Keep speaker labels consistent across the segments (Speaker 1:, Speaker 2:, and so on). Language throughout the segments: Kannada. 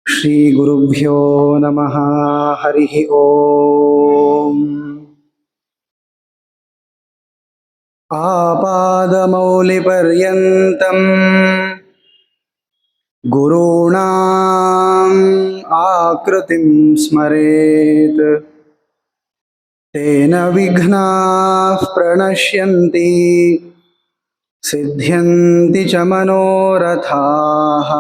Speaker 1: ಶ್ರೀ ಗುರುಭ್ಯೋ ನಮಃ. ಹರಿ ಓಂ. ಆಪಾದಮೌಲಿಪರ್ಯಂತಂ ಗುರುಣಾಂ ಆಕೃತಿಂ ಸ್ಮರೇತ್ ತೇನ ವಿಘ್ನಾಃ ಪ್ರಣಶ್ಯಂತಿ ಸಿದ್ಧ್ಯಂತಿ ಚ ಮನೋರಥಾಃ.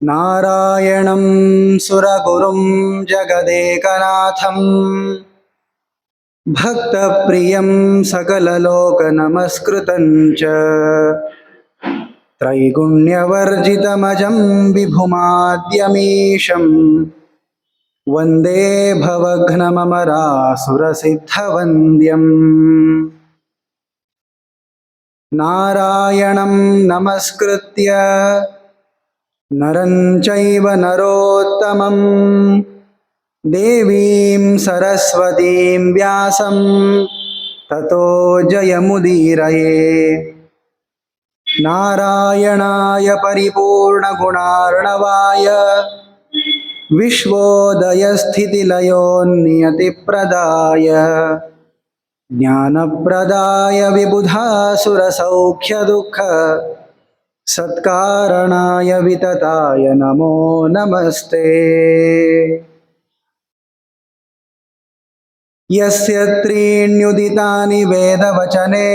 Speaker 1: ನಾರಾಯಣಂ ಸುರಗುರುಂ ಜಗದೇಕನಾಥಂ ಭಕ್ತಪ್ರಿಯಂ ಸಕಲಲೋಕನಮಸ್ಕೃತಂ ಚ ತ್ರೈಗುಣ್ಯವರ್ಜಿತಮಜಂ ವಿಭುಮಾದ್ಯಮೀಶಂ ವಂದೇ ಭವಘ್ನಮರಾಸುರಸಿದ್ಧವಂದ್ಯಂ. ನಾರಾಯಣಂ ನಮಸ್ಕೃತ್ಯ ನರಂ ಚೈವ ನರೋತ್ತಮಂ ದೇವೀಂ ಸರಸ್ವತೀಂ ವ್ಯಾಸಂ ತತೋ ಜಯಮುದೀರಯೇ. ನಾರಾಯಣಾಯ ಪರಿಪೂರ್ಣಗುಣಾರ್ಣವಾಯ ವಿಶ್ವೋದಯಸ್ಥಿತಿಲಯೋನ್ನಿಯತಿಪ್ರದಾಯ ಜ್ಞಾನಪ್ರದಾಯ ವಿಬುಧಾಸುರಸೌಖ್ಯದುಃಖ ಸತ್ಕಾರಣಾಯ ವಿತತಾಯ ನಮೋ ನಮಸ್ತೆ. ಯಸ್ಯ ತ್ರೀಣ್ಯುದಿತಾನಿ ವೇದವಚನೆ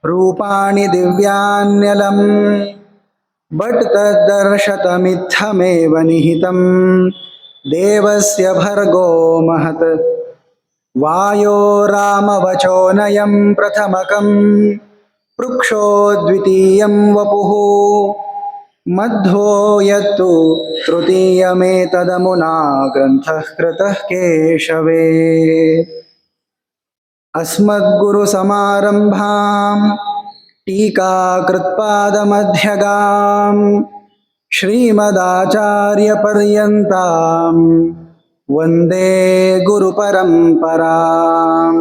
Speaker 1: ರೂಪಾಣಿ ದಿವ್ಯಾನ್ಯಲಂ ಬಟ್ ತದ್ದರ್ಶತಮಿತ್ಥಮೇವ ನಿಹಿತಂ ದೇವಸ್ಯ ಭರ್ಗೋ ಮಹತ್. ವಾಯೋ ರಾಮವಚೋನಯಂ ಪ್ರಥಮಕಂ ಪೃಕ್ಷೋ ದ್ವಿತೀಯಂ ವಪುಃ ಮಧ್ವೋ ಯತ್ತು ತೃತೀಯಮೇತದಮುನಾ ಗ್ರಂಥಃ ಕೃತಃ ಕೇಶವೇ. ಅಸ್ಮದ್ಗುರುಸಮಾರಂಭಾಂ ಟೀಕಾಕೃತ್ಪಾದಮಧ್ಯಗಾಂ ಶ್ರೀಮದಾಚಾರ್ಯಪರ್ಯಂತಾಂ ವಂದೇ ಗುರುಪರಂಪರಾಂ.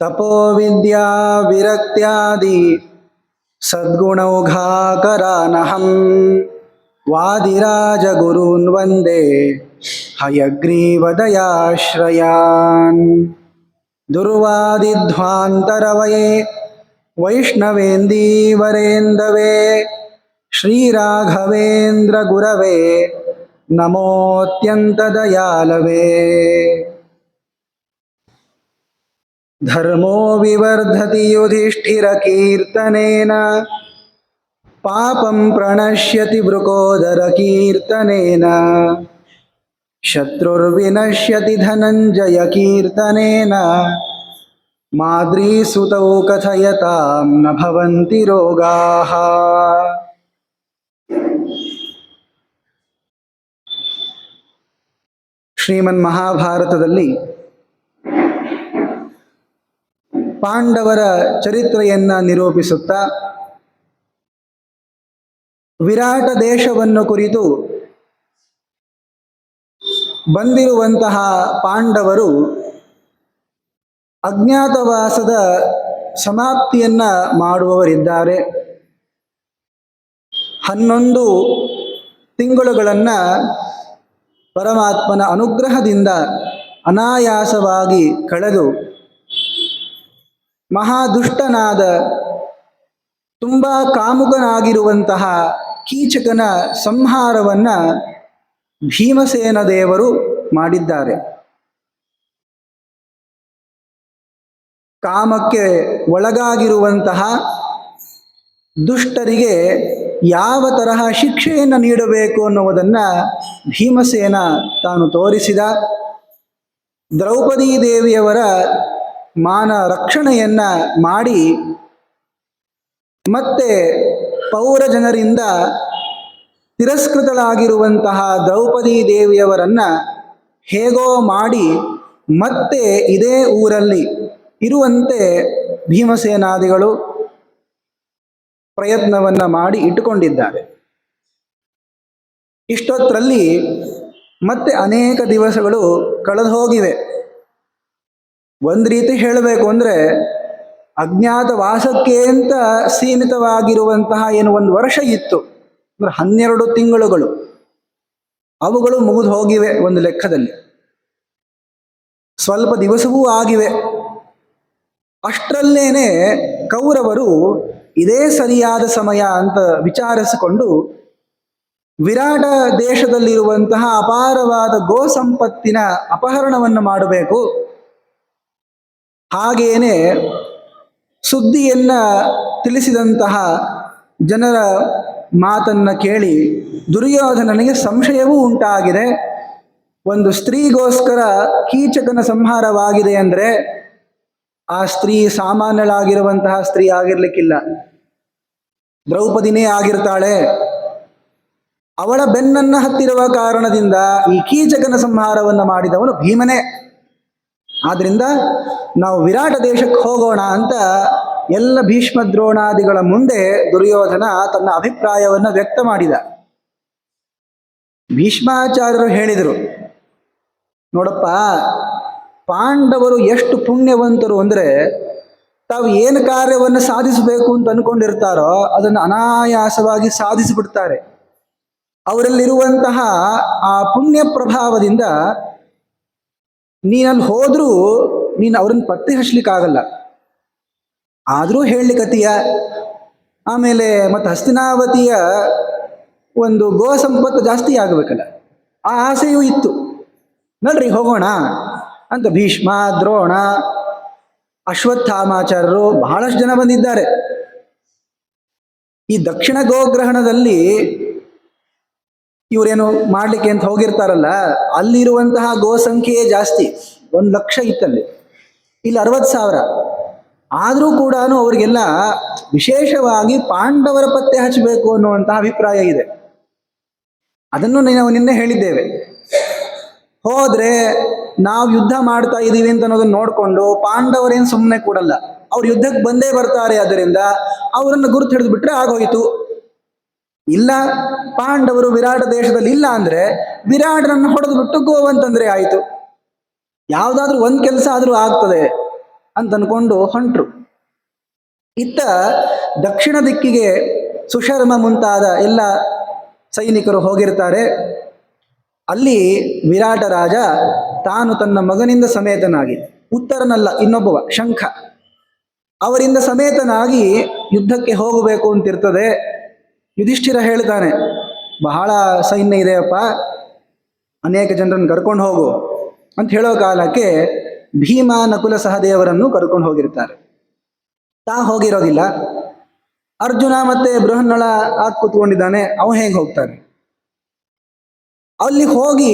Speaker 1: ತಪೋವಿದ್ಯಾ ವಿರಕ್ತ್ಯಾದಿ ಸದ್ಗುಣೌಘಾಕರಾನಹಂ ವಾದಿರಾಜಗುರೂನ್ ವಂದೇ ಹಯಗ್ರೀವದಯಾಶ್ರಯಾನ್. ದುರ್ವಾದಿಧ್ವಾಂತರವಯೇ ವೈಷ್ಣವೇಂದೀವರೇಂದವೇ ಶ್ರೀರಾಘವೇಂದ್ರ ಗುರವೇ ನಮೋತ್ಯಂತದಯಾಲವೇ. ಧರ್ಮೋ ವಿವರ್ಧತಿ ಯುಧಿಷ್ಠಿರಕೀರ್ತನೇನ ಪಾಪಂ ಪ್ರಣಶ್ಯತಿ ವೃಕೋದರಕೀರ್ತನೇನ ಶತ್ರುರ್ವಿನಶ್ಯತಿ ಧನಂಜಯಕೀರ್ತನೇನ ಮಾದ್ರೀಸುತೌ ಕಥಯತಾಂ ನ ಭವಂತಿ ರೋಗಾಃ. ಶ್ರೀಮನ್ ಮಹಾಭಾರತದಲ್ಲಿ ಪಾಂಡವರ ಚರಿತ್ರೆಯನ್ನ ನಿರೂಪಿಸುತ್ತಾ ವಿರಾಟ ದೇಶವನ್ನು ಕುರಿತು ಬಂದಿರುವಂತಹ ಪಾಂಡವರು ಅಜ್ಞಾತವಾಸದ ಸಮಾಪ್ತಿಯನ್ನ ಮಾಡುವವರಿದ್ದಾರೆ. 11 ತಿಂಗಳುಗಳನ್ನು ಪರಮಾತ್ಮನ ಅನುಗ್ರಹದಿಂದ ಅನಾಯಾಸವಾಗಿ ಕಳೆದು ಮಹಾದುಷ್ಟನಾದ ತುಂಬ ಕಾಮುಕನಾಗಿರುವಂತಹ ಕೀಚಕನ ಸಂಹಾರವನ್ನ ಭೀಮಸೇನ ದೇವರು ಮಾಡಿದ್ದಾರೆ. ಕಾಮಕ್ಕೆ ಒಳಗಾಗಿರುವಂತಹ ದುಷ್ಟರಿಗೆ ಯಾವ ತರಹ ಶಿಕ್ಷೆಯನ್ನು ನೀಡಬೇಕು ಅನ್ನುವುದನ್ನು ಭೀಮಸೇನ ತಾನು ತೋರಿಸಿದ. ದ್ರೌಪದೀ ದೇವಿಯವರ ಮಾನ ರಕ್ಷಣೆಯನ್ನ ಮಾಡಿ ಮತ್ತೆ ಪೌರ ಜನರಿಂದ ತಿರಸ್ಕೃತಳಾಗಿರುವಂತಹ ದ್ರೌಪದಿ ದೇವಿಯವರನ್ನ ಹೇಗೋ ಮಾಡಿ ಮತ್ತೆ ಇದೇ ಊರಲ್ಲಿ ಇರುವಂತೆ ಭೀಮಸೇನಾದಿಗಳು ಪ್ರಯತ್ನವನ್ನ ಮಾಡಿ ಇಟ್ಟುಕೊಂಡಿದ್ದಾರೆ. ಇಷ್ಟೊತ್ತರಲ್ಲಿ ಮತ್ತೆ ಅನೇಕ ದಿವಸಗಳು ಕಳೆದು ಹೋಗಿವೆ. ಒಂದು ರೀತಿ ಹೇಳಬೇಕು ಅಂದರೆ ಅಜ್ಞಾತ ವಾಸಕ್ಕೆ ಅಂತ ಸೀಮಿತವಾಗಿರುವಂತಹ ಏನು ಒಂದು ವರ್ಷ ಇತ್ತು ಅಂದರೆ 12 ತಿಂಗಳುಗಳು ಅವುಗಳು ಮುಗಿದು ಹೋಗಿವೆ. ಒಂದು ಲೆಕ್ಕದಲ್ಲಿ ಸ್ವಲ್ಪ ದಿವಸವೂ ಆಗಿವೆ. ಅಷ್ಟರಲ್ಲೇನೆ ಕೌರವರು ಇದೇ ಸರಿಯಾದ ಸಮಯ ಅಂತ ವಿಚಾರಿಸಿಕೊಂಡು ವಿರಾಟ ದೇಶದಲ್ಲಿರುವಂತಹ ಅಪಾರವಾದ ಗೋ ಸಂಪತ್ತಿನ ಅಪಹರಣವನ್ನು ಮಾಡಬೇಕು, ಹಾಗೇನೆ ಸುದ್ದಿಯನ್ನ ತಿಳಿಸಿದಂತಹ ಜನರ ಮಾತನ್ನ ಕೇಳಿ ದುರ್ಯೋಧನನಿಗೆ ಸಂಶಯವೂ ಉಂಟಾಗಿದೆ. ಒಂದು ಸ್ತ್ರೀಗೋಸ್ಕರ ಕೀಚಕನ ಸಂಹಾರವಾಗಿದೆ ಅಂದರೆ ಆ ಸ್ತ್ರೀ ಸಾಮಾನ್ಯಳಾಗಿರುವಂತಹ ಸ್ತ್ರೀ ಆಗಿರ್ಲಿಕ್ಕಿಲ್ಲ, ದ್ರೌಪದಿನೇ ಆಗಿರ್ತಾಳೆ. ಅವಳ ಬೆನ್ನನ್ನ ಹತ್ತಿರುವ ಕಾರಣದಿಂದ ಈ ಕೀಚಕನ ಸಂಹಾರವನ್ನು ಮಾಡಿದವನು ಭೀಮನೇ. ಆದ್ರಿಂದ ನಾವು ವಿರಾಟ ದೇಶಕ್ಕೆ ಹೋಗೋಣ ಅಂತ ಎಲ್ಲ ಭೀಷ್ಮ ದ್ರೋಣಾದಿಗಳ ಮುಂದೆ ದುರ್ಯೋಧನ ತನ್ನ ಅಭಿಪ್ರಾಯವನ್ನು ವ್ಯಕ್ತ ಮಾಡಿದ. ಭೀಷ್ಮಾಚಾರ್ಯರು ಹೇಳಿದರು, ನೋಡಪ್ಪ, ಪಾಂಡವರು ಎಷ್ಟು ಪುಣ್ಯವಂತರು ಅಂದರೆ ತಾವು ಏನು ಕಾರ್ಯವನ್ನು ಸಾಧಿಸಬೇಕು ಅಂತ ಅನ್ಕೊಂಡಿರ್ತಾರೋ ಅದನ್ನು ಅನಾಯಾಸವಾಗಿ ಸಾಧಿಸಿಬಿಡ್ತಾರೆ. ಅವರಲ್ಲಿರುವಂತಹ ಆ ಪುಣ್ಯ ಪ್ರಭಾವದಿಂದ ನೀನಲ್ಲಿ ಹೋದ್ರೂ ನೀನು ಅವ್ರನ್ನ ಪತ್ತೆ ಹಚ್ಚಲಿಕ್ಕಾಗಲ್ಲ. ಆದರೂ ಹೇಳಲಿಕ್ಕತ್ತೀಯ. ಆಮೇಲೆ ಮತ್ತು ಹಸ್ತಿನಾವತಿಯ ಒಂದು ಗೋ ಸಂಪತ್ತು ಜಾಸ್ತಿ ಆಗಬೇಕಲ್ಲ, ಆ ಆಸೆಯೂ ಇತ್ತು. ನಡ್ರಿ ಹೋಗೋಣ ಅಂತ ಭೀಷ್ಮ, ದ್ರೋಣ, ಅಶ್ವತ್ಥಾಮಾಚಾರ್ಯರು ಬಹಳಷ್ಟು ಜನ ಬಂದಿದ್ದಾರೆ. ಈ ದಕ್ಷಿಣ ಗೋಗ್ರಹಣದಲ್ಲಿ ಇವರೇನು ಮಾಡ್ಲಿಕ್ಕೆ ಅಂತ ಹೋಗಿರ್ತಾರಲ್ಲ, ಅಲ್ಲಿರುವಂತಹ ಗೋ ಸಂಖ್ಯೆಯೇ ಜಾಸ್ತಿ, 1,00,000 ಇತ್ತಲ್ಲಿ, ಇಲ್ಲಿ 60,000. ಆದರೂ ಕೂಡ ಅವರಿಗೆಲ್ಲ ವಿಶೇಷವಾಗಿ ಪಾಂಡವರ ಪತ್ತೆ ಹಚ್ಚಬೇಕು ಅನ್ನುವಂತಹ ಅಭಿಪ್ರಾಯ ಇದೆ. ಅದನ್ನು ನಾವು ನಿನ್ನೆ ಹೇಳಿದ್ದೇವೆ. ಹೋದ್ರೆ ನಾವು ಯುದ್ಧ ಮಾಡ್ತಾ ಇದ್ದೀವಿ ಅಂತ ಅನ್ನೋದನ್ನ ನೋಡಿಕೊಂಡು ಪಾಂಡವರೇನು ಸುಮ್ಮನೆ ಕೂಡಲ್ಲ, ಅವ್ರು ಯುದ್ಧಕ್ಕೆ ಬಂದೇ ಬರ್ತಾರೆ. ಅದರಿಂದ ಅವರನ್ನು ಗುರುತು ಹಿಡಿದು ಬಿಟ್ರೆ ಆಗೋಯ್ತು. ಇಲ್ಲ, ಪಾಂಡವರು ವಿರಾಟ ದೇಶದಲ್ಲಿ ಇಲ್ಲ ಅಂದ್ರೆ ವಿರಾಟನನ್ನು ಹೊಡೆದು ಬಿಟ್ಟು ಗೋವಂತಂದ್ರೆ ಆಯಿತು, ಯಾವುದಾದ್ರೂ ಒಂದು ಕೆಲಸ ಆದರೂ ಆಗ್ತದೆ ಅಂತ ಅನ್ಕೊಂಡು ಹೊಂಟ್ರು. ಇತ್ತ ದಕ್ಷಿಣ ದಿಕ್ಕಿಗೆ ಸುಶರ್ಮ ಮುಂತಾದ ಎಲ್ಲ ಸೈನಿಕರು ಹೋಗಿರ್ತಾರೆ. ಅಲ್ಲಿ ವಿರಾಟ ರಾಜ ತಾನು ತನ್ನ ಮಗನಿಂದ ಸಮೇತನಾಗಿ, ಉತ್ತರನಲ್ಲ ಇನ್ನೊಬ್ಬವ ಶಂಖ, ಅವರಿಂದ ಸಮೇತನಾಗಿ ಯುದ್ಧಕ್ಕೆ ಹೋಗಬೇಕು ಅಂತಿರ್ತದೆ. ಯುಧಿಷ್ಠಿರ ಹೇಳ್ತಾನೆ, ಬಹಳ ಸೈನ್ಯ ಇದೆಯಪ್ಪ, ಅನೇಕ ಜನರನ್ನು ಕರ್ಕೊಂಡು ಹೋಗು ಅಂತ ಹೇಳೋ ಕಾಲಕ್ಕೆ ಭೀಮ, ನಕುಲ ಸಹದೇವರನ್ನು ಕರ್ಕೊಂಡು ಹೋಗಿರ್ತಾರೆ. ತಾ ಹೋಗಿರೋದಿಲ್ಲ. ಅರ್ಜುನ ಮತ್ತೆ ಬೃಹನ್ನಳ ಆಗಿ ಕೂತ್ಕೊಂಡಿದ್ದಾನೆ, ಅವ ಹೇಗೆ ಹೋಗ್ತಾನೆ? ಅಲ್ಲಿ ಹೋಗಿ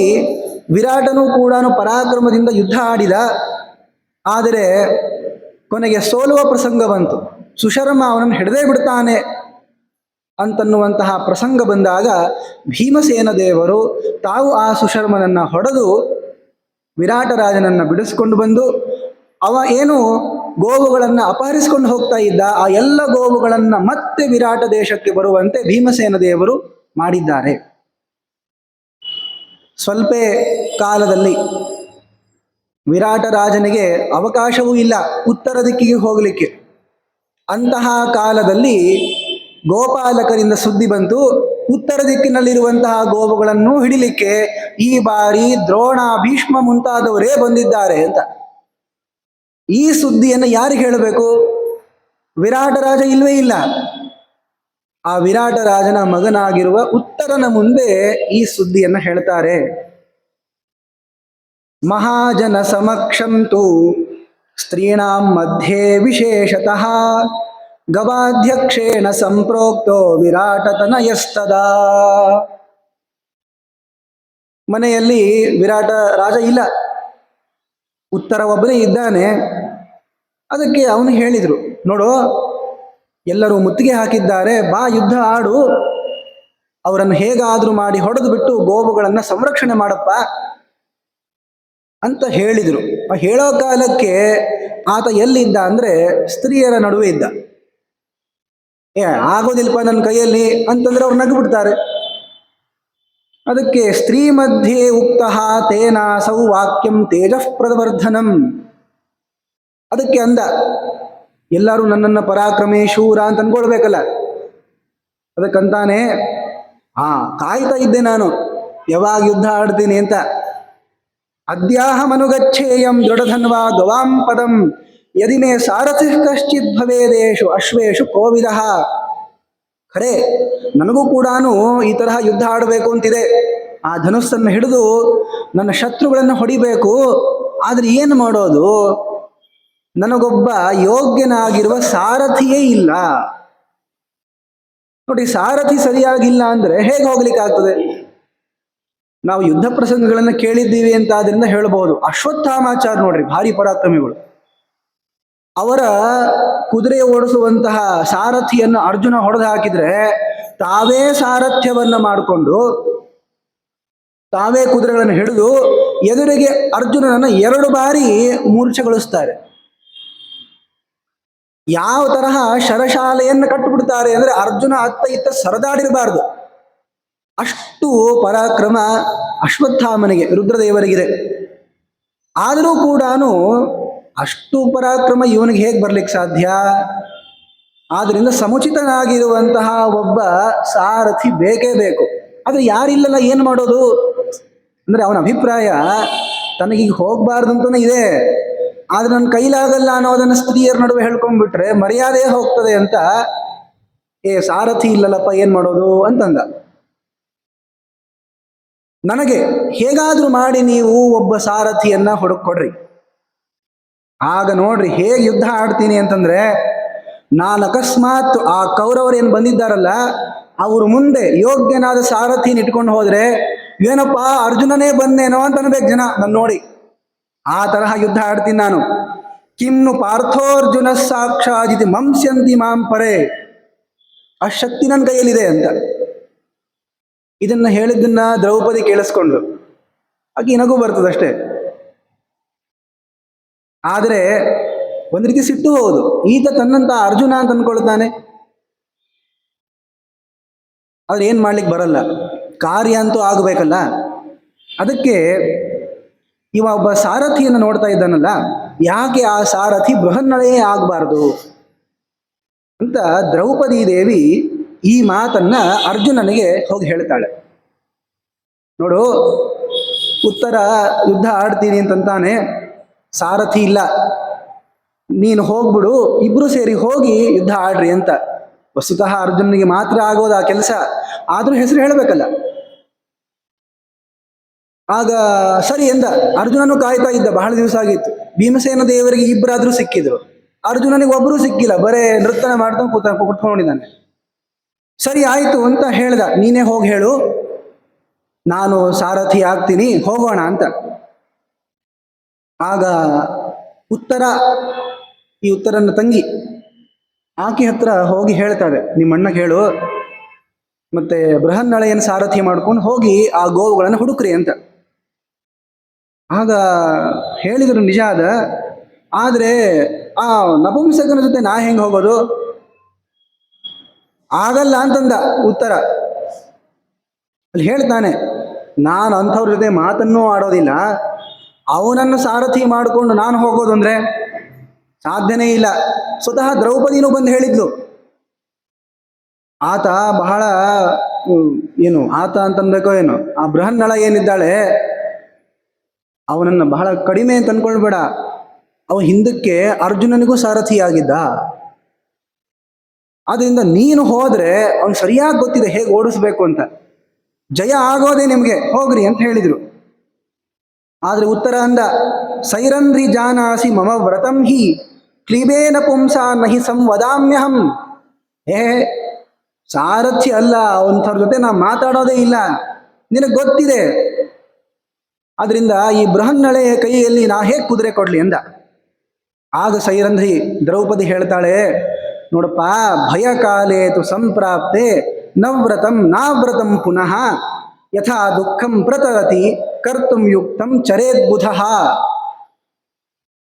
Speaker 1: ವಿರಾಟನೂ ಕೂಡ ಪರಾಕ್ರಮದಿಂದ ಯುದ್ಧ ಆಡಿದ. ಆದರೆ ಕೊನೆಗೆ ಸೋಲುವ ಪ್ರಸಂಗ ಬಂತು. ಸುಶರ್ಮ ಅವನನ್ನು ಹಿಡದೇ ಬಿಡ್ತಾನೆ ಅಂತನ್ನುವಂತಹ ಪ್ರಸಂಗ ಬಂದಾಗ ಭೀಮಸೇನ ದೇವರು ತಾವು ಆ ಸುಶರ್ಮನನ್ನ ಹೊಡೆದು ವಿರಾಟ ರಾಜನನ್ನ ಬಿಡಿಸ್ಕೊಂಡು ಬಂದು, ಅವ ಏನು ಗೋವುಗಳನ್ನು ಅಪಹರಿಸಿಕೊಂಡು ಹೋಗ್ತಾ ಇದ್ದ ಆ ಎಲ್ಲ ಗೋವುಗಳನ್ನು ಮತ್ತೆ ವಿರಾಟ ದೇಶಕ್ಕೆ ಬರುವಂತೆ ಭೀಮಸೇನ ದೇವರು ಮಾಡಿದ್ದಾರೆ. ಸ್ವಲ್ಪ ಕಾಲದಲ್ಲಿ ವಿರಾಟ ರಾಜನಿಗೆ ಅವಕಾಶವೂ ಇಲ್ಲ ಉತ್ತರ ದಿಕ್ಕಿಗೆ ಹೋಗಲಿಕ್ಕೆ. ಅಂತಹ ಕಾಲದಲ್ಲಿ ಗೋಪಾಲಕರಿಂದ ಸುದ್ದಿ ಬಂತು, ಉತ್ತರ ದಿಕ್ಕಿನಲ್ಲಿರುವಂತಹ ಗೋವುಗಳನ್ನು ಹಿಡಿಲಿಕ್ಕೆ ಈ ಬಾರಿ ದ್ರೋಣ, ಭೀಷ್ಮ ಮುಂತಾದವರೇ ಬಂದಿದ್ದಾರೆ ಅಂತ. ಈ ಸುದ್ದಿಯನ್ನು ಯಾರಿಗೆ ಹೇಳಬೇಕು? ವಿರಾಟ ರಾಜ ಇಲ್ವೇ ಇಲ್ಲ. ಆ ವಿರಾಟ ರಾಜನ ಮಗನಾಗಿರುವ ಉತ್ತರನ ಮುಂದೆ ಈ ಸುದ್ದಿಯನ್ನು ಹೇಳ್ತಾರೆ. ಮಹಾಜನ ಸಮಕ್ಷಂತು ಸ್ತ್ರೀಣಾಂ ಮಧ್ಯೆ ವಿಶೇಷತಃ ಗವಾಧ್ಯಕ್ಷೇಣ ಸಂಪ್ರೋಕ್ತೋ ವಿರಾಟತನಯಸ್ತದಾ. ಮನೆಯಲ್ಲಿ ವಿರಾಟ ರಾಜ ಇಲ್ಲ, ಉತ್ತರ ಒಬ್ಬನೇ ಇದ್ದಾನೆ. ಅದಕ್ಕೆ ಅವನು ಹೇಳಿದರು, ನೋಡು, ಎಲ್ಲರೂ ಮುತ್ತಿಗೆ ಹಾಕಿದ್ದಾರೆ, ಬಾ ಯುದ್ಧ ಆಡು, ಅವರನ್ನು ಹೇಗಾದ್ರೂ ಮಾಡಿ ಹೊಡೆದು ಬಿಟ್ಟು ಗೋವುಗಳನ್ನು ಸಂರಕ್ಷಣೆ ಮಾಡಪ್ಪ ಅಂತ ಹೇಳಿದರು. ಹೇಳೋ ಕಾಲಕ್ಕೆ ಆತ ಎಲ್ಲಿದ್ದ ಅಂದರೆ ಸ್ತ್ರೀಯರ ನಡುವೆ ಇದ್ದ. ಆಗೋದಿಲ್ಪ ನನ್ನ ಕೈಯಲ್ಲಿ ಅಂತಂದ್ರೆ ಅವ್ರು ನಗು ಬಿಡ್ತಾರೆ. ಅದಕ್ಕೆ ಸ್ತ್ರೀ ಮಧ್ಯೆ ಉಕ್ತಃ ತೇನ ಸೌ ವಾಕ್ಯಂ ತೇಜಃ ಪ್ರವರ್ಧನಂ. ಅದಕ್ಕೆ ಅಂದ, ಎಲ್ಲರೂ ನನ್ನನ್ನು ಪರಾಕ್ರಮೇ ಶೂರ ಅಂತ ಅನ್ಕೊಳ್ಬೇಕಲ್ಲ, ಅದಕ್ಕಂತಾನೆ ಕಾಯ್ತಾ ಇದ್ದೆ ನಾನು ಯಾವಾಗ ಯುದ್ಧ ಆಡ್ತೀನಿ ಅಂತ. ಅದ್ಯಾಹಮನುಗಚ್ಚೇಯಂ ದೃಢಧನ್ವಾ ಗವಾಂ ಪದಂ ಯದಿ ಮೇ ಸಾರಥಿ ಕಶ್ಚಿತ್ ಭವೇದೇಶು ಅಶ್ವೇಶು ಕೋವಿದಃ. ಖರೆ ನನಗೂ ಕೂಡ ಈ ತರಹ ಯುದ್ಧ ಆಡಬೇಕು ಅಂತಿದೆ. ಆ ಧನುಸ್ಸನ್ನು ಹಿಡಿದು ನನ್ನ ಶತ್ರುಗಳನ್ನು ಹೊಡಿಬೇಕು. ಆದರೆ ಏನು ಮಾಡೋದು, ನನಗೊಬ್ಬ ಯೋಗ್ಯನಾಗಿರುವ ಸಾರಥಿಯೇ ಇಲ್ಲ. ನೋಡಿ, ಸಾರಥಿ ಸರಿಯಾಗಿಲ್ಲ ಅಂದರೆ ಹೇಗೆ ಹೋಗ್ಲಿಕ್ಕೆ ಆಗ್ತದೆ? ನಾವು ಯುದ್ಧ ಪ್ರಸಂಗಗಳನ್ನು ಕೇಳಿದ್ದೀವಿ ಅಂತ ಅದರಿಂದ ಹೇಳಬಹುದು. ಅಶ್ವತ್ಥಾಮಾಚಾರ್ಯ ನೋಡ್ರಿ, ಭಾರಿ ಪರಾಕ್ರಮಿಗಳು. ಅವರ ಕುದುರೆ ಓಡಿಸುವಂತಹ ಸಾರಥಿಯನ್ನು ಅರ್ಜುನ ಹೊಡೆದು ಹಾಕಿದ್ರೆ ತಾವೇ ಸಾರಥ್ಯವನ್ನು ಮಾಡಿಕೊಂಡು ತಾವೇ ಕುದುರೆಗಳನ್ನು ಹಿಡಿದು ಎದುರಿಗೆ ಅರ್ಜುನನನ್ನು 2 ಬಾರಿ ಮೂರ್ಛೆಗೊಳಿಸ್ತಾರೆ. ಯಾವ ತರಹ ಶರಶಾಲೆಯನ್ನು ಕಟ್ಟಿಬಿಡ್ತಾರೆ ಅಂದರೆ ಅರ್ಜುನ ಅತ್ತ ಇತ್ತ ಸರದಾಡಿರಬಾರ್ದು, ಅಷ್ಟು ಪರಾಕ್ರಮ ಅಶ್ವತ್ಥಾಮನಿಗೆ, ರುದ್ರದೇವರಿಗಿದೆ. ಆದರೂ ಕೂಡ ಅಷ್ಟು ಪರಾಕ್ರಮ ಇವನಿಗೆ ಹೇಗೆ ಬರ್ಲಿಕ್ಕೆ ಸಾಧ್ಯ? ಆದ್ದರಿಂದ ಸಮುಚಿತನಾಗಿರುವಂತಹ ಒಬ್ಬ ಸಾರಥಿ ಬೇಕೇ ಬೇಕು. ಆದರೆ ಯಾರಿಲ್ಲಲ್ಲ, ಏನು ಮಾಡೋದು ಅಂದರೆ ಅವನ ಅಭಿಪ್ರಾಯ ತನಗೀಗ ಹೋಗಬಾರ್ದು ಅಂತಲೇ ಇದೆ, ಆದರೆ ನನ್ನ ಕೈಲಾಗಲ್ಲ ಅನ್ನೋದನ್ನು ಸ್ತ್ರೀಯರ ನಡುವೆ ಹೇಳ್ಕೊಂಡ್ಬಿಟ್ರೆ ಮರ್ಯಾದೆ ಹೋಗ್ತದೆ ಅಂತ, ಸಾರಥಿ ಇಲ್ಲಲ್ಲಪ್ಪ ಏನು ಮಾಡೋದು ಅಂತಂದ. ನನಗೆ ಹೇಗಾದ್ರೂ ಮಾಡಿ ನೀವು ಒಬ್ಬ ಸಾರಥಿಯನ್ನ ಹುಡುಕೊಡ್ರಿ, ಆಗ ನೋಡ್ರಿ ಹೇಗೆ ಯುದ್ಧ ಆಡ್ತೀನಿ ಅಂತಂದ್ರೆ, ನಾನು ಅಕಸ್ಮಾತ್ ಆ ಕೌರವರು ಏನು ಬಂದಿದ್ದಾರಲ್ಲ ಅವರು ಮುಂದೆ ಯೋಗ್ಯನಾದ ಸಾರಥಿನ ಇಟ್ಕೊಂಡು ಹೋದ್ರೆ ಏನಪ್ಪ ಅರ್ಜುನನೇ ಬಂದೇನೋ ಅಂತ ಅನ್ಬೇಕು ಜನ ನನ್ನ ನೋಡಿ. ಆ ತರಹ ಯುದ್ಧ ಆಡ್ತೀನಿ ನಾನು. ಕಿಮ್ನು ಪಾರ್ಥೋರ್ಜುನ ಸಾಕ್ಷಾಜಿತಿ ಮಂಸ್ಯಂತಿ ಮಾಂ ಪರೇ. ಆ ಶಕ್ತಿ ನನ್ನ ಕೈಯಲ್ಲಿದೆ ಅಂತ. ಇದನ್ನ ಹೇಳಿದ್ದನ್ನ ದ್ರೌಪದಿ ಕೇಳಿಸ್ಕೊಂಡ್ರು. ಆಕೆ ನಗು ಬರ್ತದಷ್ಟೇ. ಆದರೆ ಒಂದು ರೀತಿ ಸಿಟ್ಟು ಹೌದು, ಈತ ತನ್ನಂತ ಅರ್ಜುನ ಅಂತ ಅನ್ಕೊಳ್ತಾನೆ, ಆದ್ರೆ ಏನ್ ಮಾಡ್ಲಿಕ್ಕೆ ಬರಲ್ಲ, ಕಾರ್ಯ ಅಂತೂ ಆಗಬೇಕಲ್ಲ. ಅದಕ್ಕೆ ಇವ ಒಬ್ಬ ಸಾರಥಿಯನ್ನು ನೋಡ್ತಾ ಇದ್ದಾನಲ್ಲ, ಯಾಕೆ ಆ ಸಾರಥಿ ಬೃಹನ್ನಳೆಯೇ ಆಗಬಾರ್ದು ಅಂತ ದ್ರೌಪದಿ ದೇವಿ ಈ ಮಾತನ್ನ ಅರ್ಜುನನಿಗೆ ಹೋಗಿ ಹೇಳ್ತಾಳೆ. ನೋಡು, ಉತ್ತರ ಯುದ್ಧ ಆಡ್ತೀನಿ ಅಂತಂತಾನೆ, ಸಾರಥಿ ಇಲ್ಲ, ನೀನು ಹೋಗ್ಬಿಡು, ಇಬ್ರು ಸೇರಿ ಹೋಗಿ ಯುದ್ಧ ಆಡ್ರಿ ಅಂತ. ವಸ್ತುತಃ ಅರ್ಜುನನಿಗೆ ಮಾತ್ರ ಆಗೋದು ಆ ಕೆಲಸ, ಆದ್ರೂ ಹೆಸರು ಹೇಳಬೇಕಲ್ಲ. ಆಗ ಸರಿ ಎಂದ. ಅರ್ಜುನನು ಕಾಯ್ತಾ ಇದ್ದ, ಬಹಳ ದಿವಸ ಆಗಿತ್ತು. ಭೀಮಸೇನ ದೇವರಿಗೆ ಇಬ್ಬರಾದ್ರೂ ಸಿಕ್ಕಿದ್ರು, ಅರ್ಜುನನಿಗೆ ಒಬ್ಬರು ಸಿಕ್ಕಿಲ್ಲ, ಬರೇ ನೃತ್ಯನ ಮಾಡ್ತಾ ಕುತ್ಕೊಂಡಿದ್ದಾನೆ. ಸರಿ ಆಯ್ತು ಅಂತ ಹೇಳ್ದ, ನೀನೇ ಹೋಗಿ ಹೇಳು, ನಾನು ಸಾರಥಿ ಆಗ್ತೀನಿ, ಹೋಗೋಣ ಅಂತ. ಆಗ ಈ ಉತ್ತರನ ತಂಗಿ ಆಕೆ ಹತ್ರ ಹೋಗಿ ಹೇಳ್ತಾಳೆ, ನಿಮ್ಮಣ್ಣ ಹೇಳು, ಮತ್ತೆ ಬೃಹನ್ನಳೆಯನ್ನು ಸಾರಥಿ ಮಾಡ್ಕೊಂಡು ಹೋಗಿ ಆ ಗೋವುಗಳನ್ನು ಹುಡುಕ್ರಿ ಅಂತ. ಆಗ ಹೇಳಿದರು ನಿಜ ಅದ, ಆದರೆ ಆ ನಪುಂಸಕನ ಜೊತೆ ನಾ ಹೆಂಗೆ ಹೋಗೋದು? ಆಗಲ್ಲ ಅಂತಂದ ಉತ್ತರ. ಅಲ್ಲಿ ಹೇಳ್ತಾನೆ, ನಾನು ಅಂಥವ್ರ ಜೊತೆ ಮಾತನ್ನೂ ಆಡೋದಿಲ್ಲ, ಅವನನ್ನು ಸಾರಥಿ ಮಾಡಿಕೊಂಡು ನಾನು ಹೋಗೋದು ಅಂದರೆ ಸಾಧ್ಯನೇ ಇಲ್ಲ. ಸ್ವತಃ ದ್ರೌಪದಿನೂ ಬಂದು ಹೇಳಿದ್ಲು. ಆತ ಬಹಳ ಆತ ಅಂತನ್ಬೇಕೋ ಏನೋ, ಆ ಬೃಹನ್ನಳ ಏನಿದ್ದಾಳೆ ಅವನನ್ನು ಬಹಳ ಕಡಿಮೆ ಅಂತ ಅನ್ಕೊಳ್ಬೇಡ, ಅವ ಹಿಂದಕ್ಕೆ ಅರ್ಜುನನಿಗೂ ಸಾರಥಿಯಾಗಿದ್ದ. ಆದ್ರಿಂದ ನೀನು ಹೋದ್ರೆ ಅವ್ನು ಸರಿಯಾಗಿ ಗೊತ್ತಿದೆ ಹೇಗೆ ಓಡಿಸ್ಬೇಕು ಅಂತ, ಜಯ ಆಗೋದೇ ನಿಮ್ಗೆ, ಹೋಗ್ರಿ ಅಂತ ಹೇಳಿದ್ರು. ಆದ್ರೆ ಉತ್ತರ ಅಂದ, ಸೈರಂಧ್ರಿ ಜಾನಾಸಿ ಮಮ ವ್ರತಂ ಹಿ ಕ್ಲೀಬೇನ ಪುಂಸ ನಹಿ ಸಂವದಾಮ್ಯಹಂ. ಸಾರಥಿ ಅಲ್ಲ, ಅವನಥರ ಜೊತೆ ನಾ ಮಾತಾಡೋದೇ ಇಲ್ಲ, ನಿನಗೆ ಗೊತ್ತಿದೆ. ಆದ್ರಿಂದ ಈ ಬೃಹನ್ನಳೆಯ ಕೈಯಲ್ಲಿ ನಾ ಹೇಗೆ ಕುದುರೆ ಕೊಡ್ಲಿ ಅಂದ. ಆಗ ಸೈರಂಧ್ರಿ ದ್ರೌಪದಿ ಹೇಳ್ತಾಳೆ, ನೋಡಪ್ಪ, ಭಯಕಾಲೇ ತು ಸಂಪ್ರಾಪ್ತೆ ನವ್ರತಂ ನಾವ್ರತಂ ಪುನಃ ಯಥಾ ದುಃಖಂ ಪ್ರತರತಿ ಕರ್ತುಂ ಯುಕ್ತಂ ಚರೇದ್ಬುಧ.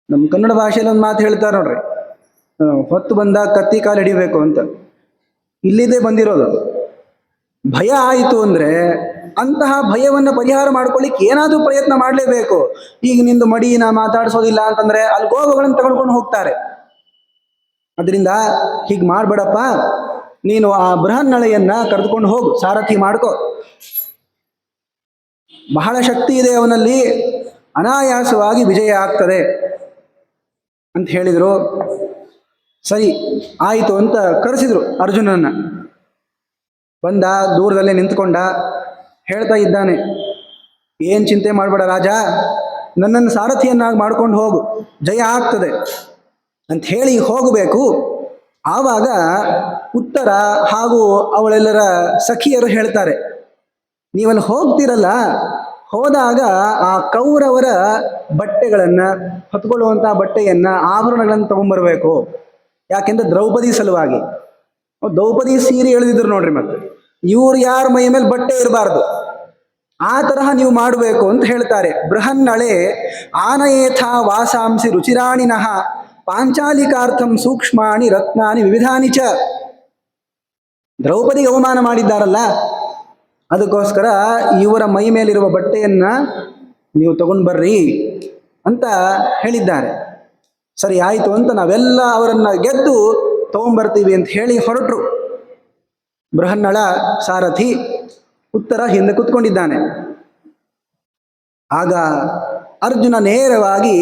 Speaker 1: ನಮ್ಮ ಕನ್ನಡ ಭಾಷೆಯಲ್ಲಿ ಒಂದು ಮಾತು ಹೇಳ್ತಾರೆ ನೋಡ್ರಿ, ಹೊತ್ತು ಬಂದಾಗ ಕತ್ತಿ ಕಾಲು ಹಿಡಿಬೇಕು ಅಂತ. ಇಲ್ಲಿದೆ ಬಂದಿರೋದು. ಭಯ ಆಯಿತು ಅಂದ್ರೆ ಅಂತಹ ಭಯವನ್ನು ಪರಿಹಾರ ಮಾಡ್ಕೊಳ್ಳಿಕ್ಕೆ ಏನಾದರೂ ಪ್ರಯತ್ನ ಮಾಡಲೇಬೇಕು. ಈಗ ನಿಂದು ಮಡಿನ ಮಾತಾಡಿಸೋದಿಲ್ಲ ಅಂತಂದ್ರೆ ಅಲ್ಲಿ ಗೋವುಗಳನ್ನು ತಗೊಂಡ್ಕೊಂಡು ಹೋಗ್ತಾರೆ. ಅದರಿಂದ ಹೀಗೆ ಮಾಡ್ಬೇಡಪ್ಪ, ನೀನು ಆ ಬೃಹನ್ನಳೆಯನ್ನ ಕರೆದುಕೊಂಡು ಹೋಗು, ಸಾರಥಿ ಮಾಡ್ಕೋ, ಬಹಳ ಶಕ್ತಿ ಇದೆ ಅವನಲ್ಲಿ, ಅನಾಯಾಸವಾಗಿ ವಿಜಯ ಆಗ್ತದೆ ಅಂತ ಹೇಳಿದರು. ಸರಿ ಆಯಿತು ಅಂತ ಕರೆಸಿದ್ರು ಅರ್ಜುನನ್ನ. ಬಂದ, ದೂರದಲ್ಲೇ ನಿಂತ್ಕೊಂಡ, ಹೇಳ್ತಾ ಇದ್ದಾನೆ, ಏನು ಚಿಂತೆ ಮಾಡಬೇಡ ರಾಜ, ನನ್ನನ್ನು ಸಾರಥಿಯನ್ನಾಗಿ ಮಾಡ್ಕೊಂಡು ಹೋಗು, ಜಯ ಆಗ್ತದೆ ಅಂತ ಹೇಳಿ ಹೋಗಬೇಕು. ಆವಾಗ ಉತ್ತರ ಹಾಗೂ ಅವಳೆಲ್ಲರ ಸಖಿಯರು ಹೇಳ್ತಾರೆ, ನೀವಲ್ಲಿ ಹೋಗ್ತಿರಲ್ಲ, ಹೋದಾಗ ಆ ಕೌರವರ ಬಟ್ಟೆಗಳನ್ನು, ಹೊತ್ಕೊಳ್ಳುವಂಥ ಬಟ್ಟೆಯನ್ನು, ಆಭರಣಗಳನ್ನು ತಗೊಂಡ್ಬರ್ಬೇಕು. ಯಾಕೆಂದ್ರೆ ದ್ರೌಪದಿ ಸಲುವಾಗಿ. ದ್ರೌಪದಿ ಸೀರೆ ಎಳೆದಿದ್ರು ನೋಡ್ರಿ. ಮತ್ತೆ ಇವ್ರು ಯಾರ ಮೈ ಮೇಲೆ ಬಟ್ಟೆ ಇರಬಾರ್ದು, ಆ ತರಹ ನೀವು ಮಾಡಬೇಕು ಅಂತ ಹೇಳ್ತಾರೆ. ಬೃಹನ್ನಳೆ ಆನಯೇಥ ವಾಸಾಂಸಿ ರುಚಿರಾಣಿನಃ ಪಾಂಚಾಲಿಕಾರ್ಥಂ ಸೂಕ್ಷ್ಮಾಣಿ ರತ್ನಾನಿ ವಿವಿಧಾನಿ ಚ. ದ್ರೌಪದಿಗೆ ಅವಮಾನ ಮಾಡಿದ್ದಾರಲ್ಲ, ಅದಕ್ಕೋಸ್ಕರ ಇವರ ಮೈ ಮೇಲಿರುವ ಬಟ್ಟೆಯನ್ನ ನೀವು ತಗೊಂಡು ಬರ್ರಿ ಅಂತ ಹೇಳಿದ್ದಾರೆ. ಸರಿ ಆಯಿತು ಅಂತ ನಾವೆಲ್ಲ ಅವರನ್ನ ಗೆದ್ದು ತಗೊಂಡ್ಬರ್ತೀವಿ ಅಂತ ಹೇಳಿ ಹೊರಟರು. ಬೃಹನ್ನಳ ಸಾರಥಿ, ಉತ್ತರ ಹಿಂದೆ ಕುತ್ಕೊಂಡಿದ್ದಾನೆ. ಆಗ ಅರ್ಜುನ ನೇರವಾಗಿ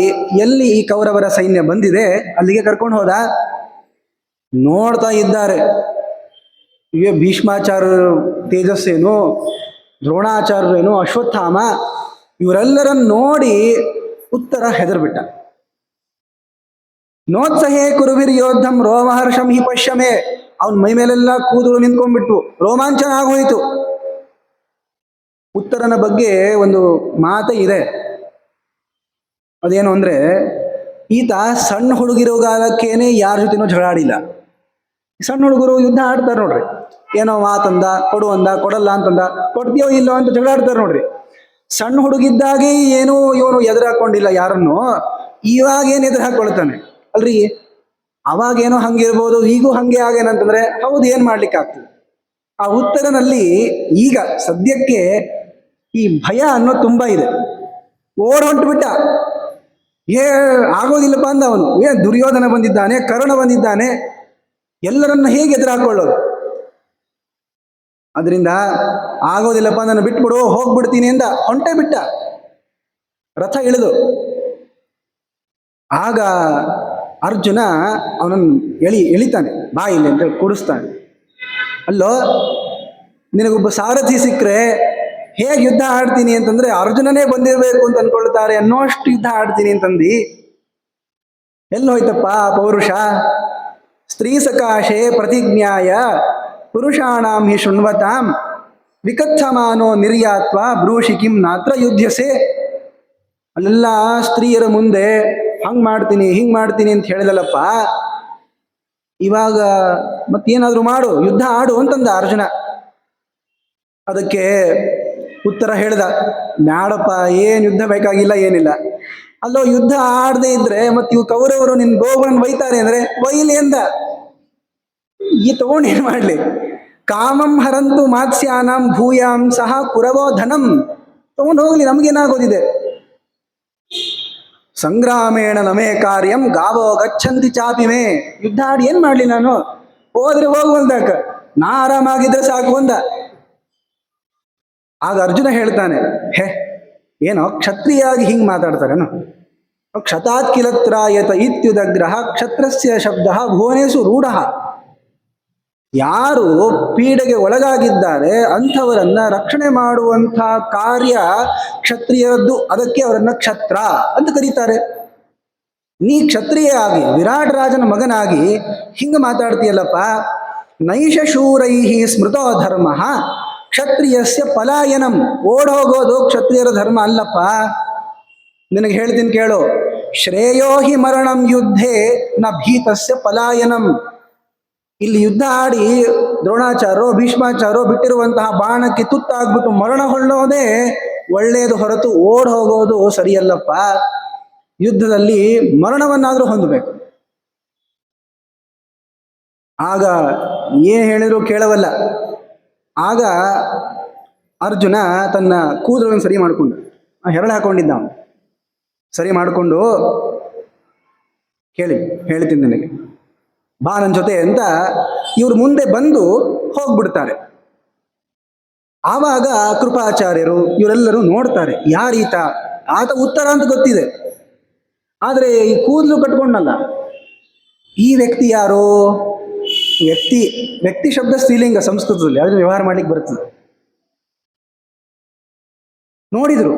Speaker 1: ಎಲ್ಲಿ ಈ ಕೌರವರ ಸೈನ್ಯ ಬಂದಿದೆ ಅಲ್ಲಿಗೆ ಕರ್ಕೊಂಡು ಹೋದ. ನೋಡ್ತಾ ಇದ್ದಾರೆ, ಇವೇ ಭೀಷ್ಮಾಚಾರ್ಯರು ತೇಜಸ್ಸೇನು, ದ್ರೋಣಾಚಾರ್ಯರೇನು, ಅಶ್ವತ್ಥಾಮ, ಇವರೆಲ್ಲರನ್ನು ನೋಡಿ ಉತ್ತರ ಹೆದರ್ಬಿಟ್ಟ. ನೋತ್ಸಹೇ ಕುರುವಿರ್ ಯೋಧಂ ರೋಮಹರ್ಷಂ ಹಿ ಪಶ್ಯಮೆ. ಅವನ ಮೈ ಮೇಲೆಲ್ಲ ಕೂದಲು ನಿಂತ್ಕೊಂಡ್ಬಿಟ್ಟು ರೋಮಾಂಚನ ಆಗೋಯ್ತು. ಉತ್ತರನ ಬಗ್ಗೆ ಒಂದು ಮಾತು ಇದೆ, ಅದೇನು ಅಂದ್ರೆ, ಈತ ಸಣ್ಣ ಹುಡುಗಿರೋಗಾಲಕ್ಕೇನೆ ಯಾರ ಜೊತೆನೋ ಜಗಳ ಆಡಿಲ್ಲ. ಸಣ್ಣ ಹುಡುಗರು ಯುದ್ಧ ಆಡ್ತಾರೆ ನೋಡ್ರಿ, ಏನೋ ಮಾತಂದ, ಕೊಡು ಅಂದ, ಕೊಡಲ್ಲ ಅಂತಂದ, ಕೊಡ್ತೀಯೋ ಇಲ್ಲೋ ಅಂತ ಜಗಳ ಆಡ್ತಾರೆ ನೋಡ್ರಿ. ಸಣ್ಣ ಹುಡುಗಿದ್ದಾಗೆ ಏನು ಇವನು ಎದುರು ಹಾಕೊಂಡಿಲ್ಲ ಯಾರನ್ನು, ಇವಾಗೇನು ಎದುರು ಹಾಕೊಳ್ತಾನೆ ಅಲ್ರಿ. ಅವಾಗೇನೋ ಹಂಗಿರ್ಬೋದು, ಈಗೂ ಹಂಗೆ ಆಗೇನಂತಂದ್ರೆ ಹೌದು, ಏನ್ ಮಾಡ್ಲಿಕ್ಕೆ ಆಗ್ತದೆ. ಆ ಉತ್ತರನಲ್ಲಿ ಈಗ ಸದ್ಯಕ್ಕೆ ಈ ಭಯ ಅನ್ನೋದು ತುಂಬಾ ಇದೆ. ಓಡ್ ಹೊಂಟುಬಿಟ್ಟ, ಆಗೋದಿಲ್ಲಪ್ಪ ಅಂದ ಅವನು. ದುರ್ಯೋಧನ ಬಂದಿದ್ದಾನೆ, ಕರ್ಣ ಬಂದಿದ್ದಾನೆ, ಎಲ್ಲರನ್ನ ಹೇಗೆ ಎದುರು ಹಾಕೊಳ್ಳೋದು. ಅದರಿಂದ ಆಗೋದಿಲ್ಲಪ್ಪ, ನಾನು ಬಿಟ್ಬಿಡು, ಹೋಗ್ಬಿಡ್ತೀನಿ ಅಂತ ಹೊಂಟೇ ಬಿಟ್ಟ, ರಥ ಇಳಿದು. ಆಗ ಅರ್ಜುನ ಅವನನ್ನು ಎಳಿತಾನೆ, ಬಾ ಇಲ್ಲಿ ಅಂತ ಕೂಡಿಸ್ತಾನೆ. ಅಲ್ಲೋ, ನಿನಗೊಬ್ಬ ಸಾರಥಿ ಸಿಕ್ಕರೆ ಹೇಗೆ ಯುದ್ಧ ಆಡ್ತೀನಿ ಅಂತಂದ್ರೆ ಅರ್ಜುನನೇ ಬಂದಿರಬೇಕು ಅಂತ ಅನ್ಕೊಳ್ತಾರೆ ಅನ್ನೋಷ್ಟು ಯುದ್ಧ ಆಡ್ತೀನಿ ಅಂತಂದು ಎಲ್ಲಿ ಹೋಯ್ತಪ್ಪ ಪೌರುಷ. ಸ್ತ್ರೀ ಸಕಾಶೆ ಪ್ರತಿಜ್ಞಾಯ ಪುರುಷಾಣಾಂ ಹಿ ಶೃಣ್ವತಾಂ ವಿಕಥಮಾನೋ ನಿರ್ಯಾತ್ವ ಬ್ರೂಷಿ ಕಿಂ ನಾತ್ರ ಯುದ್ಧಸೆ. ಅಲ್ಲೆಲ್ಲ ಸ್ತ್ರೀಯರ ಮುಂದೆ ಹಂಗ್ ಮಾಡ್ತೀನಿ ಹಿಂಗ್ ಮಾಡ್ತೀನಿ ಅಂತ ಹೇಳಿದಲ್ಲಪ್ಪ, ಇವಾಗ ಮತ್ತೇನಾದ್ರೂ ಮಾಡು, ಯುದ್ಧ ಆಡು ಅಂತಂದ ಅರ್ಜುನ. ಅದಕ್ಕೆ ಉತ್ತರ ಹೇಳ್ದ, ಬ್ಯಾಡಪ್ಪ, ಏನ್ ಯುದ್ಧ ಬೇಕಾಗಿಲ್ಲ, ಏನಿಲ್ಲ. ಅಲ್ಲೋ, ಯುದ್ಧ ಆಡದೆ ಇದ್ರೆ ಮತ್ತೆ ಇವು ಕೌರವರು ನಿನ್ ಗೋಗಳನ್ನು ಒಯ್ತಾರೆ ಅಂದ್ರೆ ಒಯ್ಲಿ ಎಂದ. ಈ ತಗೊಂಡು ಏನ್ ಮಾಡ್ಲಿ, ಕಾಮಂ ಹರಂತು ಮಾತ್ಸ್ಯಾನಾಂ ಭೂಯಾಂ ಸಹ ಕುರವೋ ಧನಂ. ತಗೊಂಡು ಹೋಗ್ಲಿ, ನಮ್ಗೇನಾಗೋದಿದೆ. ಸಂಗ್ರಾಮೇಣ ನಮೇ ಕಾರ್ಯಂ ಗಾವೋ ಗಚ್ಚಂತಿ ಚಾಪಿಮೆ. ಯುದ್ಧ ಆಡಿ ಏನ್ ಮಾಡ್ಲಿ ನಾನು, ಹೋದ್ರೆ ಹೋಗುವಂದಾಕ, ನಾ ಆರಾಮಾಗಿದ್ರೆ ಸಾಕು ಅಂದ. ಆಗ ಅರ್ಜುನ ಹೇಳ್ತಾನೆ, ಏನೋ ಕ್ಷತ್ರಿಯಾಗಿ ಹಿಂಗ್ ಮಾತಾಡ್ತಾರೇನು, ಕ್ಷತಾತ್ ಕಿಲತ್ರಾಯತ ಇತ್ಯುದಗ್ರಹ ಕ್ಷತ್ರಸ್ಯ ಶಬ್ದ ಭುವನೇಶು ರೂಢ. ಯಾರು ಪೀಡೆಗೆ ಒಳಗಾಗಿದ್ದಾರೆ ಅಂಥವರನ್ನ ರಕ್ಷಣೆ ಮಾಡುವಂಥ ಕಾರ್ಯ ಕ್ಷತ್ರಿಯರದ್ದು, ಅದಕ್ಕೆ ಅವರನ್ನ ಕ್ಷತ್ರ ಅಂತ ಕರೀತಾರೆ. ನೀ ಕ್ಷತ್ರಿಯ ಆಗಿ ವಿರಾಟ್ ರಾಜನ ಮಗನಾಗಿ ಹಿಂಗ ಮಾತಾಡ್ತೀಯಲ್ಲಪ್ಪ. ನೈಷ ಶೂರೈಹಿ ಸ್ಮೃತೋ ಧರ್ಮ ಕ್ಷತ್ರಿಯಸ್ಯ ಪಲಾಯನಂ. ಓಡ್ ಹೋಗೋದು ಕ್ಷತ್ರಿಯರ ಧರ್ಮ ಅಲ್ಲಪ್ಪ. ನಿನಗೆ ಹೇಳ್ತೀನಿ ಕೇಳು, ಶ್ರೇಯೋ ಹಿ ಮರಣಂ ಯುದ್ಧೇ ನ ಭೀತಸ್ಯ ಪಲಾಯನಂ. ಇಲ್ಲಿ ಯುದ್ಧ ಆಡಿ ದ್ರೋಣಾಚಾರ್ಯರು ಭೀಷ್ಮಾಚಾರ್ಯರು ಬಿಟ್ಟಿರುವಂತಹ ಬಾಣಕ್ಕೆ ತುತ್ತಾಗ್ಬಿಟ್ಟು ಮರಣ ಹೊಳ್ಳೋದೇ ಒಳ್ಳೆಯದು ಹೊರತು ಓಡ್ ಹೋಗೋದು ಸರಿಯಲ್ಲಪ್ಪ. ಯುದ್ಧದಲ್ಲಿ ಮರಣವನ್ನಾದ್ರೂ ಹೊಂದಬೇಕು. ಆಗ ಏನ್ ಹೇಳಿದ್ರು ಕೇಳವಲ್ಲ. ಆಗ ಅರ್ಜುನ ತನ್ನ ಕೂದಲನ್ನು ಸರಿ ಮಾಡಿಕೊಂಡ, ಹೆರಳು ಹಾಕೊಂಡಿದ್ದ ಅವನು. ಸರಿ ಮಾಡಿಕೊಂಡು ಹೇಳ್ತೀನಿ ನನಗೆ ಬಾ ನನ್ನ ಜೊತೆ ಅಂತ ಇವ್ರ ಮುಂದೆ ಬಂದು ಹೋಗ್ಬಿಡ್ತಾರೆ. ಆವಾಗ ಕೃಪಾಚಾರ್ಯರು ಇವರೆಲ್ಲರೂ ನೋಡ್ತಾರೆ, ಯಾರೀತ? ಆತ ಉತ್ತರ ಅಂತ ಗೊತ್ತಿದೆ, ಆದರೆ ಈ ಕೂದಲು ಕಟ್ಕೊಂಡಲ್ಲ. ಈ ವ್ಯಕ್ತಿ ಯಾರು? ವ್ಯಕ್ತಿ ಶಬ್ದ ಸ್ತ್ರೀಲಿಂಗ ಸಂಸ್ಕೃತದಲ್ಲಿ, ಅದನ್ನು ವ್ಯವಹಾರ ಮಾಡ್ಲಿಕ್ಕೆ ಬರ್ತದೆ. ನೋಡಿದ್ರು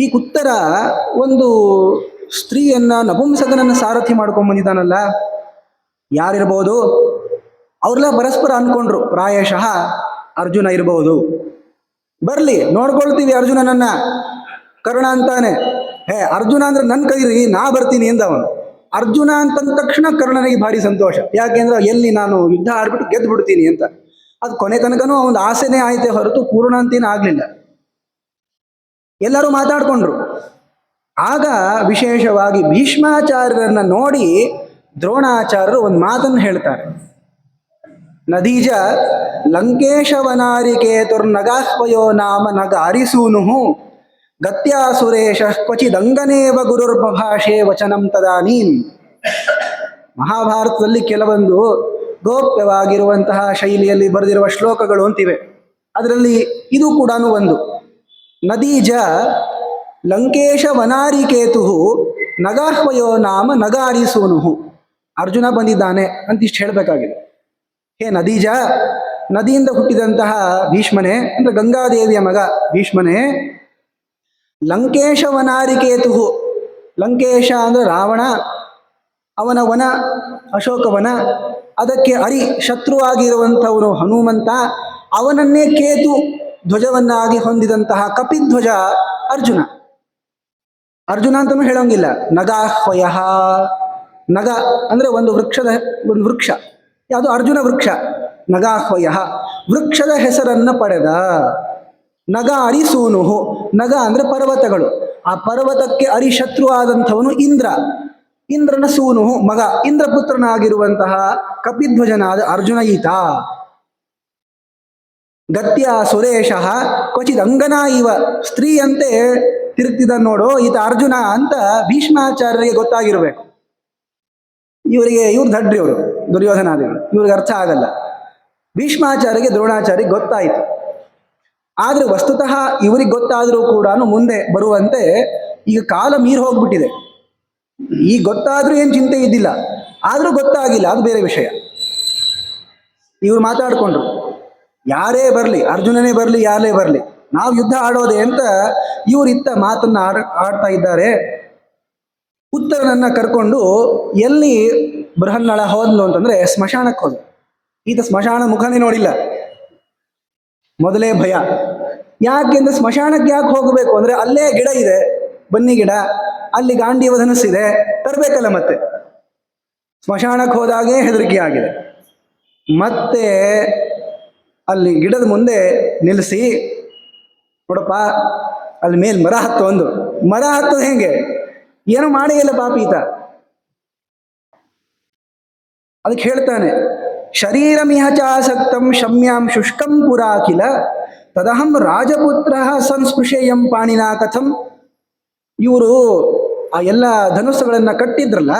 Speaker 1: ಈ ಉತ್ತರ ಒಂದು ಸ್ತ್ರೀಯನ್ನ, ನಪುಂಸಕನನ್ನ ಸಾರಥಿ ಮಾಡ್ಕೊಂಡ್ ಬಂದಿದ್ದಾನಲ್ಲ, ಯಾರಿರ್ಬೋದು? ಅವ್ರೆಲ್ಲ ಪರಸ್ಪರ ಅನ್ಕೊಂಡ್ರು ಪ್ರಾಯಶಃ ಅರ್ಜುನ ಇರಬಹುದು. ಬರ್ಲಿ ನೋಡ್ಕೊಳ್ತೀವಿ ಅರ್ಜುನನನ್ನ. ಕರ್ಣ ಅಂತಾನೆ, ಅರ್ಜುನ ಅಂದ್ರೆ ನನ್ ಕರೀರಿ, ನಾ ಬರ್ತೀನಿ ಎಂದ ಅವನು. ಅರ್ಜುನ ಅಂತಂದ ತಕ್ಷಣ ಕರ್ಣನಿಗೆ ಭಾರಿ ಸಂತೋಷ. ಯಾಕೆಂದ್ರೆ ಎಲ್ಲಿ ನಾನು ಯುದ್ಧ ಆಡ್ಬಿಟ್ಟು ಗೆದ್ದು ಬಿಡ್ತೀನಿ ಅಂತ. ಅದು ಕೊನೆ ತನಕನೂ ಅವನ ಆಸೆನೇ ಆಯ್ತೆ ಹೊರತು ಪೂರ್ಣ ಅಂತೇನು ಆಗ್ಲಿಲ್ಲ. ಎಲ್ಲರೂ ಮಾತಾಡ್ಕೊಂಡ್ರು. ಆಗ ವಿಶೇಷವಾಗಿ ಭೀಷ್ಮಾಚಾರ್ಯರನ್ನ ನೋಡಿ ದ್ರೋಣಾಚಾರ್ಯರು ಒಂದು ಮಾತನ್ನು ಹೇಳ್ತಾರೆ. ನದೀಜ ಲಂಕೇಶವನಾರಿಕೇತುರ್ನಗಾಹ್ವಯೋ ನಾಮ ನಗ ಅರಿಸೂನು ಗತ್ಯಾ ಸುರೇಶ ಕ್ವಚಿದಂಗನೇವ ಗುರುರ್ಭಾಷೆ ವಚನಂ ತದಾನೀಂ. ಮಹಾಭಾರತದಲ್ಲಿ ಕೆಲವೊಂದು ಗೋಪ್ಯವಾಗಿರುವಂತಹ ಶೈಲಿಯಲ್ಲಿ ಬರೆದಿರುವ ಶ್ಲೋಕಗಳು ಅಂತಿವೆ. ಅದರಲ್ಲಿ ಇದು ಕೂಡ ಒಂದು. ನದೀಜ ಲಂಕೇಶ ವನಾರಿಕೇತು ನಗಾಹ್ವಯೋ ನಾಮ ನಗಾರಿಸೂನು. ಅರ್ಜುನ ಬಂದಿದ್ದಾನೆ ಅಂತ ಇಷ್ಟು ಹೇಳಬೇಕಾಗಿದೆ. ಹೇ ನದೀಜ, ನದಿಯಿಂದ ಹುಟ್ಟಿದಂತಹ ಭೀಷ್ಮನೇ, ಅಂದ್ರೆ ಗಂಗಾದೇವಿಯ ಮಗ ಭೀಷ್ಮನೇ, ಲಂಕೇಶ ವನಾರಿಕೇತು, ಲಂಕೇಶ ಅಂದ್ರೆ ರಾವಣ, ಅವನ ವನ ಅಶೋಕವನ, ಅದಕ್ಕೆ ಶತ್ರುವಾಗಿರುವಂಥವನು ಹನುಮಂತ, ಅವನನ್ನೇ ಕೇತು ಧ್ವಜವನ್ನಾಗಿ ಹೊಂದಿದಂತಹ ಕಪಿಧ್ವಜ ಅರ್ಜುನ. ಅರ್ಜುನ ಅಂತಲೂ ಹೇಳೋಂಗಿಲ್ಲ. ನಗಾಹ್ವಯ, ನಗ ಅಂದ್ರೆ ಒಂದು ವೃಕ್ಷ, ಯಾವುದು? ಅರ್ಜುನ ವೃಕ್ಷ. ನಗಾಹ್ವಯ, ವೃಕ್ಷದ ಹೆಸರನ್ನ ಪಡೆದ. ನಗ ಅರಿಸೂನುಹು, ನಗ ಅಂದ್ರೆ ಪರ್ವತಗಳು, ಆ ಪರ್ವತಕ್ಕೆ ಅರಿಶತ್ರು ಆದಂಥವನು ಇಂದ್ರ. ಇಂದ್ರನ ಸೂನುಹು ಮಗ, ಇಂದ್ರಪುತ್ರನಾಗಿರುವಂತಹ ಕಪಿಧ್ವಜನಾದ ಅರ್ಜುನ ಈತ. ಗತ್ಯ ಸುರೇಶ ಕ್ವಚಿತ್ ಅಂಗನ ಇವ, ಸ್ತ್ರೀಯಂತೆ ತಿರುಗ್ತಿದ್ದ ನೋಡು ಈತ ಅರ್ಜುನ ಅಂತ ಭೀಷ್ಮಾಚಾರ್ಯರಿಗೆ ಗೊತ್ತಾಗಿರ್ಬೇಕು. ಇವ್ರು ದಡ್ರಿ, ಅವರು ದುರ್ಯೋಧನಾದಿಗಳು, ಇವ್ರಿಗೆ ಅರ್ಥ ಆಗಲ್ಲ. ಭೀಷ್ಮಾಚಾರ್ಯರಿಗೆ ದ್ರೋಣಾಚಾರ್ಯರಿಗೆ ಗೊತ್ತಾಯಿತು. ಆದರೆ ವಸ್ತುತಃ ಇವರಿಗೆ ಗೊತ್ತಾದರೂ ಕೂಡ ಮುಂದೆ ಬರುವಂತೆ ಈಗ ಕಾಲ ಮೀರಿ ಹೋಗ್ಬಿಟ್ಟಿದೆ. ಈಗ ಗೊತ್ತಾದ್ರೂ ಏನು ಚಿಂತೆ ಇದ್ದಿಲ್ಲ, ಆದರೂ ಗೊತ್ತಾಗಿಲ್ಲ, ಅದು ಬೇರೆ ವಿಷಯ. ಇವ್ರು ಮಾತಾಡ್ಕೊಂಡ್ರು, ಯಾರೇ ಬರಲಿ, ಅರ್ಜುನನೇ ಬರಲಿ, ಯಾರೇ ಬರಲಿ, ನಾವು ಯುದ್ಧ ಆಡೋದೆ ಅಂತ ಇವರಿತ್ತ ಮಾತನ್ನ ಆಡ್ತಾ ಇದ್ದಾರೆ. ಉತ್ತರನನ್ನ ಕರ್ಕೊಂಡು ಎಲ್ಲಿ ಬೃಹನ್ನಳ ಹೋದ್ಲು ಅಂತಂದ್ರೆ ಸ್ಮಶಾನಕ್ಕೆ ಹೋದ. ಈತ ಸ್ಮಶಾನ ಮುಖನೇ ನೋಡಿಲ್ಲ. ಮೊದಲೇ ಭಯ. ಯಾಕೆಂದ್ರೆ ಸ್ಮಶಾನಕ್ಕೆ ಯಾಕೆ ಹೋಗಬೇಕು ಅಂದ್ರೆ ಅಲ್ಲೇ ಗಿಡ ಇದೆ, ಬನ್ನಿ ಗಿಡ, ಅಲ್ಲಿ ಗಾಂಡೀವ ಧನುಸ್ಸಿದೆ, ತರಬೇಕಲ್ಲ. ಮತ್ತೆ ಸ್ಮಶಾನಕ್ಕೆ ಹೋದಾಗೆ ಹೆದರಿಕೆ ಆಗಿದೆ. ಮತ್ತೆ ಅಲ್ಲಿ ಗಿಡದ ಮುಂದೆ ನಿಲ್ಲಿಸಿ, ನೋಡಪ್ಪ ಅಲ್ಲಿ ಮೇಲ್ ಮರ ಹತ್ತು, ಒಂದು ಮರ ಹತ್ತೋದು ಹೆಂಗೆ, ಏನೂ ಮಾಡೇ ಇಲ್ಲ ಪಾಪ ಈತ. ಅದಕ್ಕೆ ಹೇಳ್ತಾನೆ, ಶರೀರಮಿಹ ಚಾಸಕ್ತಂ ಶಮ್ಯಾಂ ಶುಷ್ಕಂ ಪುರಾಖಿಲ ತದಹಂ ರಾಜಪುತ್ರ ಸಂಸ್ಪೃಶೇಯಂ ಪಾಣಿನಾ ಕಥಂ. ಇವರು ಆ ಎಲ್ಲ ಧನುಸ್ಸುಗಳನ್ನ ಕಟ್ಟಿದ್ರಲ್ಲ,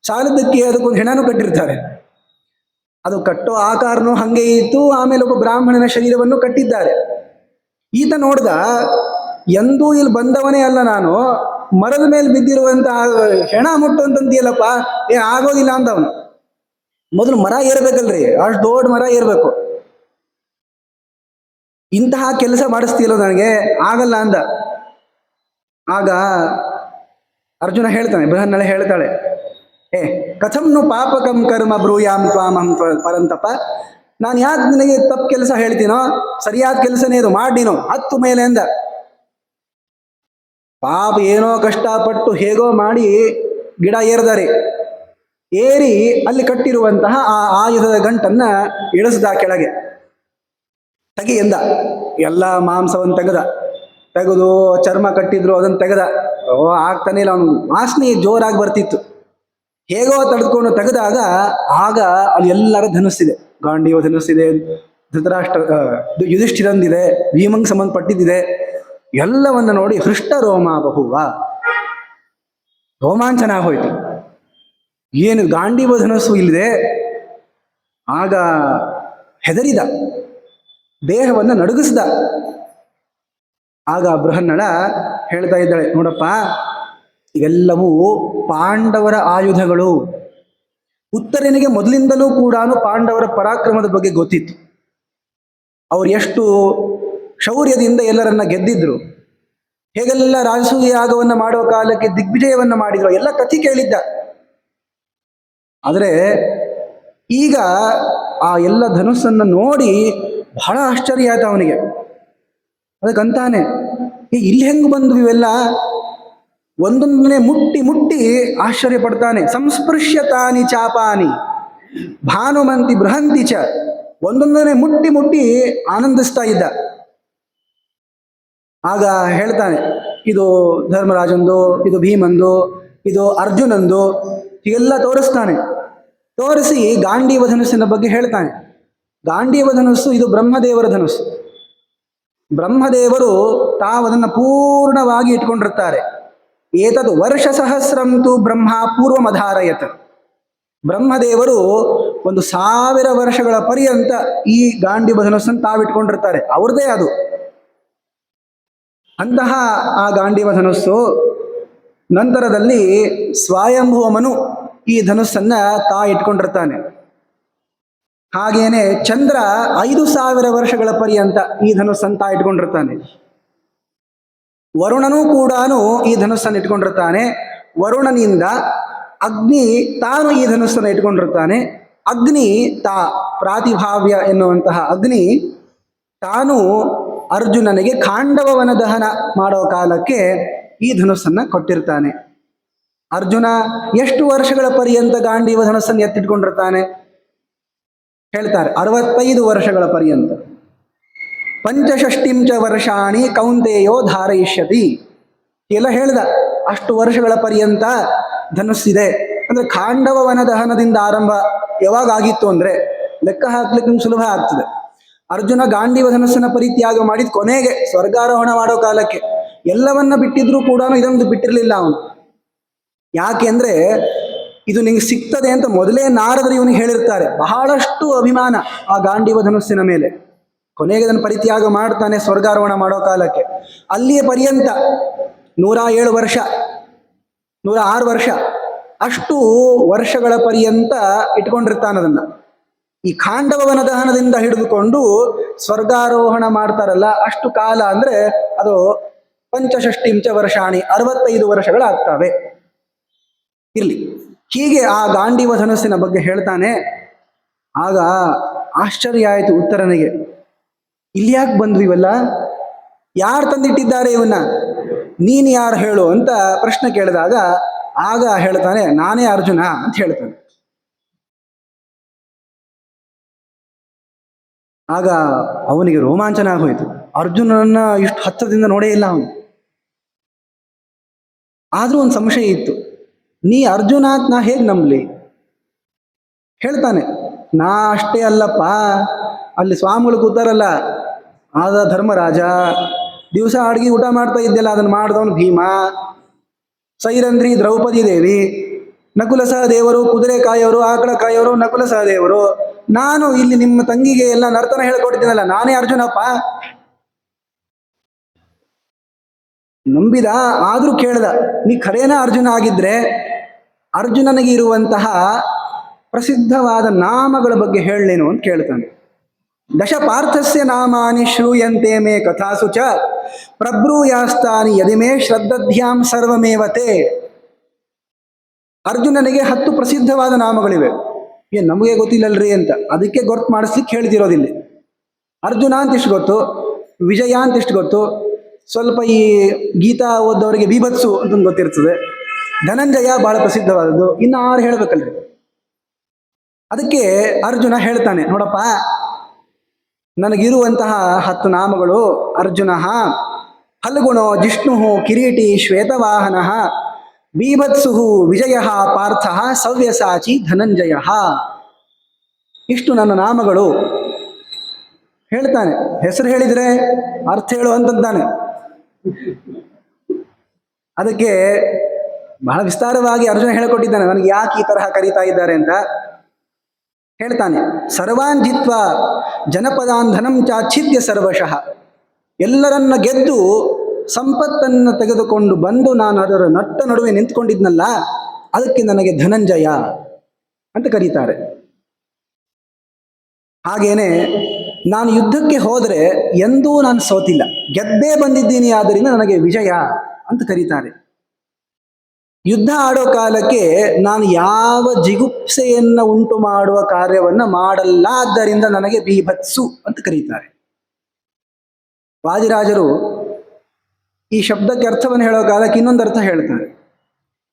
Speaker 1: ಸಾಲದಕ್ಕೆ ಅದಕ್ಕೊಂದು ಹೆಣನು ಕಟ್ಟಿರ್ತಾರೆ. ಅದು ಕಟ್ಟೋ ಆಕಾರನೂ ಹಂಗೆ ಇತ್ತು. ಆಮೇಲೆ ಒಬ್ಬ ಬ್ರಾಹ್ಮಣನ ಶರೀರವನ್ನು ಕಟ್ಟಿದ್ದಾರೆ. ಈತ ನೋಡ್ದ, ಎಂದೂ ಇಲ್ಲಿ ಬಂದವನೇ ಅಲ್ಲ ನಾನು, ಮರದ ಮೇಲೆ ಬಿದ್ದಿರುವಂತಹ ಹೆಣ ಮುಟ್ಟುವಂತಂದಿಯಲ್ಲಪ್ಪ, ಆಗೋದಿಲ್ಲ ಅಂದವನು. ಮೊದಲು ಮರ ಏರ್ಬೇಕಲ್ರಿ, ಅಷ್ಟು ದೊಡ್ಡ ಮರ ಏರ್ಬೇಕು. ಇಂತಹ ಕೆಲಸ ಮಾಡಿಸ್ತೀಯಲ್ಲ ನನಗೆ, ಆಗಲ್ಲ ಅಂದ. ಆಗ ಅರ್ಜುನ ಹೇಳ್ತಾನೆ, ಬೃಹನ್ನಳೆ ಹೇಳ್ತಾಳೆ, ಕಥಂನು ಪಾಪಕಂ ಕರ್ಮ ಬ್ರೂಯಾಂ ತ್ವಾಮಹಂ ಪರಂತಪ. ನಾನು ಯಾಕೆ ನಿನಗೆ ತಪ್ಪು ಕೆಲಸ ಹೇಳ್ತೀನೋ, ಸರಿಯಾದ ಕೆಲಸನೇ ಇದು ಮಾಡಿ ನೀನು ಹತ್ತು ಮೇಲೆ ಅಂದ. ಪಾಪ ಏನೋ ಕಷ್ಟಪಟ್ಟು ಹೇಗೋ ಮಾಡಿ ಗಿಡ ಏರ್ದಾರೆ. ಏರಿ ಅಲ್ಲಿ ಕಟ್ಟಿರುವಂತಹ ಆ ಆಯುಧದ ಗಂಟನ್ನ ಇಳಿಸ್ದ ಕೆಳಗೆ. ತೆಗಿ ಎಂದ. ಎಲ್ಲ ಮಾಂಸವನ್ನು ತೆಗೆದು ಚರ್ಮ ಕಟ್ಟಿದ್ರು ಅದನ್ನು ತೆಗೆದ. ಆಗ್ತಾನೆ ಇಲ್ಲ, ಅವನು ವಾಸನೆ ಜೋರಾಗಿ ಬರ್ತಿತ್ತು. ಹೇಗೋ ತಡೆದುಕೊಂಡು ತೆಗೆದಾಗ ಆಗ ಅಲ್ಲಿ ಎಲ್ಲರ ಧನುಸ್ಸಿದೆ. ಗಾಂಡೀವ ಧನುಸ್ಸಿದೆ, ಧೃತರಾಷ್ಟ್ರ ಯುಧಿಷ್ಠಿರಂದಿದೆ, ಭೀಮಂಗ್ ಸಂಬಂಧಪಟ್ಟಿದ್ದಿದೆ. ಎಲ್ಲವನ್ನ ನೋಡಿ ಹೃಷ್ಟ ರೋಮ ಬಹುವ, ರೋಮಾಂಚನ ಹೋಯ್ತು. ಏನು ಗಾಂಡೀವ ಧನುಸ್ಸು ಇಲ್ಲಿದೆ. ಆಗ ಹೆದರಿದ, ದೇಹವನ್ನು ನಡುಗಿಸ್ದ. ಆಗ ಬೃಹನ್ನಳ ಹೇಳ್ತಾ ಇದ್ದಾಳೆ, ನೋಡಪ್ಪ, ಇವೆಲ್ಲವೂ ಪಾಂಡವರ ಆಯುಧಗಳು. ಉತ್ತರನಿಗೆ ಮೊದಲಿಂದಲೂ ಕೂಡ ಪಾಂಡವರ ಪರಾಕ್ರಮದ ಬಗ್ಗೆ ಗೊತ್ತಿತ್ತು. ಅವ್ರು ಎಷ್ಟು ಶೌರ್ಯದಿಂದ ಎಲ್ಲರನ್ನ ಗೆದ್ದಿದ್ರು, ಹೇಗೆಲ್ಲ ರಾಜಸೂಯ ಯಾಗವನ್ನ ಮಾಡುವ ಕಾಲಕ್ಕೆ ದಿಗ್ವಿಜಯವನ್ನ ಮಾಡಿದ್ರು, ಎಲ್ಲ ಕಥೆ ಕೇಳಿದ್ದ. ಆದರೆ ಈಗ ಆ ಎಲ್ಲ ಧನುಸ್ಸನ್ನು ನೋಡಿ ಬಹಳ ಆಶ್ಚರ್ಯ ಆಯ್ತು ಅವನಿಗೆ. ಅದಕ್ಕಂತಾನೆ, ಇಲ್ಲಿ ಹೆಂಗ್ ಬಂದ್ವು ಇವೆಲ್ಲ? ಒಂದೊಂದನೇ ಮುಟ್ಟಿ ಮುಟ್ಟಿ ಆಶ್ಚರ್ಯ ಪಡ್ತಾನೆ. ಸಂಸ್ಪೃಶ್ಯತಾನಿ ಚಾಪಾನಿ ಭಾನುಮಂತಿ ಬೃಹಂತಿ ಚ, ಒಂದೊಂದನೇ ಮುಟ್ಟಿ ಮುಟ್ಟಿ ಆನಂದಿಸ್ತಾ ಇದ್ದ. ಆಗ ಹೇಳ್ತಾನೆ, ಇದು ಧರ್ಮರಾಜಂದು, ಇದು ಭೀಮಂದು, ಇದು ಅರ್ಜುನಂದು, ಹೀಗೆಲ್ಲ ತೋರಿಸ್ತಾನೆ. ತೋರಿಸಿ ಗಾಂಡೀವ ಧನುಸ್ಸಿನ ಬಗ್ಗೆ ಹೇಳ್ತಾನೆ. ಗಾಂಡೀವ ಧನುಸ್ಸು ಇದು ಬ್ರಹ್ಮದೇವರ ಧನುಸ್ಸು. ಬ್ರಹ್ಮದೇವರು ತಾವದನ್ನು ಪೂರ್ಣವಾಗಿ ಇಟ್ಕೊಂಡಿರ್ತಾರೆ. ಏತದು ವರ್ಷ ಸಹಸ್ರಂತು ಬ್ರಹ್ಮ ಪೂರ್ವಮಧಾರಯತ್. ಬ್ರಹ್ಮದೇವರು 1000 ವರ್ಷಗಳ ಪರ್ಯಂತ ಈ ಗಾಂಡೀವ ಧನುಸ್ಸನ್ನು ತಾವಿಟ್ಕೊಂಡಿರ್ತಾರೆ, ಅವ್ರದೇ ಅದು. ಅಂತಹ ಆ ಗಾಂಡೀವ ಧನುಸ್ಸು ನಂತರದಲ್ಲಿ ಸ್ವಯಂಭುವ ಮನು ಈ ಧನುಸ್ಸನ್ನ ಇಟ್ಕೊಂಡಿರ್ತಾನೆ. ಹಾಗೇನೆ ಚಂದ್ರ 5000 ವರ್ಷಗಳ ಪರ್ಯಂತ ಈ ಧನುಸ್ಸನ್ನು ಇಟ್ಕೊಂಡಿರ್ತಾನೆ. ವರುಣನೂ ಕೂಡ ಈ ಧನುಸ್ಸನ್ನು ಇಟ್ಕೊಂಡಿರ್ತಾನೆ. ವರುಣನಿಂದ ಅಗ್ನಿ ತಾನು ಈ ಧನುಸ್ಸನ್ನು ಇಟ್ಕೊಂಡಿರ್ತಾನೆ. ಅಗ್ನಿ ಪ್ರಾತಿಭಾವ್ಯ ಎನ್ನುವಂತಹ ಅಗ್ನಿ ತಾನು ಅರ್ಜುನನಿಗೆ ಖಾಂಡವವನ ದಹನ ಮಾಡೋ ಕಾಲಕ್ಕೆ ಈ ಧನುಸ್ಸನ್ನು ಕೊಟ್ಟಿರ್ತಾನೆ. ಅರ್ಜುನ ಎಷ್ಟು ವರ್ಷಗಳ ಪರ್ಯಂತ ಗಾಂಡೀವ ಧನುಸ್ಸನ್ನು ಎತ್ತಿಟ್ಕೊಂಡಿರ್ತಾನೆ? ಹೇಳ್ತಾರೆ 65 ವರ್ಷಗಳ ಪರ್ಯಂತ. 65 ವರ್ಷಾಣಿ ಕೌಂತೆಯೋ ಧಾರಯಿಷ್ಯತಿ ಎಲ್ಲ ಹೇಳ್ದ. ಅಷ್ಟು ವರ್ಷಗಳ ಪರ್ಯಂತ ಧನುಸ್ಸಿದೆ. ಅಂದ್ರೆ ಖಾಂಡವವನ ದಹನದಿಂದ ಆರಂಭ ಯಾವಾಗ ಆಗಿತ್ತು ಅಂದ್ರೆ ಲೆಕ್ಕ ಹಾಕ್ಲಿಕ್ಕೆ ಸುಲಭ ಆಗ್ತದೆ. ಅರ್ಜುನ ಗಾಂಡೀವ ಧನುಸ್ಸನ್ನ ಪರಿತ್ಯಾಗ ಮಾಡಿದ ಕೊನೆಗೆ ಸ್ವರ್ಗಾರೋಹಣ ಮಾಡೋ ಕಾಲಕ್ಕೆ. ಎಲ್ಲವನ್ನ ಬಿಟ್ಟಿದ್ರೂ ಕೂಡ ಇದೊಂದು ಬಿಟ್ಟಿರ್ಲಿಲ್ಲ ಅವನು. ಯಾಕೆ ಅಂದ್ರೆ ಇದು ನಿಂಗೆ ಸಿಗ್ತದೆ ಅಂತ ಮೊದಲೇ ನಾರದರು ಇವನಿಗೆ ಹೇಳಿರ್ತಾರೆ. ಬಹಳಷ್ಟು ಅಭಿಮಾನ ಆ ಗಾಂಡೀವ ಧನುಸ್ಸಿನ ಮೇಲೆ. ಕೊನೆಗೆ ಅದನ್ನು ಪರಿತ್ಯಾಗ ಮಾಡ್ತಾನೆ ಸ್ವರ್ಗಾರೋಹಣ ಮಾಡೋ ಕಾಲಕ್ಕೆ. ಅಲ್ಲಿಯ ಪರ್ಯಂತ 107 ವರ್ಷ, 106 ವರ್ಷ, ಅಷ್ಟು ವರ್ಷಗಳ ಪರ್ಯಂತ ಇಟ್ಕೊಂಡಿರ್ತಾನದನ್ನ. ಈ ಖಾಂಡವವನ ದಹನದಿಂದ ಹಿಡಿದುಕೊಂಡು ಸ್ವರ್ಗಾರೋಹಣ ಮಾಡ್ತಾರಲ್ಲ ಅಷ್ಟು ಕಾಲ ಅಂದ್ರೆ ಅದು 65 ವರ್ಷಾಣಿ 65 ವರ್ಷಗಳಾಗ್ತವೆ. ಇರ್ಲಿ, ಹೀಗೆ ಆ ಗಾಂಡೀವ ಧನುಸ್ಸಿನ ಬಗ್ಗೆ ಹೇಳ್ತಾನೆ. ಆಗ ಆಶ್ಚರ್ಯ ಆಯಿತು ಉತ್ತರನಿಗೆ. ಇಲ್ಲಿ ಯಾಕೆ ಬಂದ್ವು ಇವೆಲ್ಲ? ಯಾರು ತಂದಿಟ್ಟಿದ್ದಾರೆ ಇವನ್ನ? ನೀನು ಯಾರು ಹೇಳು ಅಂತ ಪ್ರಶ್ನೆ ಕೇಳಿದಾಗ ಆಗ ಹೇಳ್ತಾನೆ, ನಾನೇ ಅರ್ಜುನ ಅಂತ ಹೇಳ್ತಾನೆ. ಆಗ ಅವನಿಗೆ ರೋಮಾಂಚನ ಆಗೋಯ್ತು. ಅರ್ಜುನನ್ನ ಇಷ್ಟು ಹತ್ತಿರದಿಂದ ನೋಡೇ ಇಲ್ಲ ಅವನು. ಆದ್ರೂ ಒಂದು ಸಂಶಯ ಇತ್ತು, ನೀ ಅರ್ಜುನ ಅಂತ ನಾ ಹೇಗೆ ನಂಬಲಿ? ಹೇಳ್ತಾನೆ, ನಾ ಅಷ್ಟೇ ಅಲ್ಲಪ್ಪ, ಅಲ್ಲಿ ಸ್ವಾಮಿಗಳು ಕೂತಾರಲ್ಲ ಆದ ಧರ್ಮರಾಜ, ದಿವಸ ಅಡ್ಗೆ ಊಟ ಮಾಡ್ತಾ ಇದ್ದೆಲ್ಲ ಅದನ್ನು ಮಾಡಿದವನು ಭೀಮ, ಸೈರಂಧ್ರಿ ದ್ರೌಪದಿ ದೇವಿ, ನಕುಲ ಸಹದೇವರು, ಕುದುರೆ ಕಾಯೋರು, ಆಕಳ ಕಾಯೋರು ನಕುಲ ಸಹದೇವರು, ನಾನು ಇಲ್ಲಿ ನಿಮ್ಮ ತಂಗಿಗೆ ಎಲ್ಲ ನರ್ತನ ಹೇಳ್ಕೊಟ್ಟಿದ್ದೀನಲ್ಲ, ನಾನೇ ಅರ್ಜುನಪ್ಪ. ನಂಬಿದ. ಆದ್ರೂ ಕೇಳ್ದ, ನೀ ಖರೇನ ಅರ್ಜುನ ಆಗಿದ್ರೆ ಅರ್ಜುನನಿಗೆ ಇರುವಂತಹ ಪ್ರಸಿದ್ಧವಾದ ನಾಮಗಳ ಬಗ್ಗೆ ಹೇಳಲೇನು ಅಂತ ಕೇಳ್ತಾನೆ. ದಶ ಪಾರ್ಥಸ್ಯ ನಾಮಾನಿ ಶ್ರೂಯಂತೆ ಮೇ ಕಥಾಸು ಚ ಪ್ರಬ್ರೂಯಾಸ್ತಾನಿ ಯದಿಮೇ ಶ್ರದ್ಧಾಧ್ಯಾಂ ಸರ್ವಮೇವತೆ. ಅರ್ಜುನನಿಗೆ 10 ಪ್ರಸಿದ್ಧವಾದ ನಾಮಗಳಿವೆ. ಏನ್ ನಮಗೆ ಗೊತ್ತಿಲ್ಲಲ್ರಿ ಅಂತ, ಅದಕ್ಕೆ ಗೊತ್ತು ಮಾಡಿಸ್ಲಿಕ್ಕೆ ಹೇಳ್ತಿರೋದಿಲ್ಲ. ಅರ್ಜುನ ಅಂತ ಇಷ್ಟು ಗೊತ್ತು, ವಿಜಯ ಅಂತ ಇಷ್ಟು ಗೊತ್ತು, ಸ್ವಲ್ಪ ಈ ಗೀತಾ ಓದೋರಿಗೆ ಬೀಭತ್ಸು ಅಂತ ಗೊತ್ತಿರ್ತದೆ, ಧನಂಜಯ ಬಹಳ ಪ್ರಸಿದ್ಧವಾದದ್ದು, ಇನ್ನು 6 ಹೇಳ್ಬೇಕಲ್ರಿ. ಅದಕ್ಕೆ ಅರ್ಜುನ ಹೇಳ್ತಾನೆ, ನೋಡಪ್ಪ, ನನಗಿರುವಂತಹ 10 ನಾಮಗಳು: ಅರ್ಜುನ, ಫಲ್ಗುಣೋ ಜಿಷ್ಣು, ಕಿರೀಟಿ, ಶ್ವೇತವಾಹನ, ಬೀಭತ್ಸು, ವಿಜಯ, ಪಾರ್ಥ, ಸವ್ಯಸಾಚಿ, ಧನಂಜಯ. ಇಷ್ಟು ನನ್ನ ನಾಮಗಳು ಹೇಳ್ತಾನೆ. ಹೆಸರು ಹೇಳಿದರೆ ಅರ್ಥ ಹೇಳು ಅಂತಂತಾನೆ. ಅದಕ್ಕೆ ಬಹಳ ವಿಸ್ತಾರವಾಗಿ ಅರ್ಜುನ ಹೇಳಿಕೊಟ್ಟಿದ್ದಾನೆ, ನನಗೆ ಯಾಕೆ ಈ ತರಹ ಕರೀತಾ ಇದ್ದಾರೆ ಅಂತ ಹೇಳ್ತಾನೆ. ಸರ್ವಾನ್ ಜಿತ್ವಾ ಜನಪದಾನ್ ಧನಂ ಚಾಚ್ಛಿದ್ಯ ಸರ್ವಶಃ. ಎಲ್ಲರನ್ನ ಗೆದ್ದು ಸಂಪತ್ತನ್ನು ತೆಗೆದುಕೊಂಡು ಬಂದು ನಾನು ಅದರ ನಟ್ಟ ನಡುವೆ ನಿಂತ್ಕೊಂಡಿದ್ನಲ್ಲ, ಅದಕ್ಕೆ ನನಗೆ ಧನಂಜಯ ಅಂತ ಕರೀತಾರೆ. ಹಾಗೇನೆ ನಾನು ಯುದ್ಧಕ್ಕೆ ಹೋದರೆ ಎಂದೂ ನಾನು ಸೋತಿಲ್ಲ, ಗೆದ್ದೇ ಬಂದಿದ್ದೀನಿ, ಆದ್ದರಿಂದ ನನಗೆ ವಿಜಯ ಅಂತ ಕರೀತಾರೆ. ಯುದ್ಧ ಆಡೋ ಕಾಲಕ್ಕೆ ನಾನು ಯಾವ ಜಿಗುಪ್ಸೆಯನ್ನು ಉಂಟು ಮಾಡುವ ಕಾರ್ಯವನ್ನ ಮಾಡಲ್ಲ, ಆದ್ದರಿಂದ ನನಗೆ ಬೀಭತ್ಸು ಅಂತ ಕರೀತಾರೆ. ವಾದಿರಾಜರು ಈ ಶಬ್ದಕ್ಕೆ ಅರ್ಥವನ್ನು ಹೇಳೋ ಕಾಲಕ್ಕೆ ಇನ್ನೊಂದು ಅರ್ಥ ಹೇಳ್ತಾರೆ.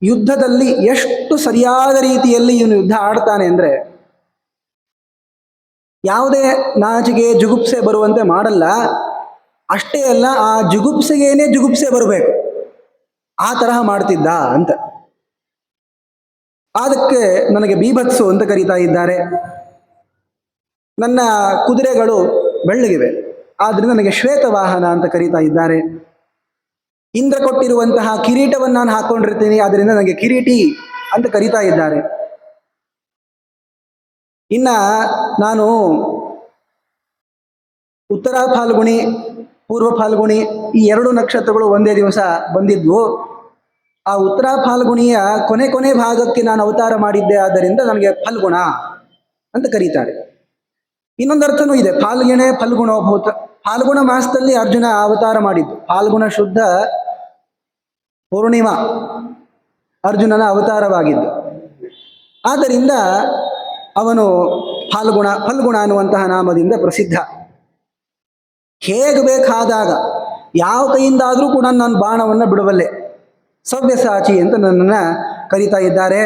Speaker 1: ಯುದ್ಧದಲ್ಲಿ ಎಷ್ಟು ಸರಿಯಾದ ರೀತಿಯಲ್ಲಿ ಇವನು ಯುದ್ಧ ಆಡ್ತಾನೆ ಅಂದ್ರೆ, ಯಾವುದೇ ನಾಚಿಕೆ ಜುಗುಪ್ಸೆ ಬರುವಂತೆ ಮಾಡಲ್ಲ. ಅಷ್ಟೇ ಅಲ್ಲ, ಆ ಜುಗುಪ್ಸೆಗೇನೆ ಜುಗುಪ್ಸೆ ಬರಬೇಕು, ಆ ತರಹ ಮಾಡ್ತಿದ್ದ ಅಂತ. ಅದಕ್ಕೆ ನನಗೆ ಬೀಭತ್ಸು ಅಂತ ಕರೀತಾ ಇದ್ದಾರೆ. ನನ್ನ ಕುದುರೆಗಳು ಬೆಳ್ಳಗಿವೆ, ಆದ್ರಿಂದ ನನಗೆ ಶ್ವೇತವಾಹನ ಅಂತ ಕರೀತಾ ಇದ್ದಾರೆ. ಇಂದ್ರ ಕೊಟ್ಟಿರುವಂತಹ ಕಿರೀಟವನ್ನು ನಾನು ಹಾಕೊಂಡಿರ್ತೀನಿ, ಆದ್ರಿಂದ ನನಗೆ ಕಿರೀಟಿ ಅಂತ ಕರೀತಾ ಇದ್ದಾರೆ. ಇನ್ನ ನಾನು ಉತ್ತರ ಫಾಲ್ಗುಣಿ, ಪೂರ್ವ ಫಾಲ್ಗುಣಿ ಈ 2 ನಕ್ಷತ್ರಗಳು ಒಂದೇ ದಿವಸ ಬಂದಿದ್ವು. ಆ ಉತ್ತರ ಫಾಲ್ಗುಣಿಯ ಕೊನೆ ಭಾಗಕ್ಕೆ ನಾನು ಅವತಾರ ಮಾಡಿದ್ದೆ, ಆದ್ದರಿಂದ ನನಗೆ ಫಲ್ಗುಣ ಅಂತ ಕರೀತಾರೆ. ಇನ್ನೊಂದು ಅರ್ಥನೂ ಇದೆ, ಫಾಲ್ಗುಣೆ ಫಲ್ಗುಣೋಭೂತ. ಫಾಲ್ಗುಣ ಮಾಸದಲ್ಲಿ ಅರ್ಜುನ ಅವತಾರ ಮಾಡಿದ್ದು, ಫಾಲ್ಗುಣ ಶುದ್ಧ ಪೂರ್ಣಿಮಾ ಅರ್ಜುನನ ಅವತಾರವಾಗಿದ್ದು. ಆದ್ದರಿಂದ ಅವನು ಫಲ್ಗುಣ ಅನ್ನುವಂತಹ ನಾಮದಿಂದ ಪ್ರಸಿದ್ಧ. ಹೇಗೆ ಬೇಕಾದಾಗ ಯಾವ ಕೈಯಿಂದಾದರೂ ಕೂಡ ನಾನು ಬಾಣವನ್ನು ಬಿಡಬಲ್ಲೆ, ಸವ್ಯಸಾಚಿ ಅಂತ ನನ್ನನ್ನು ಕರೀತಾ ಇದ್ದಾರೆ.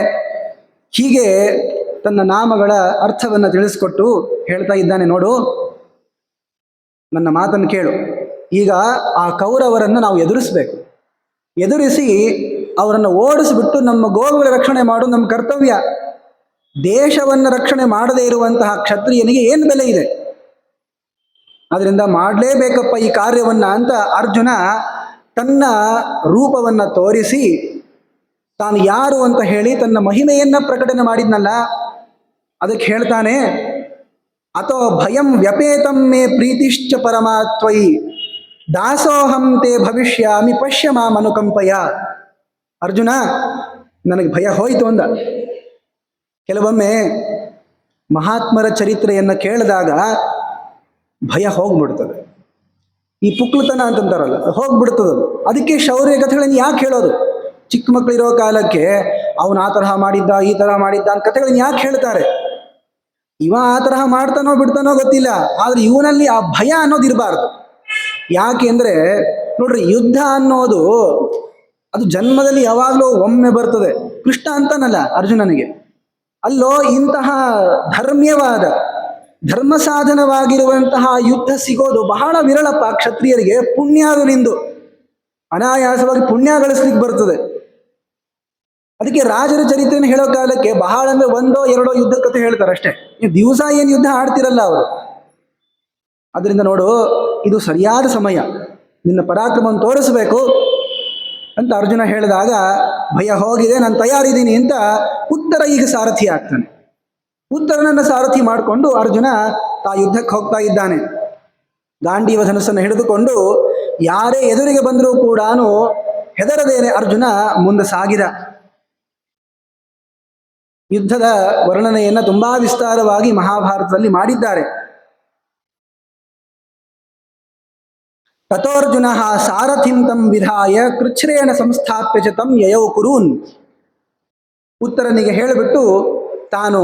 Speaker 1: ಹೀಗೆ ತನ್ನ ನಾಮಗಳ ಅರ್ಥವನ್ನು ತಿಳಿಸ್ಕೊಟ್ಟು ಹೇಳ್ತಾ ಇದ್ದಾನೆ, ನೋಡು, ನನ್ನ ಮಾತನ್ನು ಕೇಳು. ಈಗ ಆ ಕೌರವರನ್ನು ನಾವು ಎದುರಿಸಬೇಕು, ಎದುರಿಸಿ ಅವರನ್ನು ಓಡಿಸಿಬಿಟ್ಟು ನಮ್ಮ ಗೋವುಗಳ ರಕ್ಷಣೆ ಮಾಡೋದು ನಮ್ಮ ಕರ್ತವ್ಯ. ದೇಶವನ್ನು ರಕ್ಷಣೆ ಮಾಡದೇ ಇರುವಂತಹ ಕ್ಷತ್ರಿಯನಿಗೆ ಏನು ಬೆಲೆ ಇದೆ? ಅದರಿಂದ ಮಾಡಲೇಬೇಕಪ್ಪ ಈ ಕಾರ್ಯವನ್ನ ಅಂತ ಅರ್ಜುನ ತನ್ನ ರೂಪವನ್ನು ತೋರಿಸಿ ತಾನು ಯಾರು ಅಂತ ಹೇಳಿ ತನ್ನ ಮಹಿಮೆಯನ್ನ ಪ್ರಕಟಣೆ ಮಾಡಿದ್ನಲ್ಲ, ಅದಕ್ಕೆ ಹೇಳ್ತಾನೆ, ಅಥೋ ಭಯಂ ವ್ಯಪೇತಂ ಮೇ ಪ್ರೀತಿಶ್ಚ ಪರಮಾತ್ವಯಿ ದಾಸೋಹಂ ತೇ ಭವಿಷ್ಯಾಮಿ ಪಶ್ಯ ಮಾಂ ಅನುಕಂಪಯ. ಅರ್ಜುನ, ನನಗೆ ಭಯ ಹೋಯಿತು ಅಂದ. ಕೆಲವೊಮ್ಮೆ ಮಹಾತ್ಮರ ಚರಿತ್ರೆಯನ್ನು ಕೇಳಿದಾಗ ಭಯ ಹೋಗ್ಬಿಡ್ತದೆ. ಈ ಪುಕ್ಲತನ ಅಂತಂತಾರಲ್ಲ, ಹೋಗ್ಬಿಡ್ತದದು. ಅದಕ್ಕೆ ಶೌರ್ಯ ಕಥೆಗಳನ್ನು ಯಾಕೆ ಹೇಳೋದು? ಚಿಕ್ಕ ಮಕ್ಕಳಿರೋ ಕಾಲಕ್ಕೆ ಅವನು ಆ ತರಹ ಮಾಡಿದ್ದ, ಈ ತರಹ ಮಾಡಿದ್ದ ಅಂತ ಕಥೆಗಳನ್ನು ಯಾಕೆ ಹೇಳ್ತಾರೆ? ಇವ ಆ ತರಹ ಮಾಡ್ತಾನೋ ಬಿಡ್ತಾನೋ ಗೊತ್ತಿಲ್ಲ, ಆದ್ರೆ ಇವನಲ್ಲಿ ಆ ಭಯ ಅನ್ನೋದು ಇರಬಾರ್ದು. ಯಾಕೆ ಅಂದ್ರೆ ನೋಡ್ರಿ, ಯುದ್ಧ ಅನ್ನೋದು ಅದು ಜನ್ಮದಲ್ಲಿ ಯಾವಾಗಲೂ ಒಮ್ಮೆ ಬರ್ತದೆ. ಕೃಷ್ಣ ಅಂತಾನಲ್ಲ ಅರ್ಜುನನಿಗೆ, ಅಲ್ಲೋ ಇಂತಹ ಧರ್ಮ್ಯವಾದ ಧರ್ಮ ಸಾಧನವಾಗಿರುವಂತಹ ಯುದ್ಧ ಸಿಗೋದು ಬಹಳ ವಿರಳಪ್ಪ ಕ್ಷತ್ರಿಯರಿಗೆ. ಪುಣ್ಯ ಅದು ನಿಂದು, ಅನಾಯಾಸವಾಗಿ ಪುಣ್ಯ ಗಳಿಸ್ಲಿಕ್ಕೆ ಬರ್ತದೆ. ಅದಕ್ಕೆ ರಾಜರ ಚರಿತ್ರೆಯನ್ನು ಹೇಳೋ ಕಾಲಕ್ಕೆ ಬಹಳ ಅಂದ್ರೆ 1-2 ಯುದ್ಧ ಕಥೆ ಹೇಳ್ತಾರೆ ಅಷ್ಟೇ. ನೀವು ದಿವಸ ಏನು ಯುದ್ಧ ಆಡ್ತಿರಲ್ಲ ಅವರು. ಅದರಿಂದ ನೋಡು, ಇದು ಸರಿಯಾದ ಸಮಯ, ನಿನ್ನ ಪರಾಕ್ರಮವನ್ನು ತೋರಿಸಬೇಕು ಅಂತ ಅರ್ಜುನ ಹೇಳಿದಾಗ ಭಯ ಹೋಗಿದೆ, ನಾನು ತಯಾರಿದ್ದೀನಿ ಅಂತ ಉತ್ತರ ಈಗ ಸಾರಥಿ ಆಗ್ತಾನೆ. ಉತ್ತರನನ್ನ ಸಾರಥಿ ಮಾಡಿಕೊಂಡು ಅರ್ಜುನ ಆ ಯುದ್ಧಕ್ಕೆ ಹೋಗ್ತಾ ಇದ್ದಾನೆ. ಗಾಂಡೀವ ಧನುಸ್ಸನ್ನು ಹಿಡಿದುಕೊಂಡು ಯಾರೇ ಎದುರಿಗೆ ಬಂದರೂ ಕೂಡ ಹೆದರದೇನೆ ಅರ್ಜುನ ಮುಂದೆ ಸಾಗಿದ. ಯುದ್ಧದ ವರ್ಣನೆಯನ್ನು ತುಂಬಾ ವಿಸ್ತಾರವಾಗಿ ಮಹಾಭಾರತದಲ್ಲಿ ಮಾಡಿದ್ದಾರೆ. ತಥೋರ್ಜುನ ಸಾರಥಿಂ ತಂ ವಿಧಾಯ ಕೃಚ್ಛ್ರೇಣ ಸಂಸ್ಥಾಪ್ಯ ಚ ತಂ ಯಯೌ ಕುರೂನ್. ಉತ್ತರನಿಗೆ ಹೇಳಿಬಿಟ್ಟು ತಾನು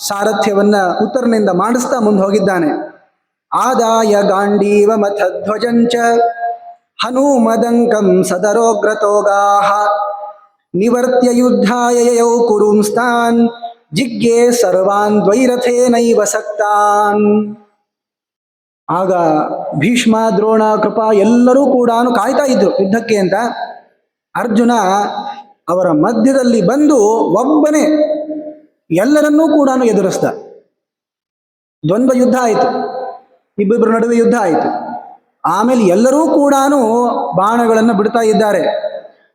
Speaker 1: ಸಾರಥ್ಯವನ್ನ ಉತ್ತರನಿಂದ ಮಾಡಿಸ್ತಾ ಮುಂದೆ ಹೋಗಿದ್ದಾನೆ. ಆದಾಯ ಗಾಂಡೀವ ಮಥಧ್ವಜಂಚ ಹನುಮದಂಕಂ ಸದರೋಗ್ರತೋಗಾಹ ನಿವರ್ತ್ಯ ಯುದ್ಧಾಯ ಯಯೌ ಕುರುಂಸ್ತಾನ್ ಜಿಗ್ಗೆ ಸರ್ವಾನ್ ದ್ವೈರಥೇನೈವ ಸಕ್ತಾನ್. ಆಗ ಭೀಷ್ಮ, ದ್ರೋಣ, ಕೃಪಾ ಎಲ್ಲರೂ ಕೂಡ ಕಾಯ್ತಾ ಇದ್ರು ಯುದ್ಧಕ್ಕೆ ಅಂತ. ಅರ್ಜುನ ಅವರ ಮಧ್ಯದಲ್ಲಿ ಬಂದು ಒಬ್ಬನೇ ಎಲ್ಲರನ್ನೂ ಕೂಡ ಎದುರಿಸ್ದ. ದ್ವಂದ್ವ ಯುದ್ಧ ಆಯಿತು, ಇಬ್ಬಿಬ್ಬರ ನಡುವೆ ಯುದ್ಧ ಆಯಿತು. ಆಮೇಲೆ ಎಲ್ಲರೂ ಕೂಡ ಬಾಣಗಳನ್ನು ಬಿಡ್ತಾ ಇದ್ದಾರೆ.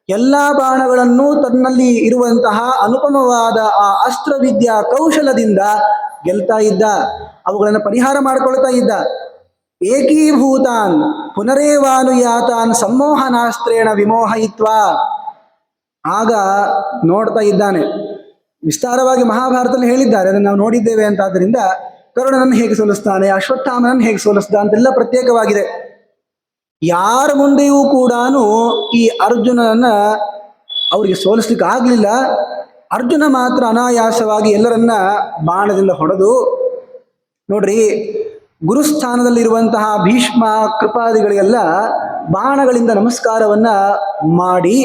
Speaker 1: ಎಲ್ಲ ಬಾಣಗಳನ್ನು ತನ್ನಲ್ಲಿ ಇರುವಂತಹ ಅನುಪಮವಾದ ಆ ಅಸ್ತ್ರವಿದ್ಯಾ ಕೌಶಲದಿಂದ ಗೆಲ್ತಾ ಇದ್ದ, ಅವುಗಳನ್ನು ಪರಿಹಾರ ಮಾಡಿಕೊಳ್ತಾ ಇದ್ದ. ಏಕೀಭೂತಾನ್ ಪುನರೇವಾನುಯಾತಾನ್ ಸಮ್ಮೋಹನಾಸ್ತ್ರೇಣ ವಿಮೋಹಯಿತ್ವ. ಆಗ ನೋಡ್ತಾ ಇದ್ದಾನೆ, ವಿಸ್ತಾರವಾಗಿ ಮಹಾಭಾರತದಲ್ಲಿ ಹೇಳಿದ್ದಾರೆ, ಅದನ್ನು ನಾವು ನೋಡಿದ್ದೇವೆ ಅಂತ. ಆದ್ದರಿಂದ ಕರ್ಣನನ್ನು ಹೇಗೆ ಸೋಲಿಸ್ತಾನೆ, ಅಶ್ವತ್ಥಾಮನನ್ನು ಹೇಗೆ ಸೋಲಿಸ್ದ ಅಂತೆಲ್ಲ ಪ್ರತ್ಯೇಕವಾಗಿದೆ. ಯಾರ ಮುಂದೆಯೂ ಕೂಡ ಈ ಅರ್ಜುನನ ಅವರಿಗೆ ಸೋಲಿಸ್ಲಿಕ್ಕೆ ಆಗಲಿಲ್ಲ. ಅರ್ಜುನ ಮಾತ್ರ ಅನಾಯಾಸವಾಗಿ ಎಲ್ಲರನ್ನ ಬಾಣದಿಂದ ಹೊಡೆದು, ನೋಡ್ರಿ, ಗುರುಸ್ಥಾನದಲ್ಲಿರುವಂತಹ ಭೀಷ್ಮ ಕೃಪಾದಿಗಳಿಗೆಲ್ಲ ಬಾಣಗಳಿಂದ ನಮಸ್ಕಾರವನ್ನ ಮಾಡಿ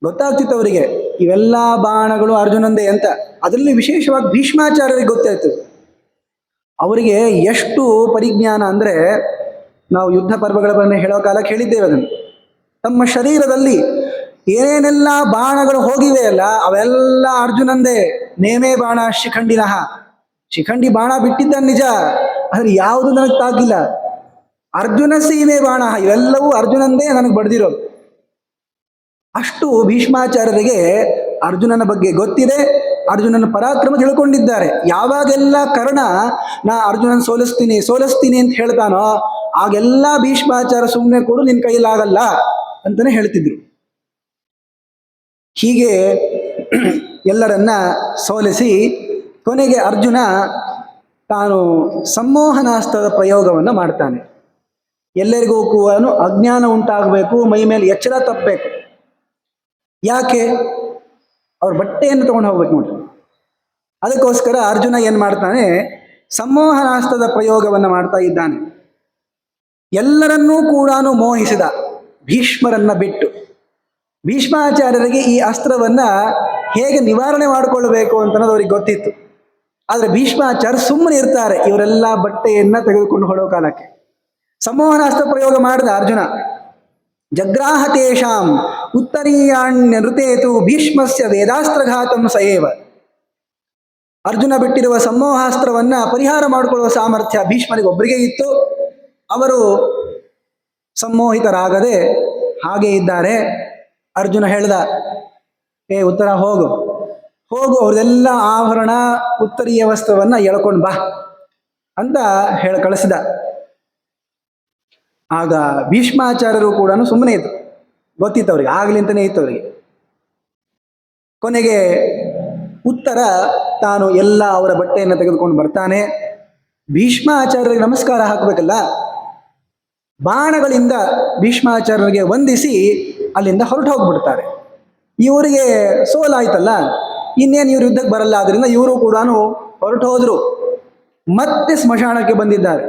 Speaker 1: ಗೊತ್ತಾಗ್ತಿತ್ತು ಅವರಿಗೆ ಇವೆಲ್ಲ ಬಾಣಗಳು ಅರ್ಜುನಂದೇ ಅಂತ. ಅದರಲ್ಲಿ ವಿಶೇಷವಾಗಿ ಭೀಷ್ಮಾಚಾರ್ಯರಿಗೆ ಗೊತ್ತಾಯ್ತು. ಅವರಿಗೆ ಎಷ್ಟು ಪರಿಜ್ಞಾನ ಅಂದರೆ, ನಾವು ಯುದ್ಧ ಪರ್ವಗಳ ಬಗ್ಗೆ ಹೇಳೋ ಕಾಲಕ್ಕೆ ಹೇಳಿದ್ದೇವೆ ಅದನ್ನು. ತಮ್ಮ ಶರೀರದಲ್ಲಿ ಏನೇನೆಲ್ಲ ಬಾಣಗಳು ಹೋಗಿವೆ ಅಲ್ಲ, ಅವೆಲ್ಲ ಅರ್ಜುನಂದೇ. ನೇಮೇ ಬಾಣ ಶಿಖಂಡಿನಃ. ಶಿಖಂಡಿ ಬಾಣ ಬಿಟ್ಟಿದ್ದ ನಿಜ, ಆದರೆ ಯಾವುದು ನನಗೆ ತಾಗಿಲ್ಲ. ಅರ್ಜುನ ಸೀಮೆ ಬಾಣ, ಇವೆಲ್ಲವೂ ಅರ್ಜುನಂದೇ ನನಗೆ ಬಡ್ದಿರೋದು. ಅಷ್ಟು ಭೀಷ್ಮಾಚಾರ್ಯರಿಗೆ ಅರ್ಜುನನ ಬಗ್ಗೆ ಗೊತ್ತಿದೆ. ಅರ್ಜುನನ ಪರಾಕ್ರಮ ತಿಳ್ಕೊಂಡಿದ್ದಾರೆ. ಯಾವಾಗೆಲ್ಲ ಕರ್ಣ ನಾ ಅರ್ಜುನನ ಸೋಲಿಸ್ತೀನಿ ಅಂತ ಹೇಳ್ತಾನೋ, ಆಗೆಲ್ಲ ಭೀಷ್ಮಾಚಾರ್ಯ ಸುಮ್ಮನೆ ಕೊಡು, ನಿನ್ನ ಕೈಲಾಗಲ್ಲ ಅಂತಾನೆ ಹೇಳ್ತಿದ್ರು. ಹೀಗೆ ಎಲ್ಲರನ್ನ ಸೋಲಿಸಿ ಕೊನೆಗೆ ಅರ್ಜುನ ತಾನು ಸಮ್ಮೋಹನಾಸ್ತ್ರದ ಪ್ರಯೋಗವನ್ನು ಮಾಡ್ತಾನೆ. ಎಲ್ಲರಿಗೂ ಕೂಡ ಅಜ್ಞಾನ ಉಂಟಾಗಬೇಕು, ಮೈ ಮೇಲೆ ಎಚ್ಚರ ತಪ್ಪಬೇಕು. ಯಾಕೆ? ಅವ್ರ ಬಟ್ಟೆಯನ್ನು ತಗೊಂಡು ಹೋಗ್ಬೇಕು ನೋಡ್ರಿ. ಅದಕ್ಕೋಸ್ಕರ ಅರ್ಜುನ ಏನು ಮಾಡ್ತಾನೆ, ಸಮ್ಮೋಹನಾಸ್ತ್ರದ ಪ್ರಯೋಗವನ್ನು ಮಾಡ್ತಾ ಇದ್ದಾನೆ. ಎಲ್ಲರನ್ನೂ ಕೂಡ ಮೋಹಿಸಿದ, ಭೀಷ್ಮರನ್ನ ಬಿಟ್ಟು. ಭೀಷ್ಮಾಚಾರ್ಯರಿಗೆ ಈ ಅಸ್ತ್ರವನ್ನ ಹೇಗೆ ನಿವಾರಣೆ ಮಾಡಿಕೊಳ್ಳಬೇಕು ಅಂತ ಅವ್ರಿಗೆ ಗೊತ್ತಿತ್ತು. ಆದರೆ ಭೀಷ್ಮಾಚಾರ್ಯ ಸುಮ್ಮನೆ ಇರ್ತಾರೆ, ಇವರೆಲ್ಲ ಬಟ್ಟೆಯನ್ನ ತೆಗೆದುಕೊಂಡು ಹೊಡೋ ಕಾಲಕ್ಕೆ. ಸಮ್ಮೋಹನಾಸ್ತ್ರ ಪ್ರಯೋಗ ಮಾಡಿದ ಅರ್ಜುನ. ಜಗ್ರಾಹ ತೇಷಾಂ ಉತ್ತರೀಯಾಣ್ಯ ನೃತೇತು ಭೀಷ್ಮಸ್ಯ ವೇದಾಸ್ತ್ರಘಾತಂ ಸಯೇವ. ಅರ್ಜುನ ಬಿಟ್ಟಿರುವ ಸಮ್ಮೋಹಾಸ್ತ್ರವನ್ನ ಪರಿಹಾರ ಮಾಡಿಕೊಳ್ಳುವ ಸಾಮರ್ಥ್ಯ ಭೀಷ್ಮನಿಗೆ ಒಬ್ಬರಿಗೆ ಇತ್ತು. ಅವರು ಸಮ್ಮೋಹಿತರಾಗದೆ ಹಾಗೆ ಇದ್ದಾರೆ. ಅರ್ಜುನ ಹೇಳ್ದ, ಉತ್ತರ ಹೋಗು, ಅವ್ರದೆಲ್ಲ ಆಭರಣ ಉತ್ತರೀಯ ವಸ್ತ್ರವನ್ನ ಎಳ್ಕೊಂಡು ಬಾ ಅಂತ ಹೇಳಿ ಕಳಿಸಿದ. ಆಗ ಭೀಷ್ಮಾಚಾರ್ಯರು ಕೂಡ ಸುಮ್ಮನೆ ಇತ್ತು, ಗೊತ್ತಿತ್ತು ಅವ್ರಿಗೆ, ಆಗಲಿ ಅಂತಲೇ ಇತ್ತು ಅವರಿಗೆ. ಕೊನೆಗೆ ಉತ್ತರ ತಾನು ಎಲ್ಲ ಅವರ ಬಟ್ಟೆಯನ್ನು ತೆಗೆದುಕೊಂಡು ಬರ್ತಾನೆ. ಭೀಷ್ಮಾಚಾರ್ಯರಿಗೆ ನಮಸ್ಕಾರ ಹಾಕಬೇಕಲ್ಲ, ಬಾಣಗಳಿಂದ ಭೀಷ್ಮಾಚಾರ್ಯರಿಗೆ ವಂದಿಸಿ ಅಲ್ಲಿಂದ ಹೊರಟು ಹೋಗ್ಬಿಡ್ತಾರೆ. ಇವರಿಗೆ ಸೋಲಾಯ್ತಲ್ಲ, ಇನ್ನೇನು ಇವರು ಯುದ್ಧಕ್ಕೆ ಬರಲ್ಲ, ಆದ್ರಿಂದ ಇವರು ಕೂಡ ಹೊರಟು ಹೋದ್ರು. ಮತ್ತೆ ಸ್ಮಶಾನಕ್ಕೆ ಬಂದಿದ್ದಾರೆ.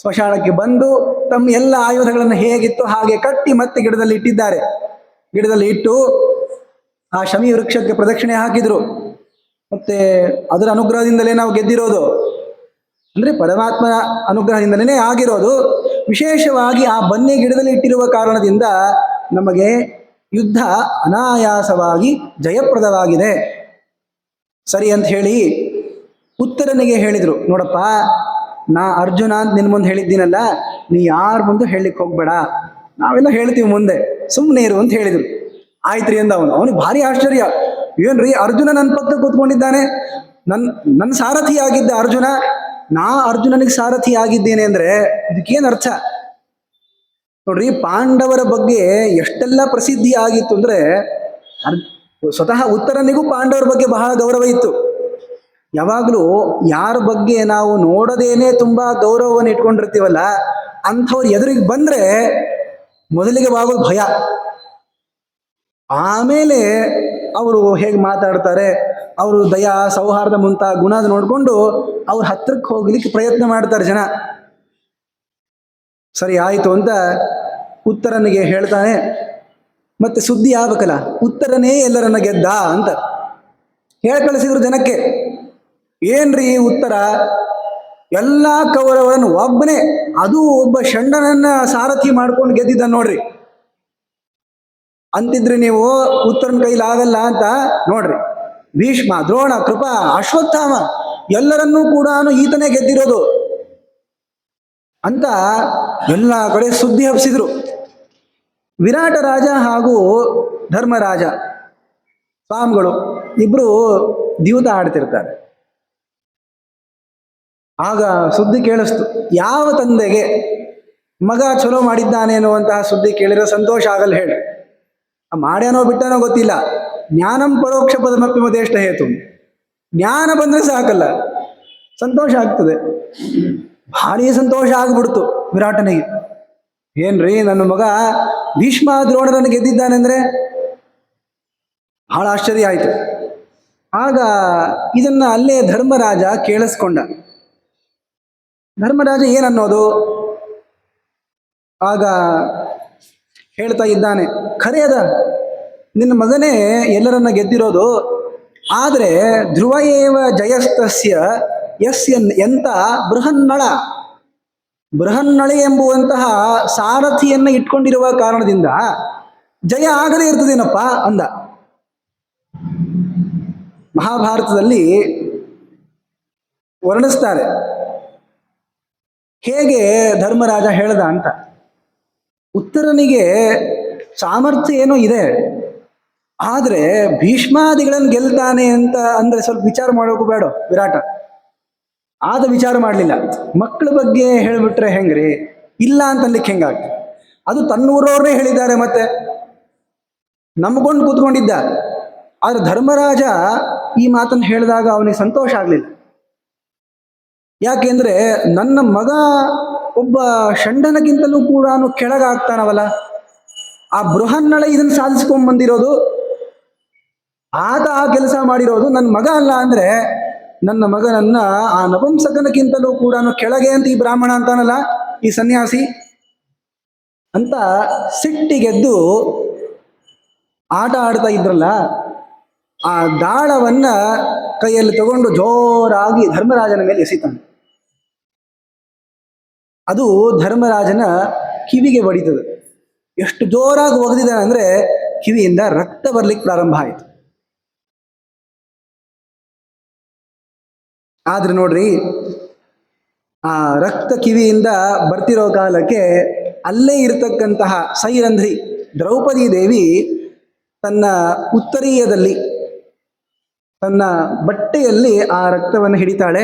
Speaker 1: ಸ್ಮಶಾನಕ್ಕೆ ಬಂದು ತಮ್ಮ ಎಲ್ಲ ಆಯುಧಗಳನ್ನು ಹೇಗಿತ್ತು ಹಾಗೆ ಕಟ್ಟಿ ಮತ್ತೆ ಗಿಡದಲ್ಲಿ ಇಟ್ಟಿದ್ದಾರೆ. ಗಿಡದಲ್ಲಿ ಇಟ್ಟು ಆ ಶಮಿ ವೃಕ್ಷಕ್ಕೆ ಪ್ರದಕ್ಷಿಣೆ ಹಾಕಿದ್ರು. ಮತ್ತೆ ಅದರ ಅನುಗ್ರಹದಿಂದಲೇ ನಾವು ಗೆದ್ದಿರೋದು, ಅಂದರೆ ಪರಮಾತ್ಮನ ಅನುಗ್ರಹದಿಂದಲೇ ಆಗಿರೋದು. ವಿಶೇಷವಾಗಿ ಆ ಬನ್ನಿ ಗಿಡದಲ್ಲಿ ಇಟ್ಟಿರುವ ಕಾರಣದಿಂದ ನಮಗೆ ಯುದ್ಧ ಅನಾಯಾಸವಾಗಿ ಜಯಪ್ರದವಾಗಿದೆ. ಸರಿ ಅಂತ ಹೇಳಿ ಉತ್ತರನಿಗೆ ಹೇಳಿದರು, ನೋಡಪ್ಪ, ನಾ ಅರ್ಜುನ ಅಂತ ನಿನ್ನ ಮುಂದೆ ಹೇಳಿದ್ದೀನಲ್ಲ, ನೀ ಯಾರ ಮುಂದೆ ಹೇಳಲಿಕ್ಕೆ ಹೋಗ್ಬೇಡ, ನಾವೆಲ್ಲ ಹೇಳ್ತೀವಿ ಮುಂದೆ, ಸುಮ್ಮನೆ ಇರು ಅಂತ ಹೇಳಿದರು. ಆಯ್ತ್ರಿ ಅಂದ ಅವನಿಗೆ ಭಾರಿ ಆಶ್ಚರ್ಯ. ಏನ್ರಿ, ಅರ್ಜುನ ನನ್ನ ಪಕ್ಕ ಕೂತ್ಕೊಂಡಿದ್ದಾನೆ, ನನ್ನ ಸಾರಥಿ ಆಗಿದ್ದ ಅರ್ಜುನ, ನಾ ಅರ್ಜುನನಿಗೆ ಸಾರಥಿ ಆಗಿದ್ದೇನೆ ಅಂದರೆ ಇದಕ್ಕೇನು ಅರ್ಥ? ನೋಡ್ರಿ, ಪಾಂಡವರ ಬಗ್ಗೆ ಎಷ್ಟೆಲ್ಲ ಪ್ರಸಿದ್ಧಿ ಆಗಿತ್ತು ಅಂದರೆ, ಸ್ವತಃ ಉತ್ತರನಿಗೂ ಪಾಂಡವರ ಬಗ್ಗೆ ಬಹಳ ಗೌರವ ಇತ್ತು. ಯಾವಾಗಲೂ ಯಾರ ಬಗ್ಗೆ ನಾವು ನೋಡದೇನೆ ತುಂಬ ಗೌರವವನ್ನು ಇಟ್ಕೊಂಡಿರ್ತೀವಲ್ಲ, ಅಂಥವ್ರು ಎದುರಿಗೆ ಬಂದರೆ ಮೊದಲಿಗೆ ಆಗೋದು ಭಯ. ಆಮೇಲೆ ಅವರು ಹೇಗೆ ಮಾತಾಡ್ತಾರೆ, ಅವರು ದಯಾ ಸೌಹಾರ್ದ ಮುಂತಾದ ಗುಣ ನೋಡಿಕೊಂಡು ಅವ್ರ ಹತ್ರಕ್ಕೆ ಹೋಗ್ಲಿಕ್ಕೆ ಪ್ರಯತ್ನ ಮಾಡ್ತಾರೆ ಜನ. ಸರಿ ಆಯಿತು ಅಂತ ಉತ್ತರನಿಗೆ ಹೇಳ್ತಾನೆ. ಮತ್ತೆ ಸುದ್ದಿ ಆಗ್ಬೇಕಲ್ಲ, ಉತ್ತರನೇ ಎಲ್ಲರನ್ನ ಗೆದ್ದ ಅಂತ ಹೇಳಿ ಕಳಿಸಿದ್ರು ಜನಕ್ಕೆ. ಏನ್ರಿ ಉತ್ತರ? ಎಲ್ಲ ಕೌರವರನ್ನು ಒಬ್ಬನೇ, ಅದು ಒಬ್ಬ ಷಂಡನನ್ನ ಸಾರಥಿ ಮಾಡ್ಕೊಂಡು ಗೆದ್ದಿದ್ದ ನೋಡ್ರಿ ಅಂತಿದ್ರಿ ನೀವು ಉತ್ತರನ ಕೈಲಾಗಲ್ಲ ಅಂತ. ನೋಡ್ರಿ, ಭೀಷ್ಮ, ದ್ರೋಣ, ಕೃಪ, ಅಶ್ವತ್ಥಾಮ ಎಲ್ಲರನ್ನೂ ಕೂಡ ಈತನೇ ಗೆದ್ದಿರೋದು ಅಂತ ಎಲ್ಲ ಕಡೆ ಸುದ್ದಿ ಹಬ್ಬಿಸಿದ್ರು. ವಿರಾಟ ರಾಜ ಹಾಗೂ ಧರ್ಮರಾಜ ಸ್ವಾಮಿಗಳು ಇಬ್ರು ದ್ಯೂತ ಆಡ್ತಿರ್ತಾರೆ. ಆಗ ಸುದ್ದಿ ಕೇಳಿಸ್ತು. ಯಾವ ತಂದೆಗೆ ಮಗ ಚಲೋ ಮಾಡಿದ್ದಾನೆ ಅನ್ನುವಂತಹ ಸುದ್ದಿ ಕೇಳಿದ್ರೆ ಸಂತೋಷ ಆಗಲ್ಲ ಹೇಳಿ. ಮಾಡ್ಯಾನೋ ಬಿಟ್ಟಾನೋ ಗೊತ್ತಿಲ್ಲ. ಜ್ಞಾನಂ ಪರೋಕ್ಷ ಪದಮಪ್ಪಿ ಮದೇಷ್ಟ ಹೇತು. ಜ್ಞಾನ ಬಂದ್ರೆ ಸಾಕಲ್ಲ, ಸಂತೋಷ ಆಗ್ತದೆ. ಭಾರಿ ಸಂತೋಷ ಆಗ್ಬಿಡ್ತು ವಿರಾಟನಿಗೆ. ಏನ್ರಿ, ನನ್ನ ಮಗ ಭೀಷ್ಮ ದ್ರೋಣರನ್ನು ಗೆದ್ದಿದ್ದಾನೆ ಅಂದ್ರೆ ಬಹಳ ಆಶ್ಚರ್ಯ ಆಯ್ತು. ಆಗ ಇದನ್ನ ಅಲ್ಲೇ ಧರ್ಮರಾಜ ಕೇಳಿಸ್ಕೊಂಡ. ಧರ್ಮರಾಜ ಏನನ್ನೋದು? ಆಗ ಹೇಳ್ತಾ ಇದ್ದಾನೆ, ಖರೆ ಅದ, ನಿನ್ನ ಮಗನೇ ಎಲ್ಲರನ್ನ ಗೆದ್ದಿರೋದು. ಆದರೆ ಧ್ರುವ ಏವ ಜಯಸ್ತಸ್ಯ ಯಸ್ಯ ಎಂತ ಬೃಹನ್ನಳ, ಬೃಹನ್ನಳೆ ಎಂಬುವಂತಹ ಸಾರಥಿಯನ್ನ ಇಟ್ಕೊಂಡಿರುವ ಕಾರಣದಿಂದ ಜಯ ಆಗದೇ ಇರ್ತದೇನಪ್ಪ ಅಂದ. ಮಹಾಭಾರತದಲ್ಲಿ ವರ್ಣಿಸ್ತಾರೆ ಹೇಗೆ ಧರ್ಮರಾಜ ಹೇಳ್ದ ಅಂತ. ಉತ್ತರನಿಗೆ ಸಾಮರ್ಥ್ಯ ಏನೋ ಇದೆ, ಆದರೆ ಭೀಷ್ಮಾದಿಗಳನ್ನು ಗೆಲ್ತಾನೆ ಅಂತ ಅಂದ್ರೆ ಸ್ವಲ್ಪ ವಿಚಾರ ಮಾಡೋಕು ಬೇಡ ವಿರಾಟ. ಆದ ವಿಚಾರ ಮಾಡಲಿಲ್ಲ. ಮಕ್ಕಳ ಬಗ್ಗೆ ಹೇಳಿಬಿಟ್ರೆ ಹೆಂಗ್ರಿ, ಇಲ್ಲ ಅಂತನ್ಲಿಕ್ಕೆ ಹೆಂಗಾಗ್ತದೆ? ಅದು ತನ್ನೂರವ್ರನ್ನೇ ಹೇಳಿದ್ದಾರೆ, ಮತ್ತೆ ನಂಬ್ಕೊಂಡು ಕೂತ್ಕೊಂಡಿದ್ದ. ಆದ್ರೆ ಧರ್ಮರಾಜ ಈ ಮಾತನ್ನು ಹೇಳಿದಾಗ ಅವನಿಗೆ ಸಂತೋಷ ಆಗಲಿಲ್ಲ. ಯಾಕೆಂದ್ರೆ ನನ್ನ ಮಗ ಒಬ್ಬ ಷಂಡನಗಿಂತಲೂ ಕೂಡ ಕೆಳಗಾಗ್ತಾನವಲ್ಲ, ಆ ಬೃಹನ್ನಳೆ ಇದನ್ನು ಸಾಧಿಸ್ಕೊಂಡ್ ಬಂದಿರೋದು, ಆತ ಆ ಕೆಲಸ ಮಾಡಿರೋದು. ನನ್ನ ಮಗ ಅಲ್ಲ ಅಂದ್ರೆ ನನ್ನ ಮಗನನ್ನ ಆ ನಪುಂಸಕನಕ್ಕಿಂತಲೂ ಕೂಡ ಕೆಳಗೆ ಅಂತ ಈ ಬ್ರಾಹ್ಮಣ ಅಂತಾನಲ್ಲ, ಈ ಸನ್ಯಾಸಿ ಅಂತ ಸಿಟ್ಟಿಗೆದ್ದು ಆಟ ಆಡ್ತಾ ಇದ್ರಲ್ಲ, ಆ ದಾಳವನ್ನ ಕೈಯಲ್ಲಿ ತಗೊಂಡು ಜೋರಾಗಿ ಧರ್ಮರಾಜನ ಮೇಲೆ ಎಸಿತಾನೆ. ಅದು ಧರ್ಮರಾಜನ ಕಿವಿಗೆ ಬಡಿತದೆ. ಎಷ್ಟು ಜೋರಾಗಿ ಒಗೆದಿದ್ದಾನೆ ಅಂದ್ರೆ ಕಿವಿಯಿಂದ ರಕ್ತ ಬರ್ಲಿಕ್ಕೆ ಪ್ರಾರಂಭ ಆಯಿತು. ಆದ್ರೆ ನೋಡ್ರಿ, ಆ ರಕ್ತ ಕಿವಿಯಿಂದ ಬರ್ತಿರೋ ಕಾಲಕ್ಕೆ ಅಲ್ಲೇ ಇರತಕ್ಕಂತಹ ಸೈರಂಧ್ರಿ ದ್ರೌಪದಿ ದೇವಿ ತನ್ನ ಉತ್ತರೀಯದಲ್ಲಿ ತನ್ನ ಬಟ್ಟೆಯಲ್ಲಿ ಆ ರಕ್ತವನ್ನು ಹಿಡಿತಾಳೆ.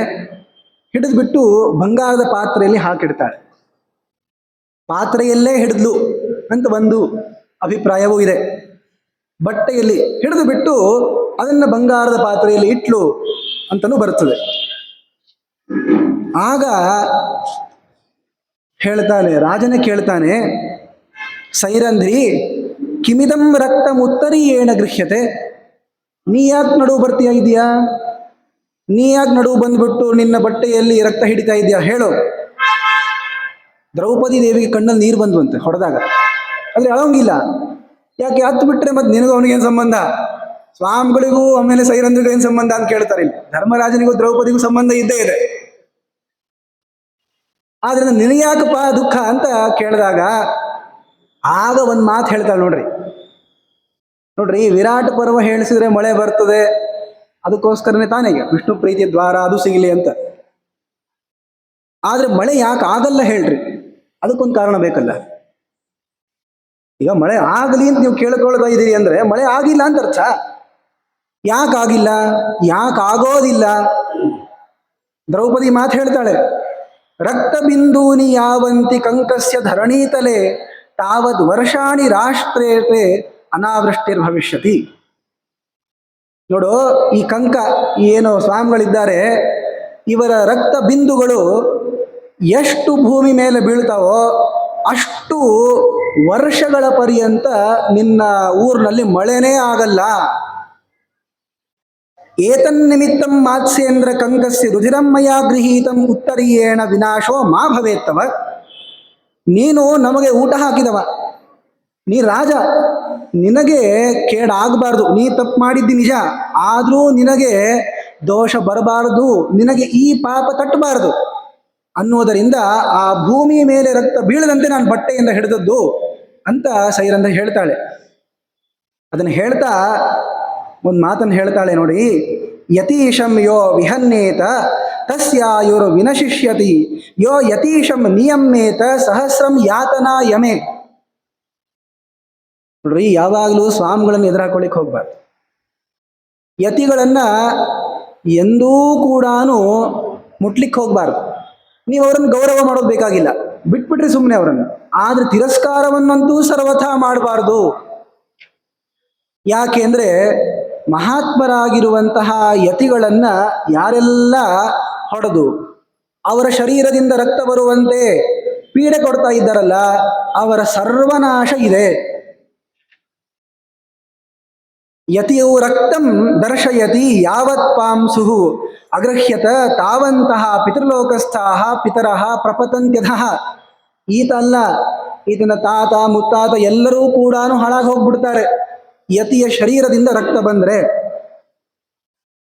Speaker 1: ಹಿಡಿದ್ಬಿಟ್ಟು ಬಂಗಾರದ ಪಾತ್ರೆಯಲ್ಲಿ ಹಾಕಿಡ್ತಾಳೆ. ಪಾತ್ರೆಯಲ್ಲೇ ಹಿಡಿದ್ಲು ಅಂತ ಒಂದು ಅಭಿಪ್ರಾಯವೂ ಇದೆ. ಬಟ್ಟೆಯಲ್ಲಿ ಹಿಡಿದು ಬಿಟ್ಟು ಅದನ್ನ ಬಂಗಾರದ ಪಾತ್ರೆಯಲ್ಲಿ ಇಟ್ಲು ಅಂತನೂ ಬರ್ತದೆ. ಆಗ ಹೇಳ್ತಾನೆ, ರಾಜನೇ ಕೇಳ್ತಾನೆ, ಸೈರಂಧ್ರಿ ಕಿಮಿದಂ ರಕ್ತಂ ಉತ್ತರೀಯೇಣ ಗೃಹ್ಯತೆ. ನೀ ಯಾಕೆ ನಡುವು ಬರ್ತೀಯ ಇದೆಯಾ? ನೀ ಯಾಕೆ ನಡುವು ಬಂದ್ಬಿಟ್ಟು ನಿನ್ನ ಬಟ್ಟೆಯಲ್ಲಿ ರಕ್ತ ಹಿಡಿತಾ ಇದೆಯಾ ಹೇಳು. ದ್ರೌಪದಿ ದೇವಿಗೆ ಕಣ್ಣಲ್ಲಿ ನೀರು ಬಂದ್ವಂತೆ ಹೊಡೆದಾಗ. ಆದ್ರೆ ಅಳಂಗಿಲ್ಲ. ಯಾಕೆ? ಹತ್ತು ಬಿಟ್ರೆ ಮತ್ತೆ ನಿನಗೂ ಅವನಿಗೇನು ಸಂಬಂಧ? ಸ್ವಾಮಿಗಳಿಗೂ ಆಮೇಲೆ ಸೈರಂಧ್ರಿಗೂ ಏನು ಸಂಬಂಧ ಅಂತ ಕೇಳ್ತಾರೆ. ಇಲ್ಲಿ ಧರ್ಮರಾಜನಿಗೂ ದ್ರೌಪದಿಗೂ ಸಂಬಂಧ ಇದ್ದೇ ಇದೆ. ಆದ್ರಿಂದ ನಿನಗ್ಯಾಕಪ್ಪ ದುಃಖ ಅಂತ ಕೇಳಿದಾಗ ಆಗ ಒಂದು ಮಾತು ಹೇಳ್ತಾಳೆ ನೋಡ್ರಿ. ನೋಡ್ರಿ, ವಿರಾಟ ಪರ್ವ ಹೇಳಿಸಿದ್ರೆ ಮಳೆ ಬರ್ತದೆ, ಅದಕ್ಕೋಸ್ಕರನೇ ತಾನೇ ವಿಷ್ಣು ಪ್ರೀತಿಯ ದ್ವಾರ ಅದು ಸಿಗಲಿ ಅಂತ. ಆದ್ರೆ ಮಳೆ ಯಾಕೆ ಆಗಲ್ಲ ಹೇಳ್ರಿ? ಅದಕ್ಕೊಂದು ಕಾರಣ ಬೇಕಲ್ಲ. ಈಗ ಮಳೆ ಆಗಲಿ ಅಂತ ನೀವು ಕೇಳ್ಕೊಳ್ತಾ ಇದ್ದೀರಿ ಅಂದ್ರೆ ಮಳೆ ಆಗಿಲ್ಲ ಅಂತ ಅರ್ಥ. ಯಾಕಾಗಿಲ್ಲ? ಯಾಕಾಗೋದಿಲ್ಲ? ದ್ರೌಪದಿ ಮಾತು ಹೇಳ್ತಾಳೆ, ರಕ್ತ ಬಿಂದೂನಿ ಯಾವಂತಿ ಕಂಕಸ್ಯ ಧರಣೀತಲೆ ತಾವದ್ ವರ್ಷಾಣಿ ರಾಷ್ಟ್ರೇತೆ ಅನಾವೃಷ್ಟಿರ್ ಭವಿಷ್ಯತಿ. ನೋಡು, ಈ ಕಂಕ ಏನು ಸ್ವಾಮಿಗಳಿದ್ದಾರೆ, ಇವರ ರಕ್ತ ಬಿಂದುಗಳು ಎಷ್ಟು ಭೂಮಿ ಮೇಲೆ ಬೀಳ್ತಾವೋ ಅಷ್ಟು ವರ್ಷಗಳ ಪರ್ಯಂತ ನಿನ್ನ ಊರಿನಲ್ಲಿ ಮಳೆನೇ ಆಗಲ್ಲ. ಏತನ್ನಿಮಿತ್ತಂ ಮಾತ್ಸ್ಯೇಂದ್ರ ಕಂಕಸ್ಯ ರುಧಿರಮ್ಮಯ ಗೃಹೀತಂ ಉತ್ತರೀಯೇಣ ವಿನಾಶೋ ಮಾ ಭವೇತ್ತವ. ನೀನು ನಮಗೆ ಊಟ ಹಾಕಿದವ, ನೀ ರಾಜ, ನಿನಗೆ ಕೇಡಾಗಬಾರ್ದು. ನೀ ತಪ್ಪು ಮಾಡಿದ್ದಿ ನಿಜ, ಆದರೂ ನಿನಗೆ ದೋಷ ಬರಬಾರದು, ನಿನಗೆ ಈ ಪಾಪ ತಟ್ಟಬಾರದು ಅನ್ನೋದರಿಂದ ಆ ಭೂಮಿ ಮೇಲೆ ರಕ್ತ ಬೀಳದಂತೆ ನಾನು ಬಟ್ಟೆಯಿಂದ ಹಿಡಿದದ್ದು ಅಂತ ಸೈರಂಧ್ರಿ ಹೇಳ್ತಾಳೆ. ಅದನ್ನು ಹೇಳ್ತಾ ಒಂದು ಮಾತನ್ನು ಹೇಳ್ತಾಳೆ ನೋಡಿ, ಯತೀಶಂ ಯೋ ವಿಹನ್ನೇತ ತಸ್ಯಾಯುರ್ ವಿನಶಿಷ್ಯತಿ, ಯೋ ಯತೀಶಂ ನಿಯಮ್ಯೇತ ಸಹಸ್ರಂ ಯಾತನಾ ಯಮೆ. ನೋಡ್ರಿ, ಯಾವಾಗಲೂ ಸ್ವಾಮಿಗಳನ್ನು ಎದುರಾಕೊಳ್ಳಿಕ್ಕೆ ಹೋಗ್ಬಾರ್ದು. ಯತಿಗಳನ್ನ ಎಂದೂ ಕೂಡ ಮುಟ್ಲಿಕ್ಕೆ ಹೋಗ್ಬಾರ್ದು. ನೀವು ಅವರನ್ನು ಗೌರವ ಮಾಡೋದು ಬೇಕಾಗಿಲ್ಲ, ಬಿಟ್ಬಿಟ್ರಿ ಸುಮ್ಮನೆ ಅವರನ್ನು. ಆದ್ರೆ ತಿರಸ್ಕಾರವನ್ನಂತೂ ಸರ್ವಥಾ ಮಾಡಬಾರ್ದು. ಯಾಕೆ ಅಂದ್ರೆ ಮಹಾತ್ಮರಾಗಿರುವಂತಹ ಯತಿಗಳನ್ನ ಯಾರೆಲ್ಲ ಹೊಡೆದು ಅವರ ಶರೀರದಿಂದ ರಕ್ತ ಬರುವಂತೆ ಪೀಡೆ ಕೊಡ್ತಾ ಇದ್ದಾರಲ್ಲ, ಅವರ ಸರ್ವನಾಶ ಇದೆ. ಯತಿಯು ರಕ್ತಂ ದರ್ಶಯತಿ ಯಾವತ್ ಪಾಂಸು ಅಗೃಹ್ಯತ ತಾವಂತಹ ಪಿತೃಲೋಕಸ್ಥಾಹ ಪಿತರಃ ಪ್ರಪತಂತ್ಯಧಃ. ಈತ ಅಲ್ಲ, ಈತನ ತಾತ ಮುತ್ತಾತ ಎಲ್ಲರೂ ಕೂಡ ಹಾಳಾಗಿ ಹೋಗ್ಬಿಡ್ತಾರೆ ಯತಿಯ ಶರೀರದಿಂದ ರಕ್ತ ಬಂದ್ರೆ.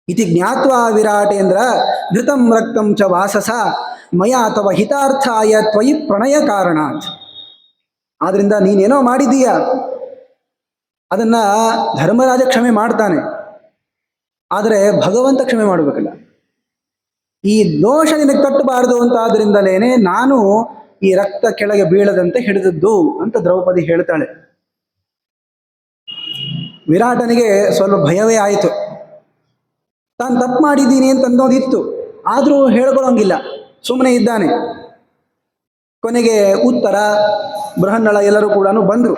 Speaker 1: ಇತಿ ಜ್ಞಾತ್ವಾ ವಿರಾಟೇಂದ್ರ ಧೃತಂ ರಕ್ತಂ ಚ ವಾಸಸ ಮಯ ಅಥವಾ ಹಿತಾರ್ಥಾಯ ತ್ವಯಿ ಪ್ರಣಯ ಕಾರಣಾತ್. ಆದ್ರಿಂದ ನೀನೇನೋ ಮಾಡಿದೀಯ, ಅದನ್ನ ಧರ್ಮರಾಜ ಕ್ಷಮೆ ಮಾಡ್ತಾನೆ, ಆದರೆ ಭಗವಂತ ಕ್ಷಮೆ ಮಾಡಬೇಕಲ್ಲ. ಈ ದೋಷ ನಿನಗೆ ತಟ್ಟಬಾರದು ಅಂತ ಆದ್ರಿಂದಲೇನೆ ನಾನು ಈ ರಕ್ತ ಕೆಳಗೆ ಬೀಳದಂತೆ ಹಿಡಿದದ್ದು ಅಂತ ದ್ರೌಪದಿ ಹೇಳ್ತಾಳೆ. ವಿರಾಟನಿಗೆ ಸ್ವಲ್ಪ ಭಯವೇ ಆಯಿತು. ತಾನು ತಪ್ಪು ಮಾಡಿದ್ದೀನಿ ಅಂತ ಅನ್ನೋದಿತ್ತು, ಆದರೂ ಹೇಳ್ಕೊಳ್ಳೋಂಗಿಲ್ಲ, ಸುಮ್ಮನೆ ಇದ್ದಾನೆ. ಕೊನೆಗೆ ಉತ್ತರ ಬೃಹನ್ನಳ ಎಲ್ಲರೂ ಕೂಡ ಬಂದರು.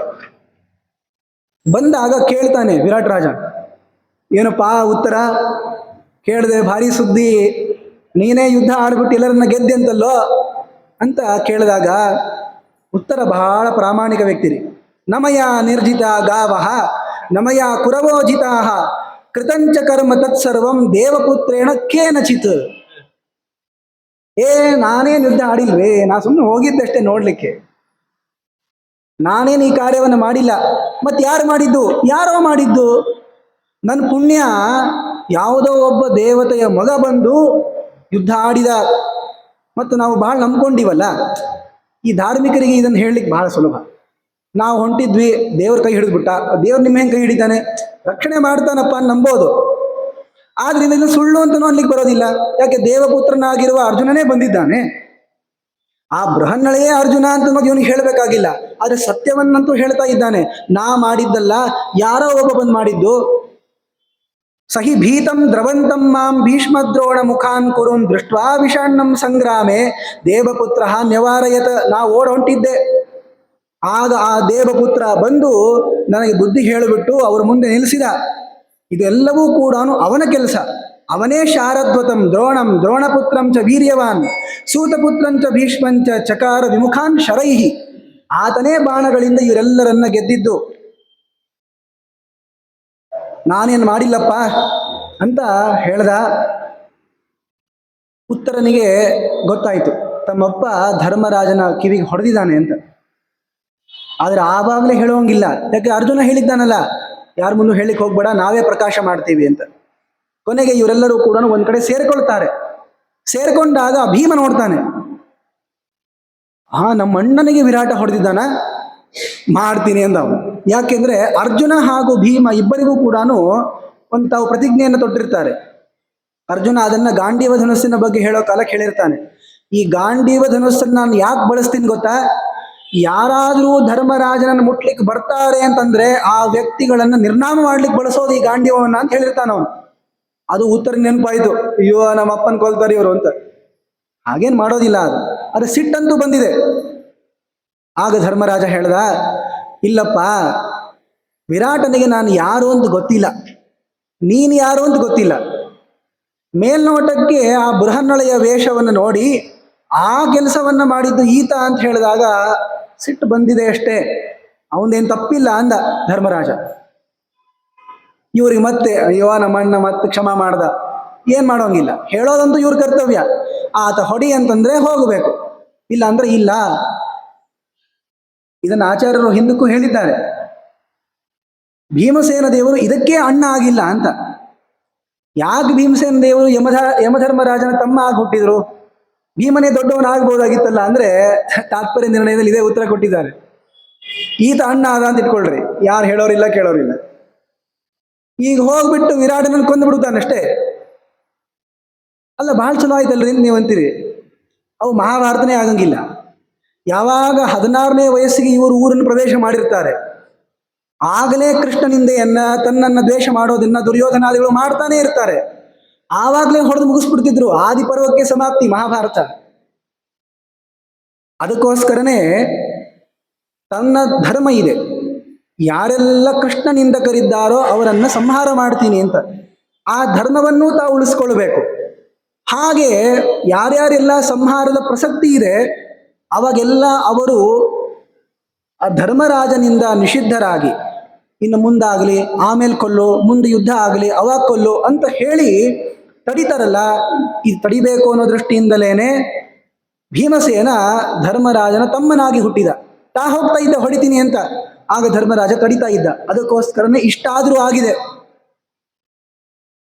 Speaker 1: ಬಂದಾಗ ಕೇಳ್ತಾನೆ ವಿರಾಟ್ ರಾಜ, ಏನಪ್ಪಾ ಉತ್ತರ ಕೇಳಿದೆ, ಭಾರಿ ಸುದ್ದಿ, ನೀನೇ ಯುದ್ಧ ಆಡ್ಬಿಟ್ಟು ಎಲ್ಲರನ್ನ ಗೆದ್ದೆ ಅಂತಲ್ಲೋ ಅಂತ ಕೇಳಿದಾಗ ಉತ್ತರ ಬಹಳ ಪ್ರಾಮಾಣಿಕ ವ್ಯಕ್ತಿ ರೀ. ನಮಯ ನಿರ್ಜಿತ ಗಾವಹ ನಮಯ ಕುರವೋಜಿತಾ ಕೃತಂಚ ಕರ್ಮ ತತ್ಸರ್ವಂ ದೇವಪುತ್ರೇಣ ಕೇನಚಿತ್. ನಾನೇನು ಯುದ್ಧ ಆಡಿಲ್ವೇ, ನಾ ಸುಮ್ಮನೆ ಹೋಗಿದ್ದಷ್ಟೇ ನೋಡ್ಲಿಕ್ಕೆ, ನಾನೇನು ಈ ಕಾರ್ಯವನ್ನು ಮಾಡಿಲ್ಲ. ಮತ್ತೆ ಯಾರು ಮಾಡಿದ್ದು? ಯಾರೋ ಮಾಡಿದ್ದು. ನನ್ನ ಪುಣ್ಯ ಯಾವುದೋ ಒಬ್ಬ ದೇವತೆಯ ಮಗ ಬಂದು ಯುದ್ಧ ಆಡಿದ. ಮತ್ತು ನಾವು ಬಹಳ ನಂಬ್ಕೊಂಡಿವಲ್ಲ, ಈ ಧಾರ್ಮಿಕರಿಗೆ ಇದನ್ನು ಹೇಳಲಿಕ್ಕೆ ಬಹಳ ಸುಲಭ. ನಾವು ಹೊಂಟಿದ್ವಿ, ದೇವ್ರ ಕೈ ಹಿಡಿದ್ಬಿಟ್ಟ, ದೇವ್ರು ನಿಮ್ಮ ಹೆಂಗೆ ಕೈ ಹಿಡಿತಾನೆ, ರಕ್ಷಣೆ ಮಾಡ್ತಾನಪ್ಪ ನಂಬೋದು. ಆದ್ರೆ ಇದನ್ನು ಸುಳ್ಳು ಅಂತನೂ ಅನ್ಲಿಕ್ಕೆ ಬರೋದಿಲ್ಲ. ಯಾಕೆ, ದೇವಪುತ್ರನಾಗಿರುವ ಅರ್ಜುನನೇ ಬಂದಿದ್ದಾನೆ. ಆ ಬೃಹನ್ನಳೆಯೇ ಅರ್ಜುನ ಅಂತ ಇವನಿಗೆ ಹೇಳಬೇಕಾಗಿಲ್ಲ, ಆದರೆ ಸತ್ಯವನ್ನಂತೂ ಹೇಳ್ತಾ ಇದ್ದಾನೆ. ನಾ ಮಾಡಿದ್ದಲ್ಲ, ಯಾರೋ ಒಬ್ಬ ಬಂದು ಮಾಡಿದ್ದು. ಸಹಿ ಭೀತಂ ದ್ರವಂತಂ ಮಾಂ ಭೀಷ್ಮದ್ರೋಣ ಮುಖಾನ್ ಕುರುನ್ ದೃಷ್ಟ್ವಾ ವಿಷಣ್ಣಂ ಸಂಗ್ರಾಮೆ ದೇವಪುತ್ರ ನ್ಯವಾರಯತ. ನಾ ಓಡ ಹೊಂಟಿದ್ದೆ, ಆಗ ಆ ದೇವಪುತ್ರ ಬಂದು ನನಗೆ ಬುದ್ಧಿ ಹೇಳಿಬಿಟ್ಟು ಅವರ ಮುಂದೆ ನಿಲ್ಲಿಸಿದ. ಇದೆಲ್ಲವೂ ಕೂಡ ಅವನ ಕೆಲಸ. ಅವನೇ ಶಾರದ್ವತಂ ದ್ರೋಣಂ ದ್ರೋಣಪುತ್ರಂ ಚ ವೀರ್ಯವಾನ್ ಸೂತಪುತ್ರಂಚ ಭೀಷ್ಮಂಚ ಚಕಾರ ವಿಮುಖಾನ್ ಶರೈಹಿ. ಆತನೇ ಬಾಣಗಳಿಂದ ಇವರೆಲ್ಲರನ್ನ ಗೆದ್ದಿದ್ದು, ನಾನೇನು ಮಾಡಿಲ್ಲಪ್ಪ ಅಂತ ಹೇಳ್ದ. ಉತ್ತರನಿಗೆ ಗೊತ್ತಾಯಿತು ತಮ್ಮಪ್ಪ ಧರ್ಮರಾಜನ ಕಿವಿಗೆ ಹೊಡೆದಿದ್ದಾನೆ ಅಂತ. ಆದರೆ ಆವಾಗಲೇ ಹೇಳುವಂಗಿಲ್ಲ, ಯಾಕೆ ಅರ್ಜುನ ಹೇಳಿದ್ದಾನಲ್ಲ, ಯಾರ ಮುಂದೆ ಹೇಳಿಕ್ಕೆ ಹೋಗ್ಬೇಡ, ನಾವೇ ಪ್ರಕಾಶ ಮಾಡ್ತೀವಿ ಅಂತ. ಕೊನೆಗೆ ಇವರೆಲ್ಲರೂ ಕೂಡ ಒಂದ್ ಕಡೆ ಸೇರ್ಕೊಳ್ತಾರೆ. ಸೇರ್ಕೊಂಡಾಗ ಭೀಮ ನೋಡ್ತಾನೆ, ನಮ್ಮ ಅಣ್ಣನಿಗೆ ವಿರಾಟ ಹೊಡೆದಿದ್ದಾನ, ಮಾಡ್ತೀನಿ ಅಂದ ಅವನು. ಯಾಕೆಂದ್ರೆ ಅರ್ಜುನ ಹಾಗೂ ಭೀಮ ಇಬ್ಬರಿಗೂ ಕೂಡ ಒಂದು ತಾವು ಪ್ರತಿಜ್ಞೆಯನ್ನು ತೊಟ್ಟಿರ್ತಾರೆ. ಅರ್ಜುನ ಅದನ್ನ ಗಾಂಡೀವ ಧನುಸ್ಸಿನ ಬಗ್ಗೆ ಹೇಳೋ ಕಾಲಕ್ಕೆ ಹೇಳಿರ್ತಾನೆ, ಈ ಗಾಂಡೀವ ಧನುಸ್ಸನ್ನು ನಾನು ಯಾಕೆ ಬಳಸ್ತೀನಿ ಗೊತ್ತಾ, ಯಾರಾದರೂ ಧರ್ಮರಾಜನನ್ನು ಮುಟ್ಲಿಕ್ಕೆ ಬರ್ತಾರೆ ಅಂತಂದ್ರೆ ಆ ವ್ಯಕ್ತಿಗಳನ್ನ ನಿರ್ನಾಮ ಮಾಡ್ಲಿಕ್ಕೆ ಬಳಸೋದು ಈ ಗಾಂಡೀವನ್ನ ಅಂತ ಹೇಳಿರ್ತಾನ ಅವನು. ಅದು ಉತ್ತರ ನೆನಪಾಯ್ತು, ಅಯ್ಯೋ ನಮ್ಮ ಅಪ್ಪನ ಕೊಲ್ತಾರೆ ಇವರು ಅಂತ. ಹಾಗೇನು ಮಾಡೋದಿಲ್ಲ, ಅದು ಸಿಟ್ಟಂತೂ ಬಂದಿದೆ. ಆಗ ಧರ್ಮರಾಜ ಹೇಳ್ದ, ಇಲ್ಲಪ್ಪ, ವಿರಾಟನಿಗೆ ನಾನು ಯಾರು ಅಂತ ಗೊತ್ತಿಲ್ಲ, ನೀನು ಯಾರು ಅಂತ ಗೊತ್ತಿಲ್ಲ. ಮೇಲ್ನೋಟಕ್ಕೆ ಆ ಬೃಹನ್ನಳೆಯ ವೇಷವನ್ನು ನೋಡಿ ಆ ಕೆಲಸವನ್ನ ಮಾಡಿದ್ದು ಈತ ಅಂತ ಹೇಳಿದಾಗ ಸಿಟ್ಟು ಬಂದಿದೆ ಅಷ್ಟೇ, ಅವನೇನು ತಪ್ಪಿಲ್ಲ ಅಂದ ಧರ್ಮರಾಜ. ಇವ್ರಿಗೆ ಮತ್ತೆ ಅಯ್ಯೋ ನಮ್ಮಣ್ಣ ಮತ್ತೆ ಕ್ಷಮಾ ಮಾಡ್ದ, ಏನ್ ಮಾಡೋಂಗಿಲ್ಲ, ಹೇಳೋದಂತೂ ಇವ್ರ ಕರ್ತವ್ಯ. ಆತ ಹೊಡಿ ಅಂತಂದ್ರೆ ಹೋಗಬೇಕು, ಇಲ್ಲ ಅಂದ್ರೆ ಇಲ್ಲ. ಇದನ್ನು ಆಚಾರ್ಯರು ಹಿಂದಕ್ಕೂ ಹೇಳಿದ್ದಾರೆ. ಭೀಮಸೇನ ದೇವರು ಇದಕ್ಕೆ ಅಣ್ಣ ಆಗಿಲ್ಲ ಅಂತ. ಯಾಕೆ ಭೀಮಸೇನ ದೇವರು ಯಮಧರ್ಮರಾಜನ ತಮ್ಮ ಆಗಿ ಹುಟ್ಟಿದ್ರು? ಭೀಮನೇ ದೊಡ್ಡವನಾಗ್ಬೋದಾಗಿತ್ತಲ್ಲ ಅಂದ್ರೆ ತಾತ್ಪರ್ಯ ನಿರ್ಣಯದಲ್ಲಿ ಇದೇ ಉತ್ತರ ಕೊಟ್ಟಿದ್ದಾರೆ. ಈತ ಅಣ್ಣ ಆದ ಅಂತ ಇಟ್ಕೊಳ್ರಿ, ಯಾರು ಹೇಳೋರಿಲ್ಲ ಕೇಳೋರಿಲ್ಲ. ಈಗ ಹೋಗ್ಬಿಟ್ಟು ವಿರಾಟನನ್ನು ಕೊಂದು ಬಿಡುತ್ತಾನಷ್ಟೇ. ಅಲ್ಲ, ಬಹಳ ಚಲೋ ಆಯ್ತಲ್ರಿ ನೀವು ಅಂತೀರಿ. ಅವು ಮಹಾಭಾರತನೇ ಆಗಂಗಿಲ್ಲ. ಯಾವಾಗ 16ನೇ ವಯಸ್ಸಿಗೆ ಇವರು ಊರನ್ನು ಪ್ರವೇಶ ಮಾಡಿರ್ತಾರೆ, ಆಗಲೇ ಕೃಷ್ಣನಿಂದೆಯನ್ನ ತನ್ನನ್ನ ದ್ವೇಷ ಮಾಡೋದನ್ನ ದುರ್ಯೋಧನಾದಿಗಳು ಮಾಡ್ತಾನೆ ಇರ್ತಾರೆ. ಆವಾಗಲೇ ಹೊಡೆದು ಮುಗಿಸ್ಬಿಡ್ತಿದ್ರು. ಆದಿಪರ್ವಕ್ಕೆ ಸಮಾಪ್ತಿ ಮಹಾಭಾರತ. ಅದಕ್ಕೋಸ್ಕರನೇ ತನ್ನ ಧರ್ಮ ಇದೆ, ಯಾರೆಲ್ಲ ಕೃಷ್ಣನಿಂದ ಕರಿದ್ದಾರೋ ಅವರನ್ನ ಸಂಹಾರ ಮಾಡ್ತೀನಿ ಅಂತ. ಆ ಧರ್ಮವನ್ನು ತಾವು ಉಳಿಸ್ಕೊಳ್ಬೇಕು. ಹಾಗೆ ಯಾರ್ಯಾರೆಲ್ಲ ಸಂಹಾರದ ಪ್ರಸಕ್ತಿ ಇದೆ ಅವಾಗೆಲ್ಲ ಅವರು ಆ ಧರ್ಮರಾಜನಿಂದ ನಿಷಿದ್ಧರಾಗಿ, ಇನ್ನು ಮುಂದಾಗಲಿ, ಆಮೇಲೆ ಕೊಲ್ಲು, ಮುಂದೆ ಯುದ್ಧ ಆಗಲಿ, ಅವಾಗ ಕೊಲ್ಲು ಅಂತ ಹೇಳಿ ತಡಿತಾರಲ್ಲ, ಇದು ತಡಿಬೇಕು ಅನ್ನೋ ದೃಷ್ಟಿಯಿಂದಲೇನೆ ಭೀಮಸೇನ ಧರ್ಮರಾಜನ ತಮ್ಮನಾಗಿ ಹುಟ್ಟಿದ. ತಾ ಹೋಗ್ತಾ ಇದ್ದ ಹೊಡಿತೀನಿ ಅಂತ, ಆಗ ಧರ್ಮರಾಜ ತಡಿತಾ ಇದ್ದ. ಅದಕ್ಕೋಸ್ಕರನೇ ಇಷ್ಟಾದರೂ ಆಗಿದೆ.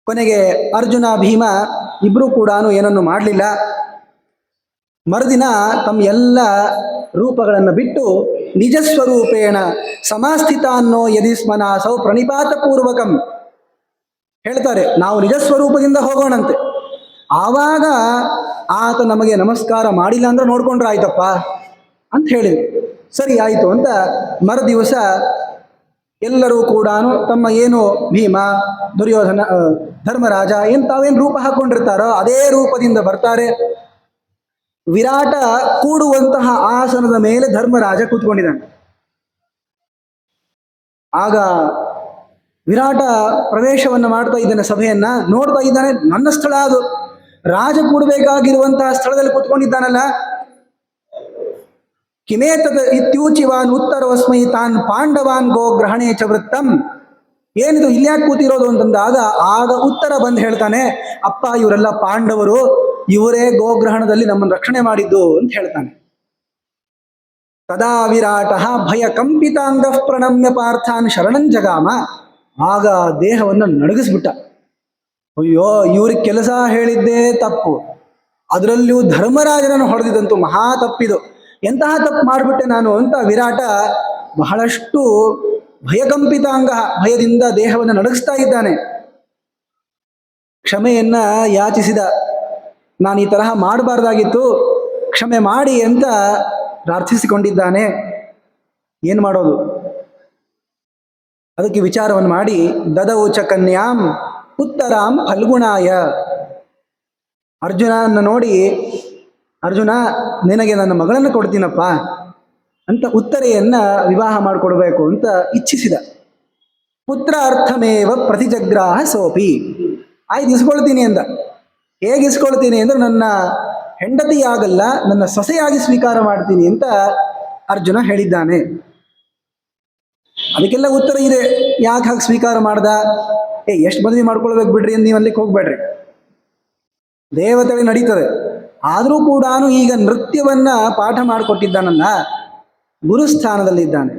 Speaker 1: ಕೊನೆಗೆ ಅರ್ಜುನ ಭೀಮ ಇಬ್ರು ಕೂಡ ಏನನ್ನು ಮಾಡಲಿಲ್ಲ. ಮರುದಿನ ತಮ್ಮ ಎಲ್ಲ ರೂಪಗಳನ್ನು ಬಿಟ್ಟು ನಿಜ ಸ್ವರೂಪೇಣ ಸಮಾಸ್ಥಿತ ಅನ್ನೋ ಯದಿ ಸ್ಮನಾಸೌ ಪ್ರಣಿಪಾತ ಪೂರ್ವಕಂ ಹೇಳ್ತಾರೆ, ನಾವು ನಿಜ ಸ್ವರೂಪದಿಂದ ಹೋಗೋಣಂತೆ. ಆವಾಗ ಆತ ನಮಗೆ ನಮಸ್ಕಾರ ಮಾಡಿಲ್ಲ ಅಂದ್ರೆ ನೋಡ್ಕೊಂಡ್ರೆ ಆಯ್ತಪ್ಪ ಅಂತ ಹೇಳಿದ್ರು. ಸರಿ ಆಯಿತು ಅಂತ ಮರುದಿವಸ ಎಲ್ಲರೂ ಕೂಡ ತಮ್ಮ ಏನು ಭೀಮ, ದುರ್ಯೋಧನ, ಧರ್ಮರಾಜ ಏನು ತಾವೇನು ರೂಪ ಹಾಕೊಂಡಿರ್ತಾರೋ ಅದೇ ರೂಪದಿಂದ ಬರ್ತಾರೆ. ವಿರಾಟ ಕೂಡುವಂತಹ ಆಸನದ ಮೇಲೆ ಧರ್ಮರಾಜ ಕೂತ್ಕೊಂಡಿದ್ದಾನೆ. ಆಗ ವಿರಾಟ ಪ್ರವೇಶವನ್ನು ಮಾಡ್ತಾ ಇದ್ದಾನೆ, ಸಭೆಯನ್ನ ನೋಡ್ತಾ ಇದ್ದಾನೆ. ನನ್ನ ಸ್ಥಳ ಅದು, ರಾಜ ಕೂಡಬೇಕಾಗಿರುವಂತಹ ಸ್ಥಳದಲ್ಲಿ ಕೂತ್ಕೊಂಡಿದ್ದಾನಲ್ಲ. ಕಿಮೇತದ ಇತ್ಯೂಚಿವಾನ್ ಉತ್ತರವಸ್ಮೈ ತಾನ್ ಪಾಂಡವಾನ್ ಗೋ ಗ್ರಹಣೇ ಚ ವೃತ್ತಂ. ಏನಿದು ಇಲ್ಯಾಕೆ ಕೂತಿರೋದು ಅಂತಂದಾಗ ಆಗ ಉತ್ತರ ಬಂದು ಹೇಳ್ತಾನೆ, ಅಪ್ಪ ಇವರೆಲ್ಲ ಪಾಂಡವರು, ಇವರೇ ಗೋಗ್ರಹಣದಲ್ಲಿ ನಮ್ಮನ್ನು ರಕ್ಷಣೆ ಮಾಡಿದ್ದು ಅಂತ ಹೇಳ್ತಾನೆ. ತದಾ ವಿರಾಟ ಭಯ ಕಂಪಿತಾಂಗ ಪ್ರಣಮ್ಯ ಪಾರ್ಥಾನ್ ಶರಣಂಜಗಾಮ. ಆಗ ದೇಹವನ್ನು ನಡಗಿಸ್ಬಿಟ್ಟ. ಅಯ್ಯೋ, ಇವ್ರಿಗೆ ಕೆಲಸ ಹೇಳಿದ್ದೇ ತಪ್ಪು, ಅದರಲ್ಲಿಯೂ ಧರ್ಮರಾಜನನ್ನು ಹೊಡೆದಿದ್ದಂತೂ ಮಹಾ ತಪ್ಪಿದು, ಎಂತಹ ತಪ್ಪು ಮಾಡಿಬಿಟ್ಟೆ ನಾನು ಅಂತ ವಿರಾಟ ಬಹಳಷ್ಟು ಭಯಕಂಪಿತಾಂಗ, ಭಯದಿಂದ ದೇಹವನ್ನು ನಡಗಿಸ್ತಾ ಇದ್ದಾನೆ. ಕ್ಷಮೆಯನ್ನ ಯಾಚಿಸಿದ. ನಾನು ಈ ತರಹ ಮಾಡಬಾರ್ದಾಗಿತ್ತು, ಕ್ಷಮೆ ಮಾಡಿ ಅಂತ ಪ್ರಾರ್ಥಿಸಿಕೊಂಡಿದ್ದಾನೆ. ಏನು ಮಾಡೋದು? ಅದಕ್ಕೆ ವಿಚಾರವನ್ನು ಮಾಡಿ ದದೌ ಚ ಕನ್ಯಾಂ ಉತ್ತರಾಂ ಫಲ್ಗುಣಾಯ. ಅರ್ಜುನನ್ನು ನೋಡಿ, ಅರ್ಜುನ ನಿನಗೆ ನನ್ನ ಮಗಳನ್ನು ಕೊಡ್ತೀನಪ್ಪ ಅಂತ ಉತ್ತರೆಯನ್ನ ವಿವಾಹ ಮಾಡಿಕೊಡ್ಬೇಕು ಅಂತ ಇಚ್ಛಿಸಿದ. ಪುತ್ರ ಅರ್ಥಮೇವ ಪ್ರತಿಜಗ್ರಾಹ ಸೋಪಿ. ಆಯ್ತು, ಇಸ್ಕೊಳ್ತೀನಿ ಅಂದ. ಹೇಗೆ ಇಸ್ಕೊಳ್ತೀನಿ ಅಂದ್ರೆ ನನ್ನ ಹೆಂಡತಿಯಾಗಲ್ಲ, ನನ್ನ ಸೊಸೆಯಾಗಿ ಸ್ವೀಕಾರ ಮಾಡ್ತೀನಿ ಅಂತ ಅರ್ಜುನ ಹೇಳಿದ್ದಾನೆ. ಅದಕ್ಕೆಲ್ಲ ಉತ್ತರ ಇದೆ. ಯಾಕೆ ಹಾಗೆ ಸ್ವೀಕಾರ ಮಾಡ್ದ? ಎಷ್ಟು ಮದುವೆ ಮಾಡ್ಕೊಳ್ಬೇಕು ಬಿಡ್ರಿ ಅಂತ ನೀವು ಅಲ್ಲಿಗೆ ಹೋಗ್ಬೇಡ್ರಿ, ದೇವತೆಗೆ ನಡೀತದೆ. ಆದರೂ ಕೂಡ ಈಗ ನೃತ್ಯವನ್ನ ಪಾಠ ಮಾಡಿಕೊಟ್ಟಿದ್ದಾನಲ್ಲ, ಗುರುಸ್ಥಾನದಲ್ಲಿದ್ದಾನೆ.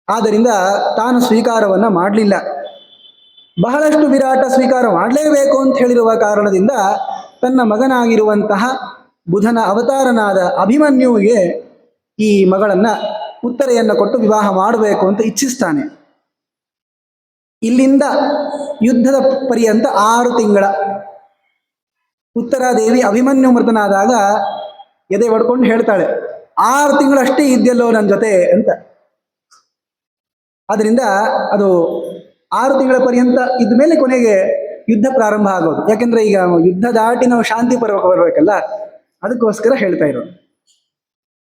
Speaker 1: ಆದ್ದರಿಂದ ತಾನು ಸ್ವೀಕಾರವನ್ನ ಮಾಡಲಿಲ್ಲ. ಬಹಳಷ್ಟು ವಿರಾಟ ಸ್ವೀಕಾರ ಮಾಡಲೇಬೇಕು ಅಂತ ಹೇಳಿರುವ ಕಾರಣದಿಂದ ತನ್ನ ಮಗನಾಗಿರುವಂತಹ ಬುಧನ ಅವತಾರನಾದ ಅಭಿಮನ್ಯುವಿಗೆ ಈ ಮಗಳನ್ನ ಉತ್ತರೆಯನ್ನು ಕೊಟ್ಟು ವಿವಾಹ ಮಾಡಬೇಕು ಅಂತ ಇಚ್ಛಿಸ್ತಾನೆ. ಇಲ್ಲಿಂದ ಯುದ್ಧದ ಪರ್ಯಂತ 6 ತಿಂಗಳ. ಉತ್ತರಾದೇವಿ ಅಭಿಮನ್ಯು ಮೃತನಾದಾಗ ಎದೆ ಹೊಡ್ಕೊಂಡು ಹೇಳ್ತಾಳೆ, 6 ತಿಂಗಳಷ್ಟೇ ಇದ್ದೆಲ್ಲೋ ನನ್ನ ಜೊತೆ ಅಂತ. ಆದ್ದರಿಂದ ಅದು 6 ತಿಂಗಳ ಪರ್ಯಂತ ಇದ್ದ ಮೇಲೆ ಕೊನೆಗೆ ಯುದ್ಧ ಪ್ರಾರಂಭ ಆಗೋದು. ಯಾಕೆಂದ್ರೆ ಈಗ ಯುದ್ಧ ದಾಟಿ ನಾವು ಶಾಂತಿ ಪರ್ವಕ್ಕೆ ಬರಬೇಕಲ್ಲ, ಅದಕ್ಕೋಸ್ಕರ ಹೇಳ್ತಾ ಇರೋದು.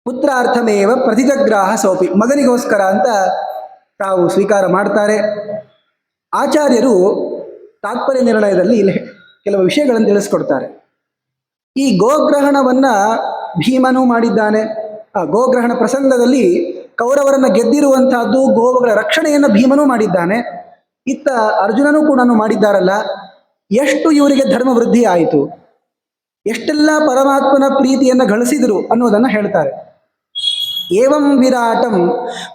Speaker 1: ಪುತ್ರಾರ್ಥಮೇವ ಪ್ರತಿಜಗ್ರಾಹ ಸೋಪಿ, ಮಗನಿಗೋಸ್ಕರ ಅಂತ ತಾವು ಸ್ವೀಕಾರ ಮಾಡ್ತಾರೆ. ಆಚಾರ್ಯರು ತಾತ್ಪರ್ಯ ನಿರ್ಣಯದಲ್ಲಿ ಇಲ್ಲಿ ಕೆಲವು ವಿಷಯಗಳನ್ನು ತಿಳಿಸ್ಕೊಡ್ತಾರೆ. ಈ ಗೋಗ್ರಹಣವನ್ನ ಭೀಮನು ಮಾಡಿದ್ದಾನೆ. ಆ ಗೋಗ್ರಹಣ ಪ್ರಸಂಗದಲ್ಲಿ ಕೌರವರನ್ನ ಗೆದ್ದಿರುವಂತಹದ್ದು, ಗೋವುಗಳ ರಕ್ಷಣೆಯನ್ನು ಭೀಮನು ಮಾಡಿದ್ದಾನೆ. ಇತ್ತ ಅರ್ಜುನನೂ ಕೂಡ ಮಾಡಿದ್ದಾರಲ್ಲ. ಎಷ್ಟು ಇವರಿಗೆ ಧರ್ಮ ವೃದ್ಧಿ ಆಯಿತು, ಎಷ್ಟೆಲ್ಲ ಪರಮಾತ್ಮನ ಪ್ರೀತಿಯನ್ನು ಗಳಿಸಿದರು ಅನ್ನೋದನ್ನು ಹೇಳ್ತಾರೆ. ಏವಂ ವಿರಾಟಂ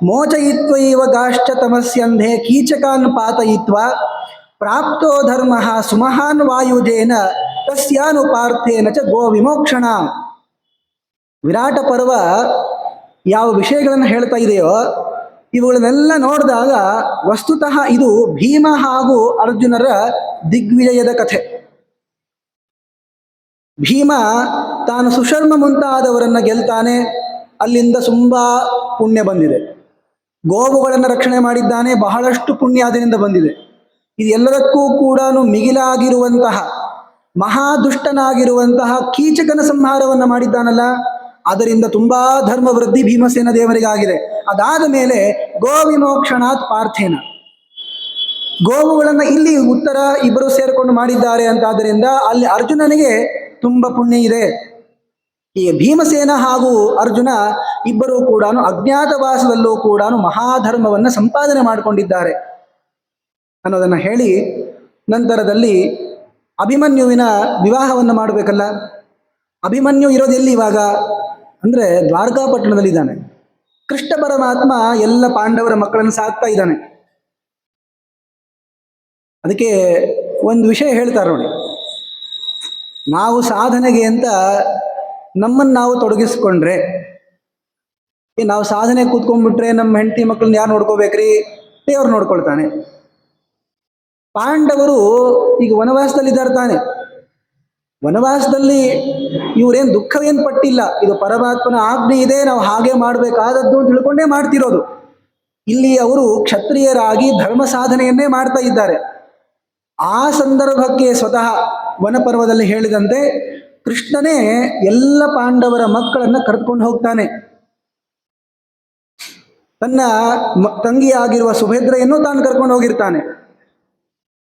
Speaker 1: ಮೋಚಯಿತ್ವೈವ ಗಾಶ್ಚ ತಮಸ್ಯಂಧೆ ಕೀಚಕಾನ್ ಪಾತಯಿತ್ವ ಪ್ರಾಪ್ತೋ ಧರ್ಮ ಸುಮಹಾನ್ ವಾಯುಜೇನ ತಸ್ಯಾನುಪಾರ್ಥೇನ ಚ ಗೋ ವಿಮೋಕ್ಷಣ. ವಿರಾಟ ಪರ್ವ ಯಾವ ವಿಷಯಗಳನ್ನು ಹೇಳ್ತಾ ಇದೆಯೋ ಇವುಗಳನ್ನೆಲ್ಲ ನೋಡಿದಾಗ ವಸ್ತುತಃ ಇದು ಭೀಮ ಹಾಗೂ ಅರ್ಜುನರ ದಿಗ್ವಿಜಯದ ಕಥೆ. ಭೀಮ ತಾನು ಸುಶರ್ಮ ಮುಂತಾದವರನ್ನ ಗೆಲ್ತಾನೆ, ಅಲ್ಲಿಂದ ತುಂಬಾ ಪುಣ್ಯ ಬಂದಿದೆ. ಗೋವುಗಳನ್ನು ರಕ್ಷಣೆ ಮಾಡಿದ್ದಾನೆ, ಬಹಳಷ್ಟು ಪುಣ್ಯ ಅದರಿಂದ ಬಂದಿದೆ. ಇದೆಲ್ಲದಕ್ಕೂ ಕೂಡ ಮಿಗಿಲಾಗಿರುವಂತಹ ಮಹಾದುಷ್ಟನಾಗಿರುವಂತಹ ಕೀಚಕನ ಸಂಹಾರವನ್ನು ಮಾಡಿದ್ದಾನಲ್ಲ, ಅದರಿಂದ ತುಂಬಾ ಧರ್ಮ ವೃದ್ಧಿ ಭೀಮಸೇನ ದೇವರಿಗಾಗಿದೆ. ಅದಾದ ಮೇಲೆ ಗೋವಿಮೋಕ್ಷಣಾತ್ ಪಾರ್ಥೇನ, ಗೋವುಗಳನ್ನು ಇಲ್ಲಿ ಉತ್ತರ ಇಬ್ಬರು ಸೇರಿಕೊಂಡು ಮಾಡಿದ್ದಾರೆ ಅಂತಾದ್ದರಿಂದ ಅಲ್ಲಿ ಅರ್ಜುನನಿಗೆ ತುಂಬ ಪುಣ್ಯ ಇದೆ. ಈ ಭೀಮಸೇನ ಹಾಗೂ ಅರ್ಜುನ ಇಬ್ಬರೂ ಕೂಡ ಅಜ್ಞಾತವಾಸದಲ್ಲೂ ಕೂಡ ಮಹಾಧರ್ಮವನ್ನು ಸಂಪಾದನೆ ಮಾಡಿಕೊಂಡಿದ್ದಾರೆ ಅನ್ನೋದನ್ನು ಹೇಳಿ, ನಂತರದಲ್ಲಿ ಅಭಿಮನ್ಯುವಿನ ವಿವಾಹವನ್ನು ಮಾಡಬೇಕಲ್ಲ. ಅಭಿಮನ್ಯು ಇರೋದೆಲ್ಲಿ ಇವಾಗ ಅಂದರೆ ದ್ವಾರಕಾಪಟ್ಟಣದಲ್ಲಿದ್ದಾನೆ. ಕೃಷ್ಣ ಪರಮಾತ್ಮ ಎಲ್ಲ ಪಾಂಡವರ ಮಕ್ಕಳನ್ನು ಸಾಕ್ತಾ ಇದ್ದಾನೆ. ಅದಕ್ಕೆ ಒಂದು ವಿಷಯ ಹೇಳ್ತಾರೆ ನೋಡಿ, ನಾವು ಸಾಧನೆಗೆ ಅಂತ ನಮ್ಮನ್ನು ನಾವು ತೊಡಗಿಸ್ಕೊಂಡ್ರೆ, ನಾವು ಸಾಧನೆ ಕೂತ್ಕೊಂಡ್ಬಿಟ್ರೆ ನಮ್ಮ ಹೆಂಡತಿ ಮಕ್ಕಳನ್ನ ಯಾರು ನೋಡ್ಕೋಬೇಕ್ರಿ? ದೇವ್ರು ನೋಡ್ಕೊಳ್ತಾನೆ. ಪಾಂಡವರು ಈಗ ವನವಾಸದಲ್ಲಿದ್ದಾರೆ ತಾನೆ, ವನವಾಸದಲ್ಲಿ ಇವರೇನು ದುಃಖವೇನು ಪಟ್ಟಿಲ್ಲ. ಇದು ಪರಮಾತ್ಮನ ಆಜ್ಞೆ ಇದೆ, ನಾವು ಹಾಗೆ ಮಾಡಬೇಕಾದದ್ದು ಅಂತ ತಿಳ್ಕೊಂಡೇ ಮಾಡ್ತಿರೋದು. ಇಲ್ಲಿ ಅವರು ಕ್ಷತ್ರಿಯರಾಗಿ ಧರ್ಮ ಸಾಧನೆಯನ್ನೇ ಮಾಡ್ತಾ ಇದ್ದಾರೆ. ಆ ಸಂದರ್ಭಕ್ಕೆ ಸ್ವತಃ ವನಪರ್ವದಲ್ಲಿ ಹೇಳಿದಂತೆ ಕೃಷ್ಣನೇ ಎಲ್ಲ ಪಾಂಡವರ ಮಕ್ಕಳನ್ನ ಕರೆದುಕೊಂಡು ಹೋಗ್ತಾನೆ. ತನ್ನ ತಂಗಿಯಾಗಿರುವ ಸುಭದ್ರೆಯನ್ನು ತಾನು ಕರ್ಕೊಂಡು ಹೋಗಿರ್ತಾನೆ.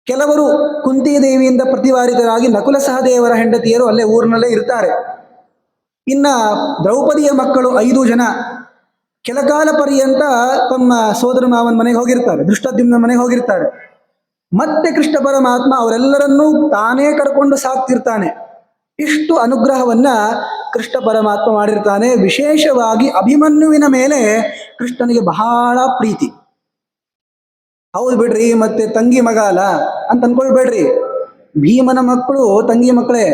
Speaker 1: ಕೆಲವರು ಕುಂತಿ ದೇವಿಯಿಂದ ಪ್ರತಿವಾರಿತರಾಗಿ ನಕುಲ ಸಹದೇವರ ಹೆಂಡತಿಯರು ಅಲ್ಲೇ ಊರಿನಲ್ಲೇ ಇರ್ತಾರೆ. ಇನ್ನ ದ್ರೌಪದಿಯ ಮಕ್ಕಳು 5 ಜನ ಕೆಲಕಾಲ ಪರ್ಯಂತ ತಮ್ಮ ಸೋದರ ಮಾವನ ಮನೆಗೆ ಹೋಗಿರ್ತಾರೆ, ಧೃಷ್ಟದ್ಯುಮ್ನ ಮನೆಗೆ ಹೋಗಿರ್ತಾರೆ. ಮತ್ತೆ ಕೃಷ್ಣ ಪರಮಾತ್ಮ ಅವರೆಲ್ಲರನ್ನೂ ತಾನೇ ಕರ್ಕೊಂಡು ಸಾಕ್ತಿರ್ತಾನೆ. ಇಷ್ಟು ಅನುಗ್ರಹವನ್ನ ಕೃಷ್ಣ ಪರಮಾತ್ಮ ಮಾಡಿರ್ತಾನೆ. ವಿಶೇಷವಾಗಿ ಅಭಿಮನ್ಯುವಿನ ಮೇಲೆ ಕೃಷ್ಣನಿಗೆ ಬಹಳ ಪ್ರೀತಿ. ಹೌದು ಬಿಡ್ರಿ, ಮತ್ತೆ ತಂಗಿ ಮಗ ಅಲ್ಲ ಅಂತ ಅನ್ಕೊಳ್ಬೇಡ್ರಿ, ಭೀಮನ ಮಕ್ಕಳು ತಂಗಿ ಮಕ್ಕಳೇ.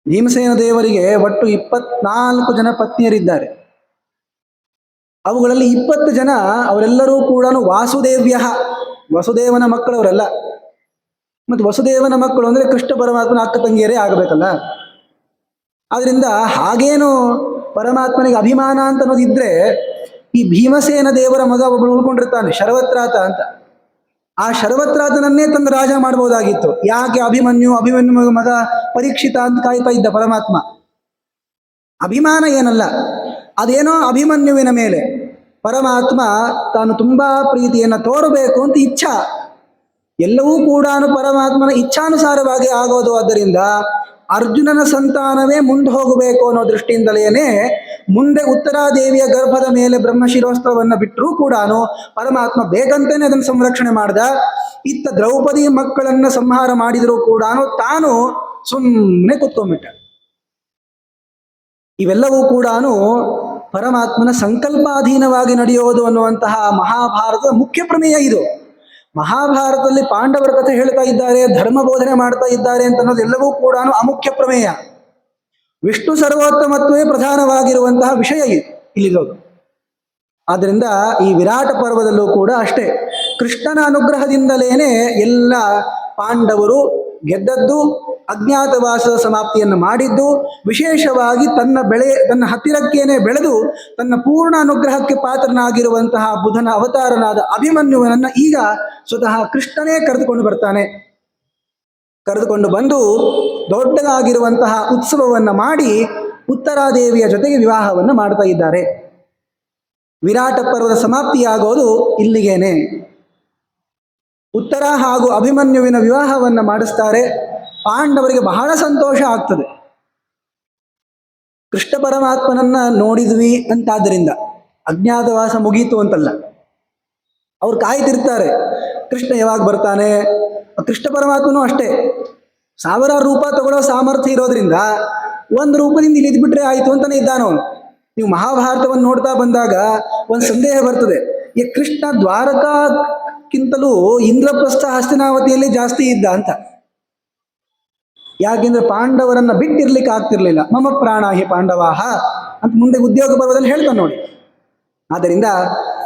Speaker 1: ಭೀಮಸೇನ ದೇವರಿಗೆ ಒಟ್ಟು 24 ಜನ ಪತ್ನಿಯರಿದ್ದಾರೆ. ಅವುಗಳಲ್ಲಿ 20 ಜನ ಅವರೆಲ್ಲರೂ ಕೂಡ ವಾಸುದೇವ್ಯ, ವಸುದೇವನ ಮಕ್ಕಳವರೆಲ್ಲ. ಮತ್ತು ವಸುದೇವನ ಮಕ್ಕಳು ಅಂದರೆ ಕೃಷ್ಣ ಪರಮಾತ್ಮನ ಅಕ್ಕ ತಂಗಿಯರೇ ಆಗಬೇಕಲ್ಲ. ಆದ್ರಿಂದ ಹಾಗೇನು ಪರಮಾತ್ಮನಿಗೆ ಅಭಿಮಾನ ಅಂತ ಅನ್ನೋದಿದ್ರೆ, ಈ ಭೀಮಸೇನ ದೇವರ ಮಗ ಒಬ್ಬನು ಉಳ್ಕೊಂಡಿರ್ತಾನೆ ಶರವತ್ರಾತ ಅಂತ. ಆ ಶರವತ್ರಾತನನ್ನೇ ತಂದು ರಾಜ ಮಾಡ್ಬೋದಾಗಿತ್ತು. ಯಾಕೆ ಅಭಿಮನ್ಯು ಮಗ ಪರೀಕ್ಷಿತ ಅಂತ ಕಾಯ್ತಾ ಇದ್ದ ಪರಮಾತ್ಮ. ಅಭಿಮಾನ ಏನಲ್ಲ, ಅದೇನೋ ಅಭಿಮನ್ಯುವಿನ ಮೇಲೆ ಪರಮಾತ್ಮ ತಾನು ತುಂಬಾ ಪ್ರೀತಿಯನ್ನು ತೋರಬೇಕು ಅಂತ ಇಚ್ಛಾ. ಎಲ್ಲವೂ ಕೂಡ ಪರಮಾತ್ಮನ ಇಚ್ಛಾನುಸಾರವಾಗಿ ಆಗೋದು. ಆದ್ದರಿಂದ ಅರ್ಜುನನ ಸಂತಾನವೇ ಮುಂದೆ ಹೋಗಬೇಕು ಅನ್ನೋ ದೃಷ್ಟಿಯಿಂದಲೇನೆ ಮುಂದೆ ಉತ್ತರಾದೇವಿಯ ಗರ್ಭದ ಮೇಲೆ ಬ್ರಹ್ಮಶಿರೋಸ್ತ್ರವನ್ನು ಬಿಟ್ಟರೂ ಕೂಡ ಪರಮಾತ್ಮ ಬೇಗಂತೇನೆ ಅದನ್ನು ಸಂರಕ್ಷಣೆ ಮಾಡ್ದ. ಇತ್ತ ದ್ರೌಪದಿ ಮಕ್ಕಳನ್ನ ಸಂಹಾರ ಮಾಡಿದರೂ ಕೂಡ ತಾನು ಸುಮ್ಮನೆ ಕೂತ್ಕೊಂಡ್ಬಿಟ್ಟ. ಇವೆಲ್ಲವೂ ಕೂಡ ಪರಮಾತ್ಮನ ಸಂಕಲ್ಪಾಧೀನವಾಗಿ ನಡೆಯೋದು ಅನ್ನುವಂತಹ ಮಹಾಭಾರತದ ಮುಖ್ಯ ಪ್ರಮೇಯ ಇದು. ಮಹಾಭಾರತದಲ್ಲಿ ಪಾಂಡವರ ಕಥೆ ಹೇಳ್ತಾ ಇದ್ದಾರೆ, ಧರ್ಮ ಬೋಧನೆ ಮಾಡ್ತಾ ಇದ್ದಾರೆ ಅಂತ ಅನ್ನೋದೆಲ್ಲವೂ ಕೂಡ ಅಮುಖ್ಯ ಪ್ರಮೇಯ. ವಿಷ್ಣು ಸರ್ವೋತ್ತಮತ್ವೇ ಪ್ರಧಾನವಾಗಿರುವಂತಹ ವಿಷಯ ಇಲ್ಲಿರೋದು. ಆದ್ದರಿಂದ ಈ ವಿರಾಟ ಪರ್ವದಲ್ಲೂ ಕೂಡ ಅಷ್ಟೇ, ಕೃಷ್ಣನ ಅನುಗ್ರಹದಿಂದಲೇನೆ ಎಲ್ಲ ಪಾಂಡವರು ಗೆದ್ದದ್ದು, ಅಜ್ಞಾತವಾಸದ ಸಮಾಪ್ತಿಯನ್ನು ಮಾಡಿದ್ದು, ವಿಶೇಷವಾಗಿ ತನ್ನ ಹತ್ತಿರಕ್ಕೇನೆ ಬೆಳೆದು ತನ್ನ ಪೂರ್ಣ ಅನುಗ್ರಹಕ್ಕೆ ಪಾತ್ರನಾಗಿರುವಂತಹ ಬುಧನ ಅವತಾರನಾದ ಅಭಿಮನ್ಯುವನನ್ನ ಈಗ ಸ್ವತಃ ಕೃಷ್ಣನೇ ಕರೆದುಕೊಂಡು ಬರ್ತಾನೆ. ಕರೆದುಕೊಂಡು ಬಂದು ದೊಡ್ಡದಾಗಿರುವಂತಹ ಉತ್ಸವವನ್ನು ಮಾಡಿ ಉತ್ತರಾದೇವಿಯ ಜೊತೆಗೆ ವಿವಾಹವನ್ನು ಮಾಡ್ತಾ ಇದ್ದಾರೆ. ವಿರಾಟ ಪರ್ವದ ಸಮಾಪ್ತಿಯಾಗೋದು ಇಲ್ಲಿಗೇನೆ. ಉತ್ತರ ಹಾಗೂ ಅಭಿಮನ್ಯುವಿನ ವಿವಾಹವನ್ನು ಮಾಡಿಸ್ತಾರೆ. ಪಾಂಡವರಿಗೆ ಬಹಳ ಸಂತೋಷ ಆಗ್ತದೆ. ಕೃಷ್ಣ ಪರಮಾತ್ಮನನ್ನ ನೋಡಿದ್ವಿ ಅಂತಾದ್ದರಿಂದ ಅಜ್ಞಾತವಾಸ ಮುಗೀತು ಅಂತಲ್ಲ, ಅವ್ರು ಕಾಯ್ತಿರ್ತಾರೆ ಕೃಷ್ಣ ಯಾವಾಗ ಬರ್ತಾನೆ. ಕೃಷ್ಣ ಪರಮಾತ್ಮನೂ ಅಷ್ಟೇ, 1000 ರೂಪ ತಗೊಳ್ಳೋ ಸಾಮರ್ಥ್ಯ ಇರೋದ್ರಿಂದ ಒಂದು ರೂಪದಿಂದ ಇಲ್ಲಿ ಇದ್ಬಿಟ್ರೆ ಆಯಿತು ಅಂತಾನೆ ಇದ್ದಾನವನು. ನೀವು ಮಹಾಭಾರತವನ್ನು ನೋಡ್ತಾ ಬಂದಾಗ ಒಂದು ಸಂದೇಹ ಬರ್ತದೆ, ಈ ಕೃಷ್ಣ ದ್ವಾರಕಾ ಕಿಂತಲೂ ಇಂದ್ರಪ್ರಸ್ಥ ಹಸ್ತಿನಾವತಿಯಲ್ಲಿ ಜಾಸ್ತಿ ಇದ್ದ ಅಂತ. ಯಾಕೆಂದ್ರೆ ಪಾಂಡವರನ್ನ ಬಿಟ್ಟಿರ್ಲಿಕ್ಕೆ ಆಗ್ತಿರ್ಲಿಲ್ಲ. ಮಮ ಪ್ರಾಣ ಹಿ ಪಾಂಡವಾಹ ಅಂತ ಮುಂದೆ ಉದ್ಯೋಗ ಪರ್ವದಲ್ಲಿ ಹೇಳ್ತಾನೆ ನೋಡಿ. ಆದ್ದರಿಂದ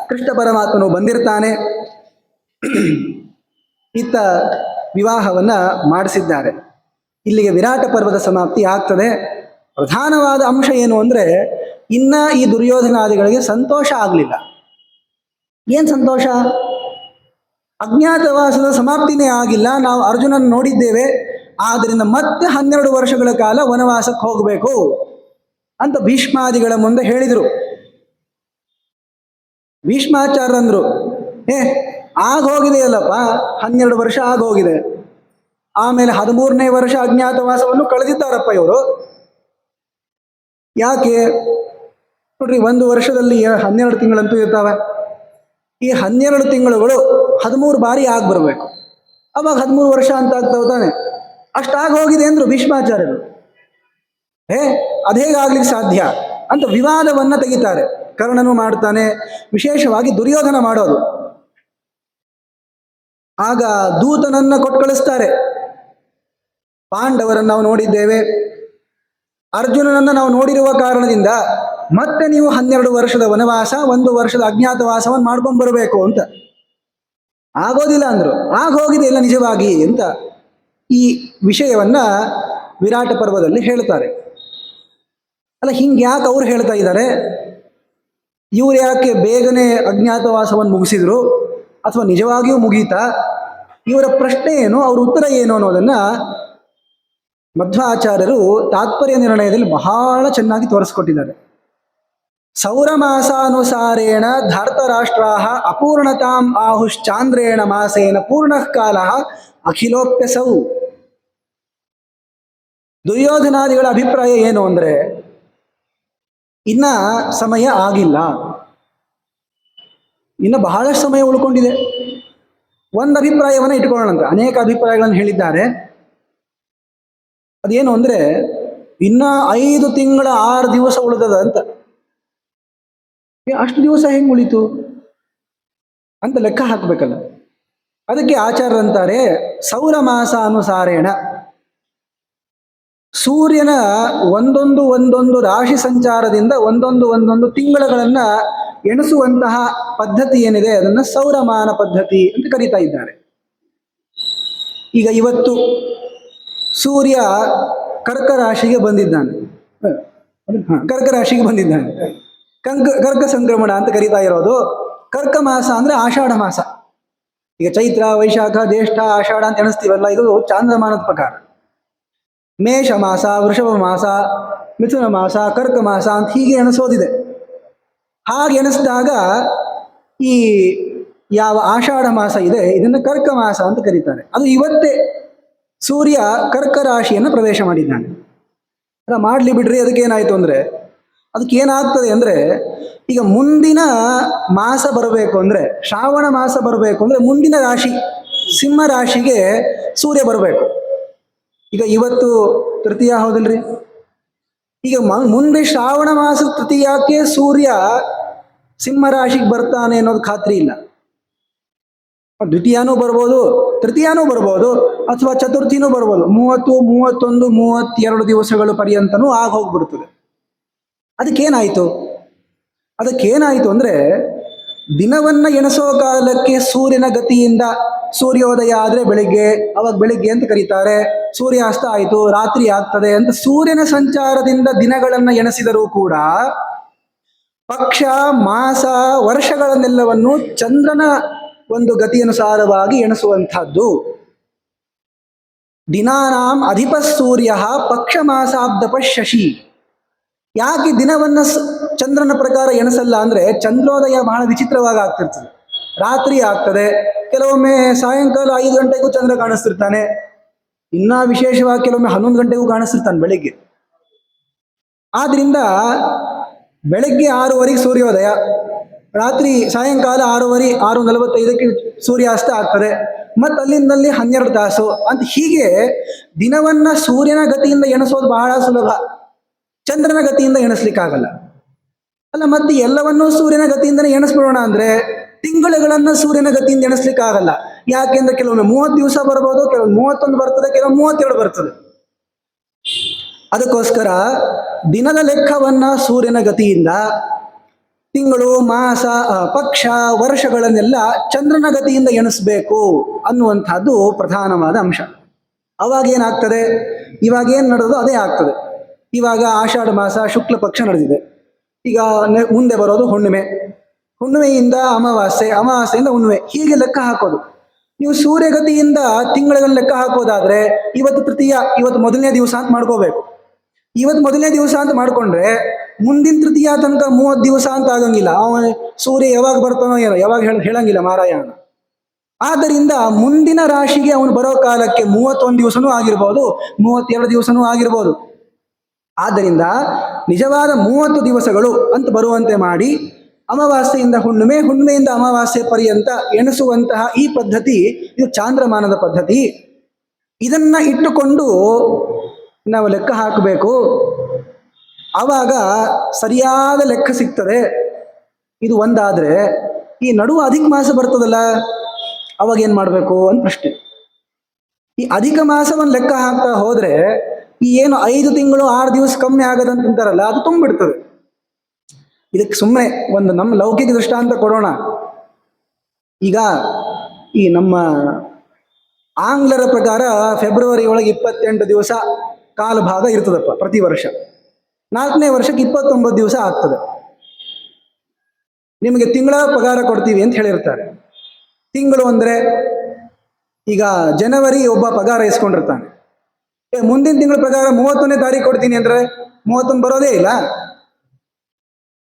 Speaker 1: ಕೃಷ್ಣ ಪರಮಾತ್ಮನು ಬಂದಿರ್ತಾನೆ, ಇತ್ತ ವಿವಾಹವನ್ನ ಮಾಡಿಸಿದ್ದಾರೆ. ಇಲ್ಲಿಗೆ ವಿರಾಟ ಪರ್ವದ ಸಮಾಪ್ತಿ ಆಗ್ತದೆ. ಪ್ರಧಾನವಾದ ಅಂಶ ಏನು ಅಂದ್ರೆ, ಇನ್ನ ಈ ದುರ್ಯೋಧನಾದಿಗಳಿಗೆ ಸಂತೋಷ ಆಗಲಿಲ್ಲ. ಏನ್ ಸಂತೋಷ? ಅಜ್ಞಾತವಾಸದ ಸಮಾಪ್ತಿನೇ ಆಗಿಲ್ಲ, ನಾವು ಅರ್ಜುನನ್ ನೋಡಿದ್ದೇವೆ, ಆದ್ದರಿಂದ ಮತ್ತೆ 12 ವರ್ಷಗಳ ಕಾಲ ವನವಾಸಕ್ಕೆ ಹೋಗಬೇಕು ಅಂತ ಭೀಷ್ಮಾದಿಗಳ ಮುಂದೆ ಹೇಳಿದರು. ಭೀಷ್ಮಾಚಾರ್ಯಂದ್ರು, ಆಗೋಗಿದೆಯಲ್ಲಪ್ಪ, 12 ವರ್ಷ ಆಗೋಗಿದೆ, ಆಮೇಲೆ 13ನೇ ವರ್ಷ ಅಜ್ಞಾತವಾಸವನ್ನು ಕಳೆದಿದ್ದಾರಪ್ಪ ಇವರು. ಯಾಕೆ ನೋಡ್ರಿ, 1 ವರ್ಷದಲ್ಲಿ 12 ತಿಂಗಳಂತೂ ಇರ್ತಾವೆ. ಈ 12 ತಿಂಗಳುಗಳು 13 ಬಾರಿ ಆಗ್ಬರ್ಬೇಕು, ಅವಾಗ 13 ವರ್ಷ ಅಂತ ಆಗ್ತಾವ ತಾನೆ. ಅಷ್ಟಾಗ ಹೋಗಿದೆ ಅಂದ್ರು ಭೀಷ್ಮಾಚಾರ್ಯರು. ಅದೇಗಾಗ್ಲಿಕ್ಕೆ ಸಾಧ್ಯ ಅಂತ ವಿವಾದವನ್ನ ತೆಗಿತಾರೆ. ಕರ್ಣನು ಮಾಡ್ತಾನೆ, ವಿಶೇಷವಾಗಿ ದುರ್ಯೋಧನ ಮಾಡೋದು. ಆಗ ದೂತನನ್ನ ಕೊಟ್ಟು ಕಳಿಸ್ತಾರೆ. ಪಾಂಡವರನ್ನು ನಾವು ನೋಡಿದ್ದೇವೆ, ಅರ್ಜುನನನ್ನ ನಾವು ನೋಡಿರುವ ಕಾರಣದಿಂದ ಮತ್ತೆ ನೀವು 12 ವರ್ಷದ ವನವಾಸ, 1 ವರ್ಷದ ಅಜ್ಞಾತವಾಸವನ್ನು ಮಾಡ್ಕೊಂಡು ಬರಬೇಕು ಅಂತ. ಆಗೋದಿಲ್ಲ ಅಂದ್ರು. ಹೋಗಿದೆ ಇಲ್ಲ ನಿಜವಾಗಿ ಅಂತ ಈ ವಿಷಯವನ್ನ ವಿರಾಟ ಪರ್ವದಲ್ಲಿ ಹೇಳ್ತಾರೆ. ಅಲ್ಲ, ಹಿಂಗ್ಯಾಕೆ ಅವ್ರು ಹೇಳ್ತಾ ಇದ್ದಾರೆ? ಇವ್ರು ಯಾಕೆ ಬೇಗನೆ ಅಜ್ಞಾತವಾಸವನ್ನು ಮುಗಿಸಿದ್ರು, ಅಥವಾ ನಿಜವಾಗಿಯೂ ಮುಗೀತಾ? ಇವರ ಪ್ರಶ್ನೆ ಏನು, ಅವ್ರ ಉತ್ತರ ಏನು ಅನ್ನೋದನ್ನ ಮಧ್ವಾಚಾರ್ಯರು ತಾತ್ಪರ್ಯ ನಿರ್ಣಯದಲ್ಲಿ ಬಹಳ ಚೆನ್ನಾಗಿ ತೋರಿಸ್ಕೊಟ್ಟಿದ್ದಾರೆ. ಸೌರಮಾಸಾನುಸಾರೇಣ ಧಾರ್ತರಾಷ್ಟ್ರಾಹ ಅಪೂರ್ಣತಾಂ ಆಹುಶ್ಚಾಂದ್ರೇಣ ಮಾಸೇನ ಪೂರ್ಣಃ ಕಾಲಃ ಅಖಿಲೋಪ್ಯಸೌ. ದುರ್ಯೋಧನಾದಿಗಳ ಅಭಿಪ್ರಾಯ ಏನು ಅಂದ್ರೆ, ಇನ್ನ ಸಮಯ ಆಗಿಲ್ಲ, ಇನ್ನು ಬಹಳಷ್ಟು ಸಮಯ ಉಳ್ಕೊಂಡಿದೆ. ಒಂದು ಅಭಿಪ್ರಾಯವನ್ನು ಇಟ್ಕೊಳ್ಳೋಣ, ಅನೇಕ ಅಭಿಪ್ರಾಯಗಳನ್ನು ಹೇಳಿದ್ದಾರೆ. ಅದೇನು ಅಂದ್ರೆ, ಇನ್ನ 5 ತಿಂಗಳ 6 ದಿವಸ ಉಳಿದದ ಅಂತ. ಅಷ್ಟು ದಿವಸ ಹೆಂಗೆ ಉಳಿತು ಅಂತ ಲೆಕ್ಕ ಹಾಕಬೇಕಲ್ಲ. ಅದಕ್ಕೆ ಆಚಾರ್ಯರಂತಾರೆ, ಸೌರಮಾಸಾನುಸಾರೇಣ, ಸೂರ್ಯನ ಒಂದೊಂದು ರಾಶಿ ಸಂಚಾರದಿಂದ ಒಂದೊಂದು ತಿಂಗಳುಗಳನ್ನ ಎಣಿಸುವಂತಹ ಪದ್ಧತಿ ಏನಿದೆ ಅದನ್ನ ಸೌರಮಾನ ಪದ್ಧತಿ ಅಂತ ಕರೀತಾ ಇದ್ದಾರೆ. ಈಗ ಇವತ್ತು ಸೂರ್ಯ ಕರ್ಕ ರಾಶಿಗೆ ಬಂದಿದ್ದಾನೆ, ಕರ್ಕ ಸಂಕ್ರಮಣ ಅಂತ ಕರೀತಾ ಇರೋದು. ಕರ್ಕ ಮಾಸ ಅಂದ್ರೆ ಆಷಾಢ ಮಾಸ. ಈಗ ಚೈತ್ರ, ವೈಶಾಖ, ಜ್ಯೇಷ್ಠ, ಆಷಾಢ ಅಂತ ಎಣಿಸ್ತೀವಲ್ಲ, ಇದು ಚಾಂದ್ರಮಾನದ ಪ್ರಕಾರ. ಮೇಷ ಮಾಸ, ವೃಷಭ ಮಾಸ, ಮಿಥುನ ಮಾಸ, ಕರ್ಕ ಮಾಸ ಅಂತ ಹೀಗೆ ಎಣಿಸೋದಿದೆ. ಹಾಗೆ ಎಣಿಸಿದಾಗ ಈ ಯಾವ ಆಷಾಢ ಮಾಸ ಇದೆ ಇದನ್ನು ಕರ್ಕ ಮಾಸ ಅಂತ ಕರೀತಾರೆ. ಅದು ಇವತ್ತೇ ಸೂರ್ಯ ಕರ್ಕ ರಾಶಿಯನ್ನು ಪ್ರವೇಶ ಮಾಡಿದ್ದಾನೆ. ಮಾಡಲಿ ಬಿಡ್ರಿ, ಅದಕ್ಕೇನಾಯಿತು ಅಂದರೆ, ಅದಕ್ಕೇನಾಗ್ತದೆ ಅಂದರೆ, ಈಗ ಮುಂದಿನ ಮಾಸ ಬರಬೇಕು ಅಂದರೆ, ಶ್ರಾವಣ ಮಾಸ ಬರಬೇಕು ಅಂದರೆ ಮುಂದಿನ ರಾಶಿ ಸಿಂಹ ರಾಶಿಗೆ ಸೂರ್ಯ ಬರಬೇಕು. ಈಗ ಇವತ್ತು ತೃತೀಯ ಹೌದಲ್ರಿ, ಈಗ ಮುಂದೆ ಶ್ರಾವಣ ಮಾಸದ ತೃತೀಯಕ್ಕೆ ಸೂರ್ಯ ಸಿಂಹ ರಾಶಿಗೆ ಬರ್ತಾನೆ ಅನ್ನೋದು ಖಾತ್ರಿ ಇಲ್ಲ. ದ್ವಿತೀಯನೂ ಬರ್ಬೋದು, ತೃತೀಯನೂ ಬರ್ಬೋದು, ಅಥವಾ ಚತುರ್ಥಿನೂ ಬರ್ಬೋದು. 30, 31, 32 ದಿವಸಗಳ ಪರ್ಯಂತನೂ ಹೋಗ್ಬಿಡ್ತದೆ. ಅದಕ್ಕೇನಾಯಿತು ಅಂದರೆ, ದಿನವನ್ನು ಎಣಿಸೋ ಕಾಲಕ್ಕೆ ಸೂರ್ಯನ ಗತಿಯಿಂದ ಸೂರ್ಯೋದಯ ಆದರೆ ಬೆಳಿಗ್ಗೆ, ಅವಾಗ ಬೆಳಿಗ್ಗೆ ಅಂತ ಕರೀತಾರೆ. ಸೂರ್ಯಾಸ್ತ ಆಯಿತು, ರಾತ್ರಿ ಆಗ್ತದೆ ಅಂತ ಸೂರ್ಯನ ಸಂಚಾರದಿಂದ ದಿನಗಳನ್ನು ಎಣಿಸಿದರೂ ಕೂಡ ಪಕ್ಷ, ಮಾಸ, ವರ್ಷಗಳನ್ನೆಲ್ಲವನ್ನು ಚಂದ್ರನ ಒಂದು ಗತಿಯನುಸಾರವಾಗಿ ಎಣಿಸುವಂಥದ್ದು. ದಿನಾನಾಂ ಅಧಿಪ ಸೂರ್ಯ ಪಕ್ಷ ಮಾಸಾಬ್ದಪ ಶಶಿ. ಯಾಕೆ ದಿನವನ್ನು ಚಂದ್ರನ ಪ್ರಕಾರ ಎಣಿಸಲ್ಲ ಅಂದರೆ, ಚಂದ್ರೋದಯ ಬಹಳ ವಿಚಿತ್ರವಾಗಿ ಆಗ್ತಿರ್ತದೆ. ರಾತ್ರಿ ಆಗ್ತದೆ, ಕೆಲವೊಮ್ಮೆ ಸಾಯಂಕಾಲ 5 ಗಂಟೆಗೂ ಚಂದ್ರ ಕಾಣಿಸ್ತಿರ್ತಾನೆ, ಇನ್ನೂ ವಿಶೇಷವಾಗಿ ಕೆಲವೊಮ್ಮೆ 11 ಗಂಟೆಗೂ ಕಾಣಿಸ್ತಿರ್ತಾನೆ ಬೆಳಿಗ್ಗೆ. ಆದ್ರಿಂದ ಬೆಳಗ್ಗೆ 6:15 ಸೂರ್ಯೋದಯ, ರಾತ್ರಿ ಸಾಯಂಕಾಲ 6:30, 6:45 ಸೂರ್ಯಾಸ್ತ ಆಗ್ತದೆ, ಮತ್ತು ಅಲ್ಲಿಂದಲ್ಲಿ 12 ತಾಸು ಅಂತ. ಹೀಗೆ ದಿನವನ್ನ ಸೂರ್ಯನ ಗತಿಯಿಂದ ಎಣಿಸೋದು ಬಹಳ ಸುಲಭ, ಚಂದ್ರನ ಗತಿಯಿಂದ ಎಣಿಸ್ಲಿಕ್ಕಾಗಲ್ಲ. ಅಲ್ಲ ಮತ್ತೆ ಎಲ್ಲವನ್ನೂ ಸೂರ್ಯನ ಗತಿಯಿಂದನೇ ಎಣಿಸ್ಬಿಡೋಣ ಅಂದ್ರೆ ತಿಂಗಳುಗಳನ್ನ ಸೂರ್ಯನ ಗತಿಯಿಂದ ಎಣಿಸ್ಲಿಕ್ಕೆ ಆಗಲ್ಲ. ಯಾಕೆಂದ್ರೆ ಕೆಲವೊಮ್ಮೆ 30 ದಿವಸ ಬರ್ಬೋದು, ಕೆಲವೊಮ್ಮೆ 31 ಬರ್ತದೆ, ಕೆಲವೊಮ್ಮೆ 32 ಬರ್ತದೆ. ಅದಕ್ಕೋಸ್ಕರ ದಿನದ ಲೆಕ್ಕವನ್ನ ಸೂರ್ಯನ ಗತಿಯಿಂದ, ತಿಂಗಳು, ಮಾಸ, ಪಕ್ಷ, ವರ್ಷಗಳನ್ನೆಲ್ಲ ಚಂದ್ರನ ಗತಿಯಿಂದ ಎಣಿಸ್ಬೇಕು ಅನ್ನುವಂಥದ್ದು ಪ್ರಧಾನವಾದ ಅಂಶ. ಅವಾಗ ಏನಾಗ್ತದೆ, ಇವಾಗ ಏನು ನಡೆದು ಅದೇ ಆಗ್ತದೆ. ಇವಾಗ ಆಷಾಢ ಮಾಸ ಶುಕ್ಲ ಪಕ್ಷ ನಡೆದಿದೆ. ಈಗ ಮುಂದೆ ಬರೋದು ಹುಣ್ಣಿಮೆ, ಹುಣ್ಣಿಮೆಯಿಂದ ಅಮಾವಾಸ್ಯೆ, ಅಮಾವಾಸ್ಯೆಯಿಂದ ಹುಣ್ಣಿಮೆ, ಹೀಗೆ ಲೆಕ್ಕ ಹಾಕೋದು. ನೀವು ಸೂರ್ಯಗತಿಯಿಂದ ತಿಂಗಳನ್ನು ಲೆಕ್ಕ ಹಾಕೋದಾದ್ರೆ ಇವತ್ತು ತೃತೀಯ, ಇವತ್ತು ಮೊದಲನೇ ದಿವಸ ಅಂತ ಮಾಡ್ಕೋಬೇಕು. ಇವತ್ತು ಮೊದಲನೇ ದಿವಸ ಅಂತ ಮಾಡ್ಕೊಂಡ್ರೆ ಮುಂದಿನ ತೃತೀಯ ತನಕ 30 ದಿವಸ ಅಂತ ಆಗಂಗಿಲ್ಲ. ಅವನು ಸೂರ್ಯ ಯಾವಾಗ ಬರ್ತಾನೋ ಏನೋ, ಯಾವಾಗ ಹೇಳಂಗಿಲ್ಲ ಮಾರಾಯಣ. ಆದ್ದರಿಂದ ಮುಂದಿನ ರಾಶಿಗೆ ಅವನು ಬರೋ ಕಾಲಕ್ಕೆ 31 ದಿವಸನೂ ಆಗಿರ್ಬೋದು, 32 ದಿವಸನೂ ಆಗಿರ್ಬೋದು. ಆದ್ದರಿಂದ ನಿಜವಾದ 30 ದಿವಸಗಳು ಅಂತ ಬರುವಂತೆ ಮಾಡಿ ಅಮಾವಾಸ್ಯೆಯಿಂದ ಹುಣ್ಣಿಮೆ, ಹುಣ್ಣಿಮೆಯಿಂದ ಅಮಾವಾಸ್ಯೆ ಪರ್ಯಂತ ಎಣಿಸುವಂತಹ ಈ ಪದ್ಧತಿ, ಇದು ಚಾಂದ್ರಮಾನದ ಪದ್ಧತಿ. ಇದನ್ನ ಇಟ್ಟುಕೊಂಡು ನಾವು ಲೆಕ್ಕ ಹಾಕಬೇಕು. ಆವಾಗ ಸರಿಯಾದ ಲೆಕ್ಕ ಸಿಗ್ತದೆ. ಇದು ಒಂದಾದ್ರೆ ಈ ನಡುವೆ ಅಧಿಕ ಮಾಸ ಬರ್ತದಲ್ಲ, ಅವಾಗ ಏನ್ ಮಾಡಬೇಕು ಅಂತ ಪ್ರಶ್ನೆ. ಈ ಅಧಿಕ ಮಾಸವನ್ನು ಲೆಕ್ಕ ಹಾಕ್ತಾ ಹೋದ್ರೆ ಈ ಏನು 5 ತಿಂಗಳು 6 ದಿವಸ ಕಮ್ಮಿ ಆಗದಂತಾರಲ್ಲ, ಅದು ತುಂಬಿಡ್ತದೆ. ಇದಕ್ಕೆ ಸುಮ್ಮನೆ ಒಂದು ನಮ್ಮ ಲೌಕಿಕ ದೃಷ್ಟಾಂತ ಕೊಡೋಣ. ಈಗ ಈ ನಮ್ಮ ಆಂಗ್ಲರ ಪ್ರಕಾರ ಫೆಬ್ರವರಿ ಒಳಗೆ 28 ದಿವಸ ಕಾಲ ಭಾಗ ಇರ್ತದಪ್ಪ ಪ್ರತಿ ವರ್ಷ. 4ನೇ ವರ್ಷಕ್ಕೆ 29 ದಿವಸ ಆಗ್ತದೆ. ನಿಮಗೆ ತಿಂಗಳ ಪಗಾರ ಕೊಡ್ತೀವಿ ಅಂತ ಹೇಳಿರ್ತಾರೆ. ತಿಂಗಳು ಅಂದ್ರೆ ಈಗ ಜನವರಿ ಒಬ್ಬ ಪಗಾರ ಇಸ್ಕೊಂಡಿರ್ತಾನೆ. ಮುಂದಿನ ತಿಂಗಳ ಪ್ರಕಾರ 31ನೇ ತಾರೀಕು ಕೊಡ್ತೀನಿ ಅಂದ್ರೆ 31 ಬರೋದೇ ಇಲ್ಲ,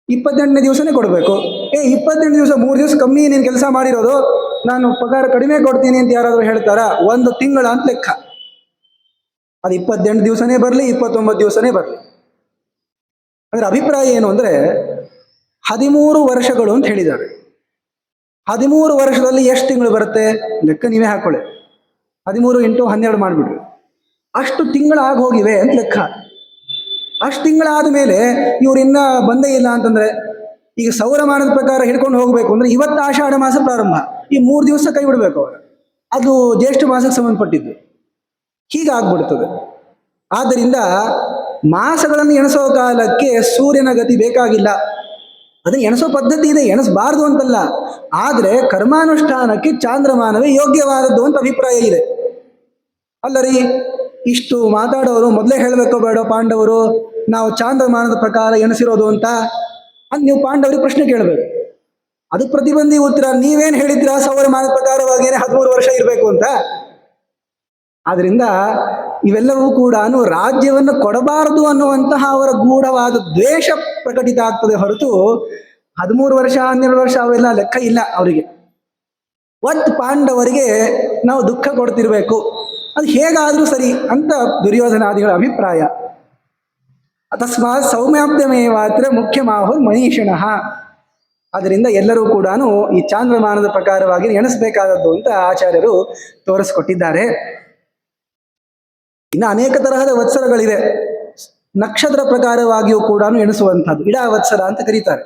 Speaker 1: 28ನೇ ದಿವಸನೇ ಕೊಡಬೇಕು. 28 ದಿವಸ 3 ದಿವಸ ಕಮ್ಮಿ ನೀನು ಕೆಲಸ ಮಾಡಿರೋದು, ನಾನು ಪಗಾರ ಕಡಿಮೆ ಕೊಡ್ತೀನಿ ಅಂತ ಯಾರಾದರೂ ಹೇಳ್ತಾರ? ಒಂದು ತಿಂಗಳ ಅಂತ ಲೆಕ್ಕ. ಅದು 28 ದಿವಸನೇ ಬರಲಿ, 29 ದಿವಸನೇ ಬರಲಿ. ಅಂದ್ರೆ ಅಭಿಪ್ರಾಯ ಏನು ಅಂದ್ರೆ 13 ವರ್ಷಗಳು ಅಂತ ಹೇಳಿದ್ದಾರೆ. 13 ವರ್ಷದಲ್ಲಿ ಎಷ್ಟು ತಿಂಗಳು ಬರುತ್ತೆ ಲೆಕ್ಕ ನೀವೇ ಹಾಕೊಳ್ಳಿ. 13 × 12 ಮಾಡಿಬಿಡ್ರಿ. ಅಷ್ಟು ತಿಂಗಳಾಗಿ ಹೋಗಿವೆ ಅಂತ ಲೆಕ್ಕ. ಅಷ್ಟು ತಿಂಗಳಾದ ಮೇಲೆ ಇವ್ರು ಇನ್ನ ಬಂದೇ ಇಲ್ಲ ಅಂತಂದ್ರೆ, ಈಗ ಸೌರಮಾನದ ಪ್ರಕಾರ ಹಿಡ್ಕೊಂಡು ಹೋಗ್ಬೇಕು ಅಂದ್ರೆ ಇವತ್ತು ಆಷಾಢ ಮಾಸ ಪ್ರಾರಂಭ, ಈ 3 ದಿವಸ ಕೈ ಬಿಡ್ಬೇಕು ಅವರು, ಅದು ಜ್ಯೇಷ್ಠ ಮಾಸಕ್ಕೆ ಸಂಬಂಧಪಟ್ಟಿದ್ದು. ಹೀಗಾಗ್ಬಿಡ್ತದೆ. ಆದ್ದರಿಂದ ಮಾಸಗಳನ್ನು ಎಣಿಸೋ ಕಾಲಕ್ಕೆ ಸೂರ್ಯನ ಗತಿ ಬೇಕಾಗಿಲ್ಲ. ಅದನ್ನ ಎಣಿಸೋ ಪದ್ಧತಿ ಇದೆ, ಎಣಿಸಬಾರ್ದು ಅಂತಲ್ಲ. ಆದ್ರೆ ಕರ್ಮಾನುಷ್ಠಾನಕ್ಕೆ ಚಾಂದ್ರಮಾನವೇ ಯೋಗ್ಯವಾದದ್ದು ಅಂತ ಅಭಿಪ್ರಾಯ ಇದೆ. ಅಲ್ಲರಿ, ಇಷ್ಟು ಮಾತಾಡೋರು ಮೊದಲೇ ಹೇಳಬೇಕೋ ಬೇಡ ಪಾಂಡವರು ನಾವು ಚಾಂದ್ರಮಾನದ ಪ್ರಕಾರ ಎಣಿಸಿರೋದು ಅಂತ ನೀವು ಪಾಂಡವರಿಗೆ ಪ್ರಶ್ನೆ ಕೇಳಬೇಕು. ಅದಕ್ಕೆ ಪ್ರತಿಬಂಧಿ ಉತ್ತರ ನೀವೇನು ಹೇಳಿದ್ರಾ ಸೌರಮಾನದ ಪ್ರಕಾರವಾಗೇನೆ 13 ವರ್ಷ ಇರಬೇಕು ಅಂತ. ಆದ್ರಿಂದ ಇವೆಲ್ಲವೂ ಕೂಡ ರಾಜ್ಯವನ್ನು ಕೊಡಬಾರದು ಅನ್ನುವಂತಹ ಅವರ ಗೂಢವಾದ ದ್ವೇಷ ಪ್ರಕಟಿತ ಆಗ್ತದೆ ಹೊರತು 13 ವರ್ಷ 12 ವರ್ಷ ಅವೆಲ್ಲ ಲೆಕ್ಕ ಇಲ್ಲ ಅವರಿಗೆ. ಒಟ್ಟು ಪಾಂಡವರಿಗೆ ನಾವು ದುಃಖ ಕೊಡ್ತಿರ್ಬೇಕು, ಅದು ಹೇಗಾದ್ರೂ ಸರಿ ಅಂತ ದುರ್ಯೋಧನಾದಿಗಳ ಅಭಿಪ್ರಾಯ. ಅಕಸ್ಮಾತ್ ಸೌಮ್ಯಾಬ್ದಮೇವಾತ್ರ ಮುಖ್ಯ ಮಾಹುರ್ ಮನೀಷಣಃ. ಅದರಿಂದ ಎಲ್ಲರೂ ಕೂಡ ಈ ಚಾಂದ್ರಮಾನದ ಪ್ರಕಾರವಾಗಿ ಎಣಿಸಬೇಕಾದದ್ದು ಅಂತ ಆಚಾರ್ಯರು ತೋರಿಸ್ಕೊಟ್ಟಿದ್ದಾರೆ. ಇನ್ನು ಅನೇಕ ತರಹದ ವತ್ಸರಗಳಿವೆ. ನಕ್ಷತ್ರ ಪ್ರಕಾರವಾಗಿಯೂ ಕೂಡ ಎಣಿಸುವಂಥದ್ದು ಇಡಾ ವತ್ಸರ ಅಂತ ಕರೀತಾರೆ.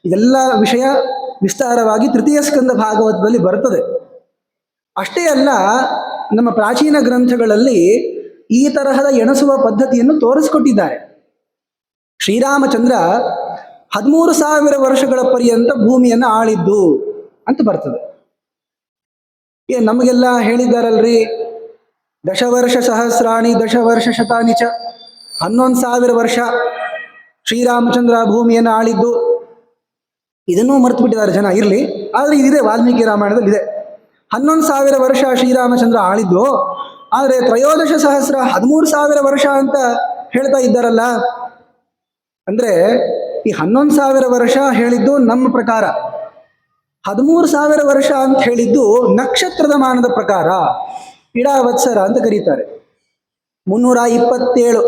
Speaker 1: ಇದೆಲ್ಲ ವಿಷಯ ವಿಸ್ತಾರವಾಗಿ ತೃತೀಯ ಸ್ಕಂದ ಭಾಗವತದಲ್ಲಿ ಬರ್ತದೆ. ಅಷ್ಟೇ ಅಲ್ಲ, ನಮ್ಮ ಪ್ರಾಚೀನ ಗ್ರಂಥಗಳಲ್ಲಿ ಈ ತರಹದ ಎಣಿಸುವ ಪದ್ಧತಿಯನ್ನು ತೋರಿಸ್ಕೊಟ್ಟಿದ್ದಾರೆ. ಶ್ರೀರಾಮಚಂದ್ರ 13,000 ವರ್ಷಗಳ ಪರ್ಯಂತ ಭೂಮಿಯನ್ನು ಆಳಿದ್ದು ಅಂತ ಬರ್ತದೆ. ನಮಗೆಲ್ಲ ಹೇಳಿದ್ದಾರಲ್ರಿ, ದಶವರ್ಷ ಸಹಸ್ರಾಣಿ ದಶವರ್ಷ ಶತಾನಿ ಚ, 11,000 ವರ್ಷ ಶ್ರೀರಾಮಚಂದ್ರ ಭೂಮಿಯನ್ನು ಆಳಿದ್ದು. ಇದನ್ನೂ ಮರ್ತು ಬಿಟ್ಟಿದ್ದಾರೆ ಜನ. ಇರಲಿ, ಆದರೆ ಇದಿದೆ, ವಾಲ್ಮೀಕಿ ರಾಮಾಯಣದಲ್ಲಿ ಇದೆ. 11,000 ವರ್ಷ ಶ್ರೀರಾಮಚಂದ್ರ ಆಳಿದ್ದು. ಆದರೆ ತ್ರಯೋದಶ ಸಹಸ್ರ 13,000 ವರ್ಷ ಅಂತ ಹೇಳ್ತಾ ಇದ್ದಾರಲ್ಲ. ಅಂದ್ರೆ ಈ 11,000 ವರ್ಷ ಹೇಳಿದ್ದು ನಮ್ಮ ಪ್ರಕಾರ, 13,000 ವರ್ಷ ಅಂತ ಹೇಳಿದ್ದು ನಕ್ಷತ್ರದ ಮಾನದ ಪ್ರಕಾರ ಇಡಾ ವತ್ಸರ ಅಂತ ಕರೀತಾರೆ. 327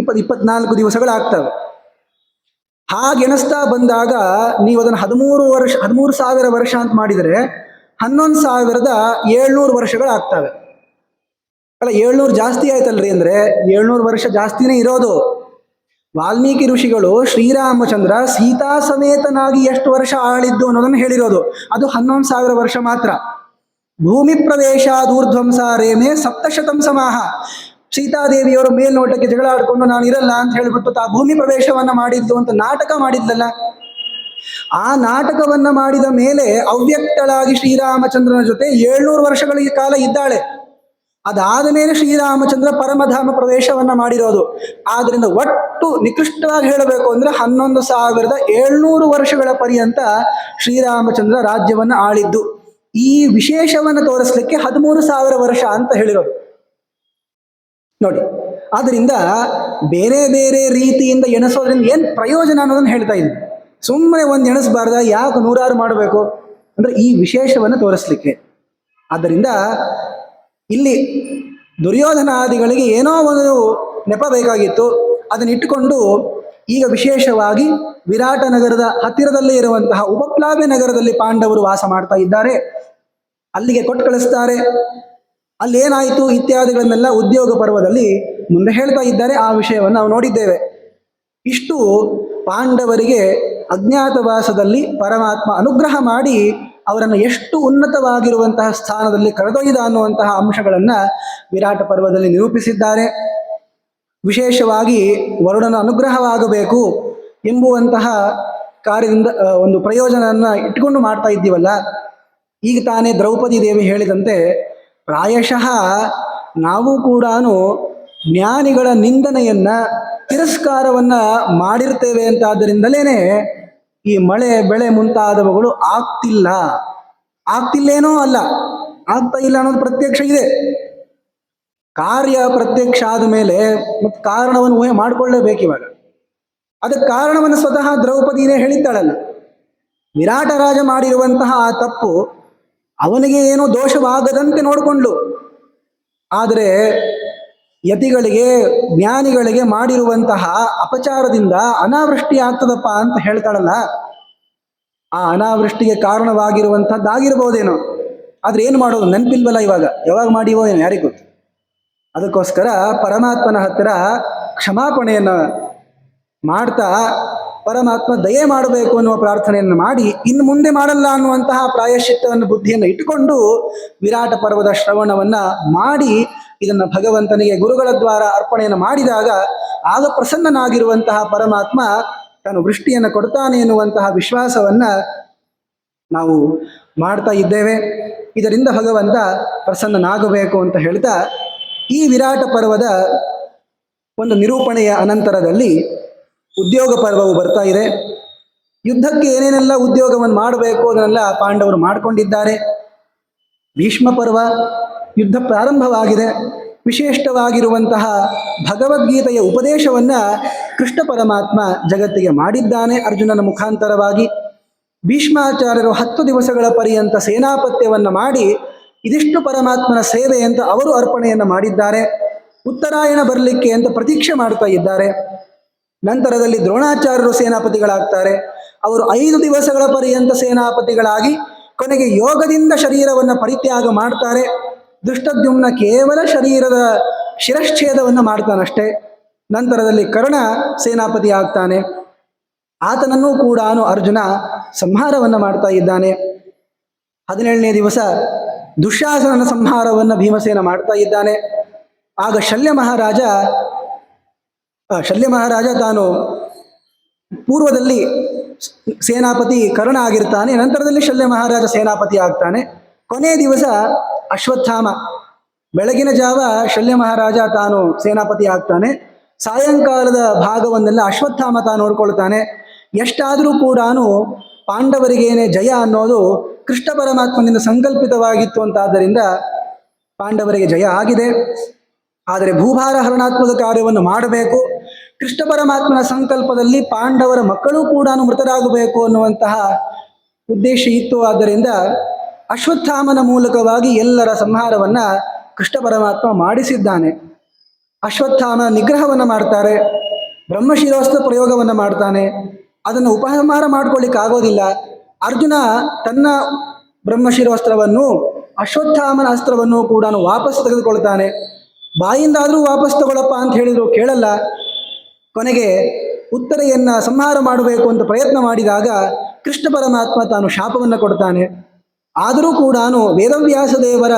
Speaker 1: 24 ದಿವಸಗಳಾಗ್ತವೆ. ಹಾಗೆಣಿಸ್ತಾ ಬಂದಾಗ ನೀವು ಅದನ್ನು 13,000 ವರ್ಷ ಅಂತ ಮಾಡಿದರೆ 11,700 ವರ್ಷಗಳಾಗ್ತವೆ. ಅಲ್ಲ, 700 ಜಾಸ್ತಿ ಆಯ್ತಲ್ರಿ. ಅಂದ್ರೆ 700 ವರ್ಷ ಜಾಸ್ತಿನೇ ಇರೋದು. ವಾಲ್ಮೀಕಿ ಋಷಿಗಳು ಶ್ರೀರಾಮಚಂದ್ರ ಸೀತಾ ಸಮೇತನಾಗಿ ಎಷ್ಟು ವರ್ಷ ಆಳಿದ್ದು ಅನ್ನೋದನ್ನು ಹೇಳಿರೋದು. ಅದು 11,000 ವರ್ಷ ಮಾತ್ರ. ಭೂಮಿ ಪ್ರವೇಶಾದೂರ್ಧ್ವಂಸ ರೇಮೆ ಸಪ್ತಶತಂ ಸಮಾಹ. ಸೀತಾದೇವಿಯವರು ಮೇಲ್ನೋಟಕ್ಕೆ ಜಗಳ ಆಡ್ಕೊಂಡು ನಾನು ಇರಲ್ಲ ಅಂತ ಹೇಳಿಬಿಟ್ಟು ತಾ ಭೂಮಿ ಪ್ರವೇಶವನ್ನ ಮಾಡಿದ್ದು ಅಂತ ನಾಟಕ ಮಾಡಿದ್ಲಲ್ಲ. ಆ ನಾಟಕವನ್ನ ಮಾಡಿದ ಮೇಲೆ ಅವ್ಯಕ್ತಳಾಗಿ ಶ್ರೀರಾಮಚಂದ್ರನ ಜೊತೆ 700 ವರ್ಷಗಳ ಕಾಲ ಇದ್ದಾಳೆ. ಅದಾದ ಮೇಲೆ ಶ್ರೀರಾಮಚಂದ್ರ ಪರಮಧಾಮ ಪ್ರವೇಶವನ್ನ ಮಾಡಿರೋದು. ಆದ್ರಿಂದ ಒಟ್ಟು ನಿಕೃಷ್ಟವಾಗಿ ಹೇಳಬೇಕು ಅಂದ್ರೆ 11,700 ವರ್ಷಗಳ ಪರ್ಯಂತ ಶ್ರೀರಾಮಚಂದ್ರ ರಾಜ್ಯವನ್ನ ಆಳಿದ್ದು. ಈ ವಿಶೇಷವನ್ನು ತೋರಿಸ್ಲಿಕ್ಕೆ 13,000 ವರ್ಷ ಅಂತ ಹೇಳಿರೋದು ನೋಡಿ. ಆದ್ರಿಂದ ಬೇರೆ ಬೇರೆ ರೀತಿಯಿಂದ ಎಣಿಸೋದ್ರಿಂದ ಏನ್ ಪ್ರಯೋಜನ ಅನ್ನೋದನ್ನ ಹೇಳ್ತಾ ಇದ್ದೀನಿ. ಸುಮ್ಮನೆ ಒಂದು ಎಣಿಸಬಾರ್ದ, ಯಾಕೆ 100 ಮಾಡಬೇಕು ಅಂದ್ರೆ ಈ ವಿಶೇಷವನ್ನು ತೋರಿಸ್ಲಿಕ್ಕೆ. ಆದ್ದರಿಂದ ಇಲ್ಲಿ ದುರ್ಯೋಧನಾದಿಗಳಿಗೆ ಏನೋ ಒಂದು ನೆಪ ಬೇಕಾಗಿತ್ತು, ಅದನ್ನ ಇಟ್ಟುಕೊಂಡು ಈಗ ವಿಶೇಷವಾಗಿ ವಿರಾಟ ನಗರದ ಹತ್ತಿರದಲ್ಲೇ ಇರುವಂತಹ ಉಪಪ್ಲಾವ್ಯ ನಗರದಲ್ಲಿ ಪಾಂಡವರು ವಾಸ ಮಾಡ್ತಾ ಇದ್ದಾರೆ. ಅಲ್ಲಿಗೆ ಕೊಟ್ಟು ಕಳಿಸ್ತಾರೆ. ಅಲ್ಲೇನಾಯಿತು ಇತ್ಯಾದಿಗಳನ್ನೆಲ್ಲ ಉದ್ಯೋಗ ಪರ್ವದಲ್ಲಿ ಮುಂದೆ ಹೇಳ್ತಾ ಇದ್ದಾರೆ. ಆ ವಿಷಯವನ್ನು ನಾವು ನೋಡಿದ್ದೇವೆ. ಇಷ್ಟು ಪಾಂಡವರಿಗೆ ಅಜ್ಞಾತವಾಸದಲ್ಲಿ ಪರಮಾತ್ಮ ಅನುಗ್ರಹ ಮಾಡಿ ಅವರನ್ನು ಎಷ್ಟು ಉನ್ನತವಾಗಿರುವಂತಹ ಸ್ಥಾನದಲ್ಲಿ ಕರೆದೊಯ್ದ ಅನ್ನುವಂತಹ ಅಂಶಗಳನ್ನು ವಿರಾಟ ಪರ್ವದಲ್ಲಿ ನಿರೂಪಿಸಿದ್ದಾರೆ. ವಿಶೇಷವಾಗಿ ವರುಣನ ಅನುಗ್ರಹವಾಗಬೇಕು ಎಂಬುವಂತಹ ಕಾರ್ಯದಿಂದ ಒಂದು ಪ್ರಯೋಜನವನ್ನು ಇಟ್ಟುಕೊಂಡು ಮಾಡ್ತಾ ಇದ್ದೀವಲ್ಲ. ಈಗ ತಾನೇ ದ್ರೌಪದಿ ದೇವಿ ಹೇಳಿದಂತೆ ಪ್ರಾಯಶಃ ನಾವು ಕೂಡ ಜ್ಞಾನಿಗಳ ನಿಂದನೆಯನ್ನ ತಿರಸ್ಕಾರವನ್ನ ಮಾಡಿರ್ತೇವೆ ಅಂತಾದ್ದರಿಂದಲೇ ಈ ಮಳೆ ಬೆಳೆ ಮುಂತಾದವುಗಳು ಆಗ್ತಿಲ್ಲೇನೋ ಅಲ್ಲ, ಆಗ್ತಾ ಇಲ್ಲ ಅನ್ನೋದು ಪ್ರತ್ಯಕ್ಷ ಇದೆ. ಕಾರ್ಯ ಪ್ರತ್ಯಕ್ಷ ಆದ ಮೇಲೆ ಮತ್ತೆ ಕಾರಣವನ್ನು ಊಹೆ ಮಾಡಿಕೊಳ್ಳೇಬೇಕು. ಇವಾಗ ಅದಕ್ಕೆ ಕಾರಣವನ್ನು ಸ್ವತಃ ದ್ರೌಪದಿನೇ ಹೇಳಿದ್ದಾಳಲ್ಲ. ವಿರಾಟ ರಾಜ ಮಾಡಿರುವಂತಹ ಆ ತಪ್ಪು ಅವನಿಗೆ ಏನೋ ದೋಷವಾಗದಂತೆ ನೋಡಿಕೊಂಡ್ಲು. ಆದರೆ ಯತಿಗಳಿಗೆ ಜ್ಞಾನಿಗಳಿಗೆ ಮಾಡಿರುವಂತಹ ಅಪಚಾರದಿಂದ ಅನಾವೃಷ್ಟಿ ಆಗ್ತದಪ್ಪ ಅಂತ ಹೇಳ್ತಾಳಲ್ಲ. ಆ ಅನಾವೃಷ್ಟಿಗೆ ಕಾರಣವಾಗಿರುವಂಥದ್ದಾಗಿರ್ಬೋದೇನೋ. ಆದ್ರೆ ಏನು ಮಾಡೋದು ನೆನಪಿಲ್ವಲ್ಲ ಇವಾಗ, ಯಾವಾಗ ಮಾಡಿವೋ ಏನೋ ಯಾರಿಗೂ ಗೊತ್ತು. ಅದಕ್ಕೋಸ್ಕರ ಪರಮಾತ್ಮನ ಹತ್ತಿರ ಕ್ಷಮಾಪಣೆಯನ್ನು ಮಾಡ್ತಾ ಪರಮಾತ್ಮ ದಯೆ ಮಾಡಬೇಕು ಅನ್ನುವ ಪ್ರಾರ್ಥನೆಯನ್ನು ಮಾಡಿ ಇನ್ನು ಮುಂದೆ ಮಾಡಲ್ಲ ಅನ್ನುವಂತಹ ಪ್ರಾಯಶ್ಚಿತ್ತವನ್ನು ಬುದ್ಧಿಯನ್ನು ಇಟ್ಟುಕೊಂಡು ವಿರಾಟ ಪರ್ವದ ಶ್ರವಣವನ್ನ ಮಾಡಿ ಇದನ್ನು ಭಗವಂತನಿಗೆ ಗುರುಗಳ ದ್ವಾರ ಅರ್ಪಣೆಯನ್ನು ಮಾಡಿದಾಗ ಆಗ ಪ್ರಸನ್ನನಾಗಿರುವಂತಹ ಪರಮಾತ್ಮ ತಾನು ವೃಷ್ಟಿಯನ್ನು ಕೊಡ್ತಾನೆ ಎನ್ನುವಂತಹ ವಿಶ್ವಾಸವನ್ನ ನಾವು ಮಾಡ್ತಾ ಇದ್ದೇವೆ. ಇದರಿಂದ ಭಗವಂತ ಪ್ರಸನ್ನನಾಗಬೇಕು ಅಂತ ಹೇಳ್ತಾ ಈ ವಿರಾಟ ಪರ್ವದ ಒಂದು ನಿರೂಪಣೆಯ ಅನಂತರದಲ್ಲಿ ಉದ್ಯೋಗ ಪರ್ವವು ಬರ್ತಾ ಇದೆ. ಯುದ್ಧಕ್ಕೆ ಏನೇನೆಲ್ಲ ಉದ್ಯೋಗವನ್ನು ಮಾಡಬೇಕು ಅದನ್ನೆಲ್ಲ ಪಾಂಡವರು ಮಾಡಿಕೊಂಡಿದ್ದಾರೆ. ಭೀಷ್ಮ ಪರ್ವ ಯುದ್ಧ ಪ್ರಾರಂಭವಾಗಿದೆ. ವಿಶಿಷ್ಟವಾಗಿರುವಂತಹ ಭಗವದ್ಗೀತೆಯ ಉಪದೇಶವನ್ನ ಕೃಷ್ಣ ಪರಮಾತ್ಮ ಜಗತ್ತಿಗೆ ಮಾಡಿದ್ದಾನೆ ಅರ್ಜುನನ ಮುಖಾಂತರವಾಗಿ. ಭೀಷ್ಮಾಚಾರ್ಯರು 10 ದಿವಸಗಳ ಪರ್ಯಂತ ಸೇನಾಪತ್ಯವನ್ನು ಮಾಡಿ ಇದಿಷ್ಟು ಪರಮಾತ್ಮನ ಸೇವೆ ಅಂತ ಅವರು ಅರ್ಪಣೆಯನ್ನು ಮಾಡಿದ್ದಾರೆ. ಉತ್ತರಾಯಣ ಬರಲಿಕ್ಕೆ ಅಂತ ಪ್ರತೀಕ್ಷೆ ಮಾಡ್ತಾ ಇದ್ದಾರೆ. ನಂತರದಲ್ಲಿ ದ್ರೋಣಾಚಾರ್ಯರು ಸೇನಾಪತಿಗಳಾಗ್ತಾರೆ. ಅವರು 5 ದಿವಸಗಳ ಪರ್ಯಂತ ಸೇನಾಪತಿಗಳಾಗಿ ಕೊನೆಗೆ ಯೋಗದಿಂದ ಶರೀರವನ್ನು ಪರಿತ್ಯಾಗ ಮಾಡ್ತಾರೆ. ದುಷ್ಟದ್ಯುಮ್ನ ಕೇವಲ ಶರೀರದ ಶಿರಶ್ಛೇದವನ್ನು ಮಾಡ್ತಾನಷ್ಟೇ. ನಂತರದಲ್ಲಿ ಕರ್ಣ ಸೇನಾಪತಿ ಆಗ್ತಾನೆ. ಆತನನ್ನೂ ಕೂಡ ಅರ್ಜುನ ಸಂಹಾರವನ್ನು ಮಾಡ್ತಾ ಇದ್ದಾನೆ. 17ನೇ ದಿವಸ ದುಶ್ಯಾಸನನ ಸಂಹಾರವನ್ನು ಭೀಮಸೇನ ಮಾಡ್ತಾ ಇದ್ದಾನೆ. ಆಗ ಶಲ್ಯ ಮಹಾರಾಜ ತಾನು ಪೂರ್ವದಲ್ಲಿ ಸೇನಾಪತಿ ಕರ್ಣ ಆಗಿರ್ತಾನೆ. ನಂತರದಲ್ಲಿ ಶಲ್ಯ ಮಹಾರಾಜ ಸೇನಾಪತಿ ಆಗ್ತಾನೆ. ಕೊನೆಯ ದಿವಸ ಅಶ್ವತ್ಥಾಮ, ಬೆಳಗಿನ ಜಾವ ಶಲ್ಯ ಮಹಾರಾಜ ತಾನು ಸೇನಾಪತಿ ಆಗ್ತಾನೆ. ಸಾಯಂಕಾಲದ ಭಾಗವನ್ನೆಲ್ಲ ಅಶ್ವತ್ಥಾಮ ತಾನು ನೋಡ್ಕೊಳ್ತಾನೆ. ಎಷ್ಟಾದರೂ ಕೂಡ ಪಾಂಡವರಿಗೇನೆ ಜಯ ಅನ್ನೋದು ಕೃಷ್ಣ ಪರಮಾತ್ಮನಿಂದ ಸಂಕಲ್ಪಿತವಾಗಿತ್ತು ಅಂತಾದ್ದರಿಂದ ಪಾಂಡವರಿಗೆ ಜಯ ಆಗಿದೆ. ಆದರೆ ಭೂಭಾರ ಹರಣಾತ್ಮಕ ಕಾರ್ಯವನ್ನು ಮಾಡಬೇಕು. ಕೃಷ್ಣ ಪರಮಾತ್ಮನ ಸಂಕಲ್ಪದಲ್ಲಿ ಪಾಂಡವರ ಮಕ್ಕಳು ಕೂಡ ಮೃತರಾಗಬೇಕು ಅನ್ನುವಂತಹ ಉದ್ದೇಶ ಇತ್ತು. ಆದ್ದರಿಂದ ಅಶ್ವತ್ಥಾಮನ ಮೂಲಕವಾಗಿ ಎಲ್ಲರ ಸಂಹಾರವನ್ನ ಕೃಷ್ಣ ಪರಮಾತ್ಮ ಮಾಡಿಸಿದ್ದಾನೆ. ಅಶ್ವತ್ಥಾಮ ನಿಗ್ರಹವನ್ನು ಮಾಡ್ತಾರೆ. ಬ್ರಹ್ಮಶಿರೋಸ್ತ್ರ ಪ್ರಯೋಗವನ್ನು ಮಾಡ್ತಾನೆ. ಅದನ್ನು ಉಪಸಂಹಾರ ಮಾಡ್ಕೊಳ್ಳಿಕ್ಕೆ ಆಗೋದಿಲ್ಲ. ಅರ್ಜುನ ತನ್ನ ಬ್ರಹ್ಮಶಿರೋಸ್ತ್ರವನ್ನು ಅಶ್ವತ್ಥಾಮನ ಅಸ್ತ್ರವನ್ನು ಕೂಡ ವಾಪಸ್ ತೆಗೆದುಕೊಳ್ತಾನೆ. ಬಾಯಿಂದಾದರೂ ವಾಪಸ್ ತಗೊಳ್ಳಪ್ಪ ಅಂತ ಹೇಳಿದ್ರು ಕೇಳಲ್ಲ. ಕೊನೆಗೆ ಉತ್ತರೆಯನ್ನ ಸಂಹಾರ ಮಾಡಬೇಕು ಅಂತ ಪ್ರಯತ್ನ ಮಾಡಿದಾಗ ಕೃಷ್ಣ ಪರಮಾತ್ಮ ತಾನು ಶಾಪವನ್ನು ಕೊಡ್ತಾನೆ. ಆದರೂ ಕೂಡ ವೇದವ್ಯಾಸ ದೇವರ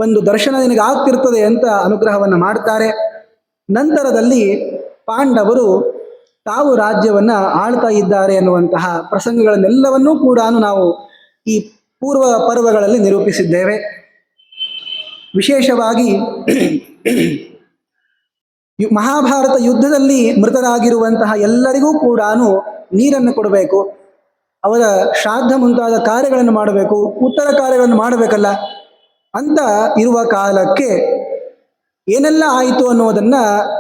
Speaker 1: ಒಂದು ದರ್ಶನ ನಿನಗೆ ಆಗ್ತಿರ್ತದೆ ಅಂತ ಅನುಗ್ರಹವನ್ನು ಮಾಡ್ತಾರೆ. ನಂತರದಲ್ಲಿ ಪಾಂಡವರು ತಾವು ರಾಜ್ಯವನ್ನ ಆಳ್ತಾ ಇದ್ದಾರೆ ಎನ್ನುವಂತಹ ಪ್ರಸಂಗಗಳನ್ನೆಲ್ಲವನ್ನೂ ಕೂಡ ನಾವು ಈ ಪೂರ್ವ ಪರ್ವಗಳಲ್ಲಿ ನಿರೂಪಿಸಿದ್ದೇವೆ. ವಿಶೇಷವಾಗಿ ಮಹಾಭಾರತ ಯುದ್ಧದಲ್ಲಿ ಮೃತರಾಗಿರುವಂತಹ ಎಲ್ಲರಿಗೂ ಕೂಡ ನೀರನ್ನು ಕೊಡಬೇಕು, ಅವರ ಶ್ರಾದ್ದ ಮುಂತಾದ ಕಾರ್ಯಗಳನ್ನು ಮಾಡಬೇಕು, ಉತ್ತರ ಕಾರ್ಯಗಳನ್ನು ಮಾಡಬೇಕಲ್ಲ ಅಂತ ಇರುವ ಕಾಲಕ್ಕೆ ಏನೆಲ್ಲ ಆಯಿತು ಅನ್ನೋದನ್ನ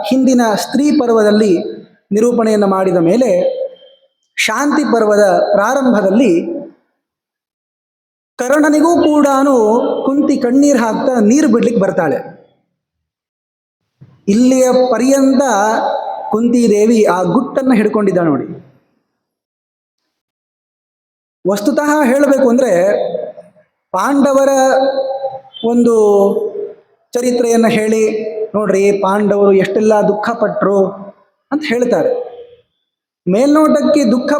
Speaker 1: ಹಿಂದಿನ ಸ್ತ್ರೀ ಪರ್ವದಲ್ಲಿ ನಿರೂಪಣೆಯನ್ನು ಮಾಡಿದ ಮೇಲೆ ಶಾಂತಿ ಪರ್ವದ ಪ್ರಾರಂಭದಲ್ಲಿ ಕರ್ಣನಿಗೂ ಕೂಡ ಕುಂತಿ ಕಣ್ಣೀರು ಹಾಕ್ತಾ ನೀರು ಬಿಡ್ಲಿಕ್ಕೆ ಬರ್ತಾಳೆ. ಇಲ್ಲಿಯ ಪರ್ಯಂತ ಕುಂತಿದೇವಿ ಆ ಗುಟ್ಟನ್ನು ಹಿಡ್ಕೊಂಡಿದ್ದ ನೋಡಿ. ವಸ್ತುತಃ ಹೇಳಬೇಕು ಅಂದರೆ ಪಾಂಡವರ ಒಂದು ಚರಿತ್ರೆಯನ್ನು ಹೇಳಿ ನೋಡ್ರಿ ಪಾಂಡವರು ಎಷ್ಟೆಲ್ಲ ದುಃಖಪಟ್ಟರು ಅಂತ ಹೇಳ್ತಾರೆ. ಮೇಲ್ನೋಟಕ್ಕೆ ದುಃಖ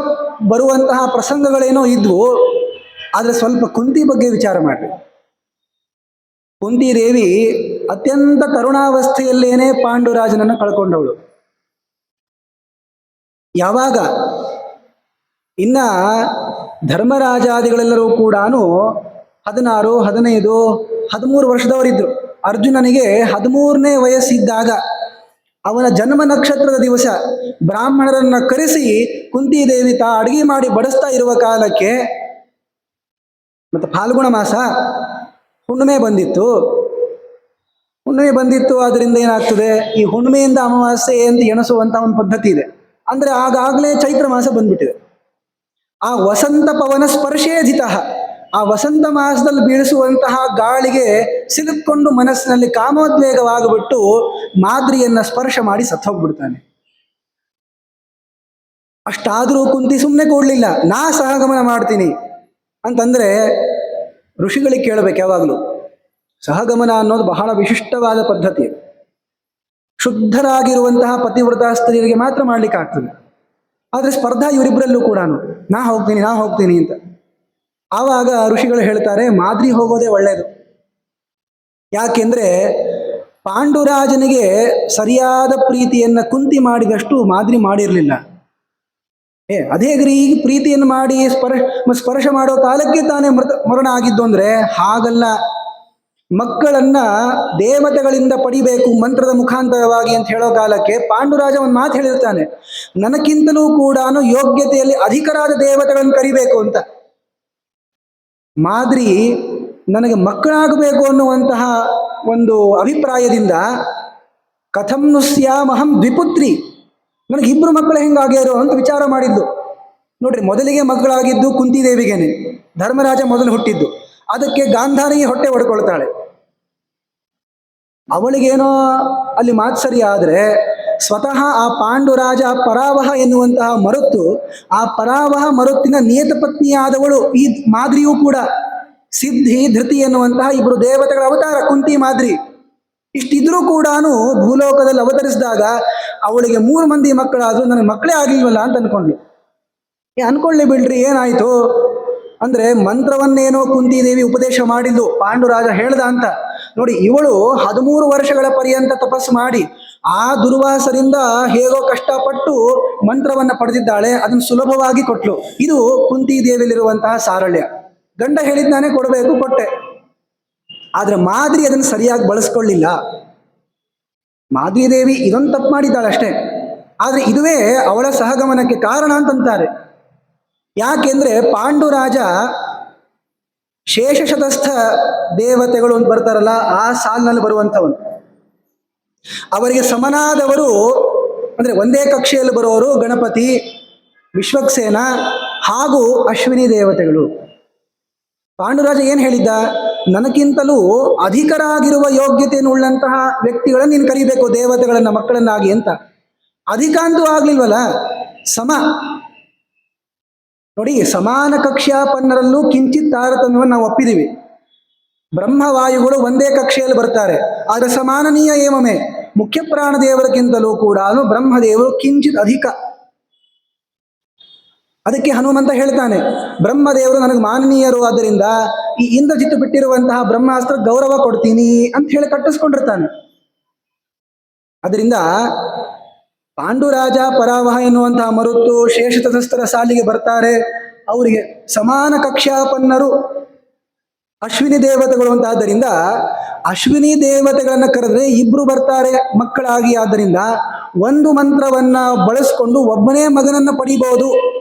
Speaker 1: ಬರುವಂತಹ ಪ್ರಸಂಗಗಳೇನೋ ಇದ್ವು, ಆದರೆ ಸ್ವಲ್ಪ ಕುಂತಿ ಬಗ್ಗೆ ವಿಚಾರ ಮಾಡಿ. ಕುಂತಿದೇವಿ ಅತ್ಯಂತ ತರುಣಾವಸ್ಥೆಯಲ್ಲೇನೆ ಪಾಂಡುರಾಜನನ್ನು ಕಳ್ಕೊಂಡವಳು. ಯಾವಾಗ ಇನ್ನ ಧರ್ಮರಾಜಾದಿಗಳೆಲ್ಲರೂ ಕೂಡ 16, 15, 13 ವರ್ಷದವರಿದ್ರು. ಅರ್ಜುನನಿಗೆ 13ನೇ ವಯಸ್ಸಿದ್ದಾಗ ಅವನ ಜನ್ಮ ನಕ್ಷತ್ರದ ದಿವಸ ಬ್ರಾಹ್ಮಣರನ್ನ ಕರೆಸಿ ಕುಂತಿದೇವಿ ಅಡುಗೆ ಮಾಡಿ ಬಡಿಸ್ತಾ ಇರುವ ಕಾಲಕ್ಕೆ, ಮತ್ತು ಫಾಲ್ಗುಣ ಮಾಸ ಹುಣ್ಣಿಮೆ ಬಂದಿತ್ತು. ಅದರಿಂದ ಏನಾಗ್ತದೆ, ಈ ಹುಣ್ಣಿಮೆಯಿಂದ ಅಮಾವಾಸ್ಯೆ ಎಂದು ಎಣಿಸುವಂತ ಒಂದು ಪದ್ಧತಿ ಇದೆ. ಅಂದ್ರೆ ಆಗಾಗಲೇ ಚೈತ್ರ ಮಾಸ ಬಂದ್ಬಿಟ್ಟಿದೆ. ಆ ವಸಂತ ಪವನ ಸ್ಪರ್ಶೇಧಿತ, ಆ ವಸಂತ ಮಾಸದಲ್ಲಿ ಬೀಳಿಸುವಂತಹ ಗಾಳಿಗೆ ಸಿಲುಕೊಂಡು ಮನಸ್ಸಿನಲ್ಲಿ ಕಾಮೋದ್ವೇಗವಾಗಿಬಿಟ್ಟು ಮಾದ್ರಿಯನ್ನ ಸ್ಪರ್ಶ ಮಾಡಿ ಸತ್ತೋಗ್ಬಿಡ್ತಾನೆ. ಅಷ್ಟಾದರೂ ಕುಂತಿ ಸುಮ್ಮನೆ ಕೊಡ್ಲಿಲ್ಲ. ನಾ ಸಹಗಮನ ಮಾಡ್ತೀನಿ ಅಂತಂದ್ರೆ ಋಷಿಗಳಿಗೆ ಕೇಳಬೇಕು ಯಾವಾಗಲೂ. ಸಹಗಮನ ಅನ್ನೋದು ಬಹಳ ವಿಶಿಷ್ಟವಾದ ಪದ್ಧತಿ. ಶುದ್ಧರಾಗಿರುವಂತಹ ಪತಿವ್ರತ ಸ್ತ್ರೀಯರಿಗೆ ಮಾತ್ರ ಮಾಡ್ಲಿಕ್ಕೆ ಆಗ್ತದೆ. ಆದರೆ ಸ್ಪರ್ಧಾ ಇವರಿಬ್ಬರಲ್ಲೂ ಕೂಡ ನಾ ಹೋಗ್ತೀನಿ ಅಂತ. ಆವಾಗ ಋಷಿಗಳು ಹೇಳ್ತಾರೆ ಮಾದ್ರಿ ಹೋಗೋದೇ ಒಳ್ಳೆಯದು. ಯಾಕೆಂದ್ರೆ ಪಾಂಡುರಾಜನಿಗೆ ಸರಿಯಾದ ಪ್ರೀತಿಯನ್ನ ಕುಂತಿ ಮಾಡಿದಷ್ಟು ಮಾದ್ರಿ ಮಾಡಿರಲಿಲ್ಲ. ಅದೇ ಈಗ ಪ್ರೀತಿಯನ್ನು ಮಾಡಿ ಸ್ಪರ್ಶ ಮಾಡೋ ಕಾಲಕ್ಕೆ ತಾನೇ ಮರಣ ಆಗಿದ್ದು ಅಂದ್ರೆ ಹಾಗಲ್ಲ. ಮಕ್ಕಳನ್ನ ದೇವತೆಗಳಿಂದ ಪಡಿಬೇಕು ಮಂತ್ರದ ಮುಖಾಂತರವಾಗಿ ಅಂತ ಹೇಳೋ ಕಾಲಕ್ಕೆ ಪಾಂಡುರಾಜ ಒಂದು ಮಾತು ಹೇಳಿರ್ತಾನೆ, ನನಗಿಂತಲೂ ಕೂಡ ಯೋಗ್ಯತೆಯಲ್ಲಿ ಅಧಿಕರಾದ ದೇವತೆಗಳನ್ನು ಕರಿಬೇಕು ಅಂತ. ಮಾದ್ರಿ ನನಗೆ ಮಕ್ಕಳಾಗಬೇಕು ಅನ್ನುವಂತಹ ಒಂದು ಅಭಿಪ್ರಾಯದಿಂದ ಕಥಂ ನುಸ್ಯಾಮಹಂ ದ್ವಿಪುತ್ರಿ, ನನಗೆ 2 ಮಕ್ಕಳು ಹೆಂಗಾಗ್ಯಾರೋ ಅಂತ ವಿಚಾರ ಮಾಡಿದ್ದು. ನೋಡ್ರಿ, ಮೊದಲಿಗೆ ಮಕ್ಕಳಾಗಿದ್ದು ಕುಂತಿದೇವಿಗೇನೆ, ಧರ್ಮರಾಜ ಮೊದಲು ಹುಟ್ಟಿದ್ದು. ಅದಕ್ಕೆ ಗಾಂಧಾರಿಗೆ ಹೊಟ್ಟೆ ಹೊಡ್ಕೊಳ್ತಾಳೆ. ಅವಳಿಗೇನೋ ಅಲ್ಲಿ ಮಾತು ಸರಿ ಆದರೆ ಸ್ವತಃ ಆ ಪಾಂಡುರಾಜ ಪರಾವಹ ಎನ್ನುವಂತಹ ಮರುತ್ತು, ಆ ಪರಾವಹ ಮರುತ್ತಿನ ನಿಯತ ಪತ್ನಿಯಾದವಳು ಈ ಮಾದ್ರಿಯೂ ಕೂಡ. ಸಿದ್ಧಿ ಧೃತಿ ಎನ್ನುವಂತಹ 2 ದೇವತೆಗಳ ಅವತಾರ ಕುಂತಿ ಮಾದ್ರಿ. ಇಷ್ಟಿದ್ರೂ ಕೂಡ ಭೂಲೋಕದಲ್ಲಿ ಅವತರಿಸಿದಾಗ ಅವಳಿಗೆ 3 ಮಂದಿ ಮಕ್ಕಳಾದ್ರು, ನನಗೆ ಮಕ್ಕಳೇ ಆಗಿಲ್ವಲ್ಲ ಅಂತ ಅನ್ಕೊಂಡ್ಲು. ಅನ್ಕೊಳ್ಳಿ ಬಿಡ್ರಿ, ಏನಾಯ್ತು ಅಂದ್ರೆ ಮಂತ್ರವನ್ನೇನೋ ಕುಂತಿದೇವಿ ಉಪದೇಶ ಮಾಡಿದ್ದು, ಪಾಂಡುರಾಜ ಹೇಳ್ದ ಅಂತ. ನೋಡಿ, ಇವಳು 13 ವರ್ಷಗಳ ಪರ್ಯಂತ ತಪಸ್ಸು ಮಾಡಿ ಆ ದುರ್ವಾಸರಿಂದ ಹೇಗೋ ಕಷ್ಟಪಟ್ಟು ಮಂತ್ರವನ್ನ ಪಡೆದಿದ್ದಾಳೆ, ಅದನ್ನು ಸುಲಭವಾಗಿ ಕೊಟ್ಲು. ಇದು ಕುಂತಿದೇವಿಯಲ್ಲಿರುವಂತಹ ಸಾರಳ್ಯ. ಗಂಡ ಹೇಳಿದ್ದಾನೆ ಕೊಡಬೇಕು, ಕೊಟ್ಟೆ. ಆದ್ರೆ ಮಾದ್ರಿ ಅದನ್ನು ಸರಿಯಾಗಿ ಬಳಸ್ಕೊಳ್ಳಿಲ್ಲ. ಮಾದ್ರಿದೇವಿ ಇದೊಂದು ತಪ್ಪು ಮಾಡಿದ್ದಾಳೆ ಅಷ್ಟೇ. ಆದ್ರೆ ಇದುವೇ ಅವಳ ಸಹಗಮನಕ್ಕೆ ಕಾರಣ ಅಂತಂತಾರೆ. ಯಾಕೆಂದ್ರೆ ಪಾಂಡುರಾಜ ಶೇಷಶತಸ್ಥ ದೇವತೆಗಳು ಅಂತ ಬರ್ತಾರಲ್ಲ, ಆ ಸಾಲಿನಲ್ಲಿ ಬರುವಂಥವನು. ಅವರಿಗೆ ಸಮನಾದವರು ಅಂದ್ರೆ ಒಂದೇ ಕಕ್ಷೆಯಲ್ಲಿ ಬರುವವರು ಗಣಪತಿ, ವಿಶ್ವಕ್ಸೇನ ಹಾಗೂ ಅಶ್ವಿನಿ ದೇವತೆಗಳು. ಪಾಂಡುರಾಜ ಏನು ಹೇಳಿದ್ದ, ನನಗಿಂತಲೂ ಅಧಿಕರಾಗಿರುವ ಯೋಗ್ಯತೆಯನ್ನು ಉಳ್ಳಂತಹ ವ್ಯಕ್ತಿಗಳನ್ನು ನೀನು ಕರಿಬೇಕು, ದೇವತೆಗಳನ್ನ ಮಕ್ಕಳನ್ನಾಗಿ ಅಂತ. ಅಧಿಕಾಂತೂ ಆಗ್ಲಿಲ್ವಲ್ಲ, ಸಮ. ನೋಡಿ, ಸಮಾನ ಕಕ್ಷ್ಯಾಪನ್ನರಲ್ಲೂ ಕಿಂಚಿತ್ ತಾರತಮ್ಯವನ್ನು ನಾವು ಒಪ್ಪಿದ್ದೀವಿ. ಬ್ರಹ್ಮವಾಯುಗಳು ಒಂದೇ ಕಕ್ಷೆಯಲ್ಲಿ ಬರ್ತಾರೆ, ಆದರೆ ಸಮಾನನೀಯ ಏಮಮೆ ಮುಖ್ಯ ಪ್ರಾಣದೇವರಕ್ಕಿಂತಲೂ ಕೂಡ ಬ್ರಹ್ಮದೇವರು ಕಿಂಚಿತ್ ಅಧಿಕ. ಅದಕ್ಕೆ ಹನುಮಂತ ಹೇಳ್ತಾನೆ, ಬ್ರಹ್ಮದೇವರು ನನಗೆ ಮಾನನೀಯರು, ಆದ್ದರಿಂದ ಈ ಇಂದ್ರಜಿತ್ತು ಬಿಟ್ಟಿರುವಂತಹ ಬ್ರಹ್ಮಾಸ್ತ್ರ ಗೌರವ ಕೊಡ್ತೀನಿ ಅಂತ ಹೇಳಿ ಕಟ್ಟಿಸ್ಕೊಂಡಿರ್ತಾನೆ. ಅದರಿಂದ ಪಾಂಡುರಾಜ ಪರಾವಹ ಎನ್ನುವಂತಹ ಮರುತ್ತು ಶೇಷತಸ್ಥರ ಸಾಲಿಗೆ ಬರ್ತಾರೆ. ಅವರಿಗೆ ಸಮಾನ ಕಕ್ಷ್ಯಾಪನ್ನರು ಅಶ್ವಿನಿ ದೇವತೆಗಳು ಅಂತ. ಆದ್ದರಿಂದ ಅಶ್ವಿನಿ ದೇವತೆಗಳನ್ನ ಕರೆದ್ರೆ ಇಬ್ರು ಬರ್ತಾರೆ ಮಕ್ಕಳಾಗಿ. ಆದ್ದರಿಂದ ಒಂದು ಮಂತ್ರವನ್ನ ಬಳಸ್ಕೊಂಡು ಒಬ್ಬನೇ ಮಗನನ್ನ ಪಡಿಬಹುದು.